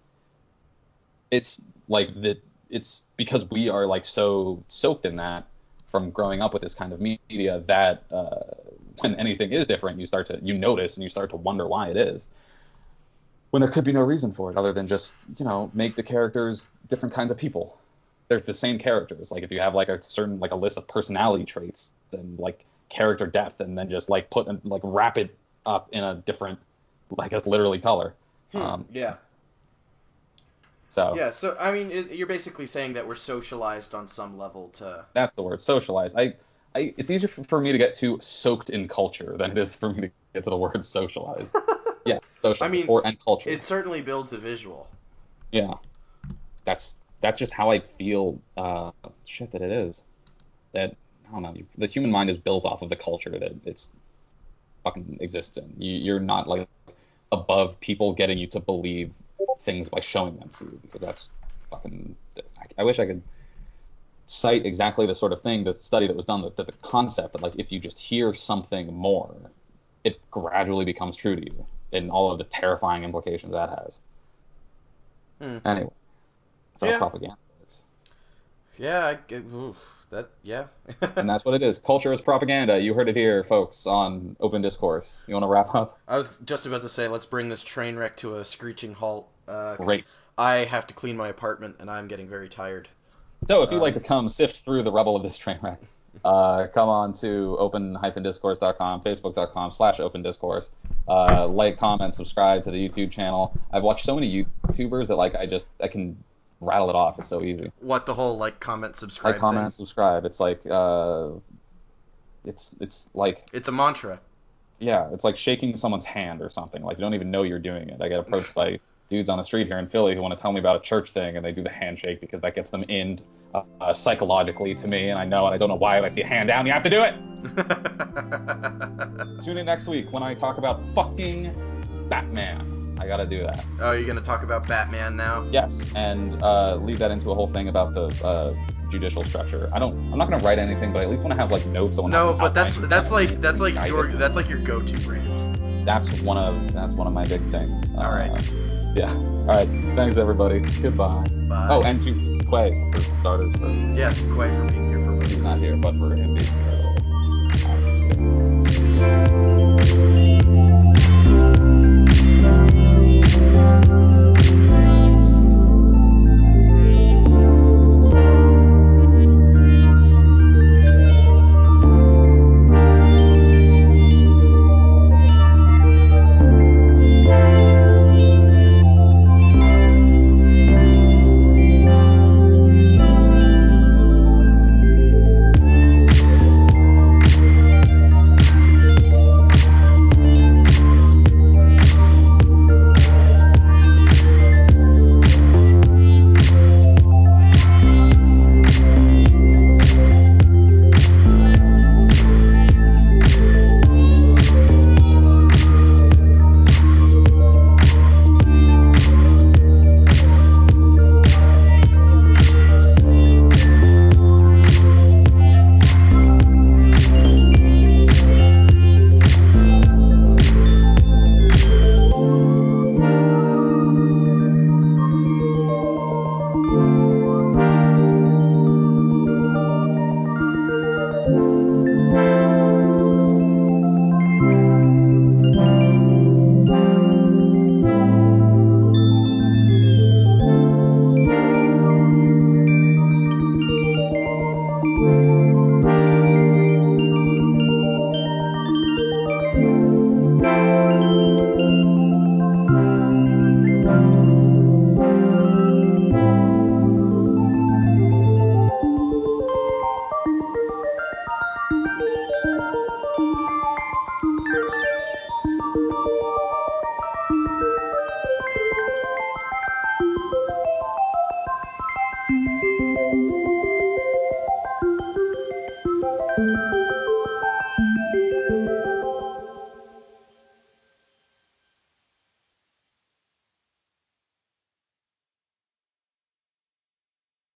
it's like that. It's because we are like so soaked in that from growing up with this kind of media that when anything is different, you notice and you start to wonder why it is, when there could be no reason for it other than just, you know, make the characters different kinds of people. There's the same characters. Like if you have like a certain like a list of personality traits and like character depth, and then just like wrap it up in a different, like as literally color. Yeah. So yeah, so I mean, you're basically saying that we're socialized on some level to. That's the word, socialized. It's easier for me to get too soaked in culture than it is for me to get to the word socialized. Yes, socialized. I mean, and culture. It certainly builds a visual. Yeah, that's just how I feel. Shit, that it is. That I don't know. The human mind is built off of the culture that it's fucking exists in. You're not like above people getting you to believe things by showing them to you, because that's fucking. I wish I could cite exactly the sort of thing, the study that was done, that the concept that like if you just hear something more, it gradually becomes true to you, and all of the terrifying implications that has. Anyway, that's how propaganda works. Yeah, And that's what it is. Culture is propaganda. You heard it here, folks, on Open Discourse. You want to wrap up? I was just about to say, let's bring this train wreck to a screeching halt. Great. I have to clean my apartment, and I'm getting very tired. So if you'd like to come sift through the rubble of this train wreck, come on to open-discourse.com, facebook.com/opendiscourse. Like, comment, subscribe to the YouTube channel. I've watched so many YouTubers that like I can rattle it off. It's so easy. What, the whole like, comment, subscribe Like, comment, subscribe. It's like it's like it's a mantra. Yeah, it's like shaking someone's hand or something. Like you don't even know you're doing it. I get approached by dudes on the street here in Philly who want to tell me about a church thing, and they do the handshake because that gets them in psychologically to me, and I don't know why. If I see a hand down, you have to do it. Tune in next week when I talk about fucking Batman. I gotta do that. Oh, you're gonna talk about Batman now? Yes, and lead that into a whole thing about the judicial structure. I'm not gonna write anything, but I at least want to have like notes on. No, but that's like your go-to brand. That's one of my big things. All right. Yeah. All right. Thanks, everybody. Goodbye. Bye. Oh, and to Quay, for starters. Yes, Quay for being here for me. He's not here, but for him being here.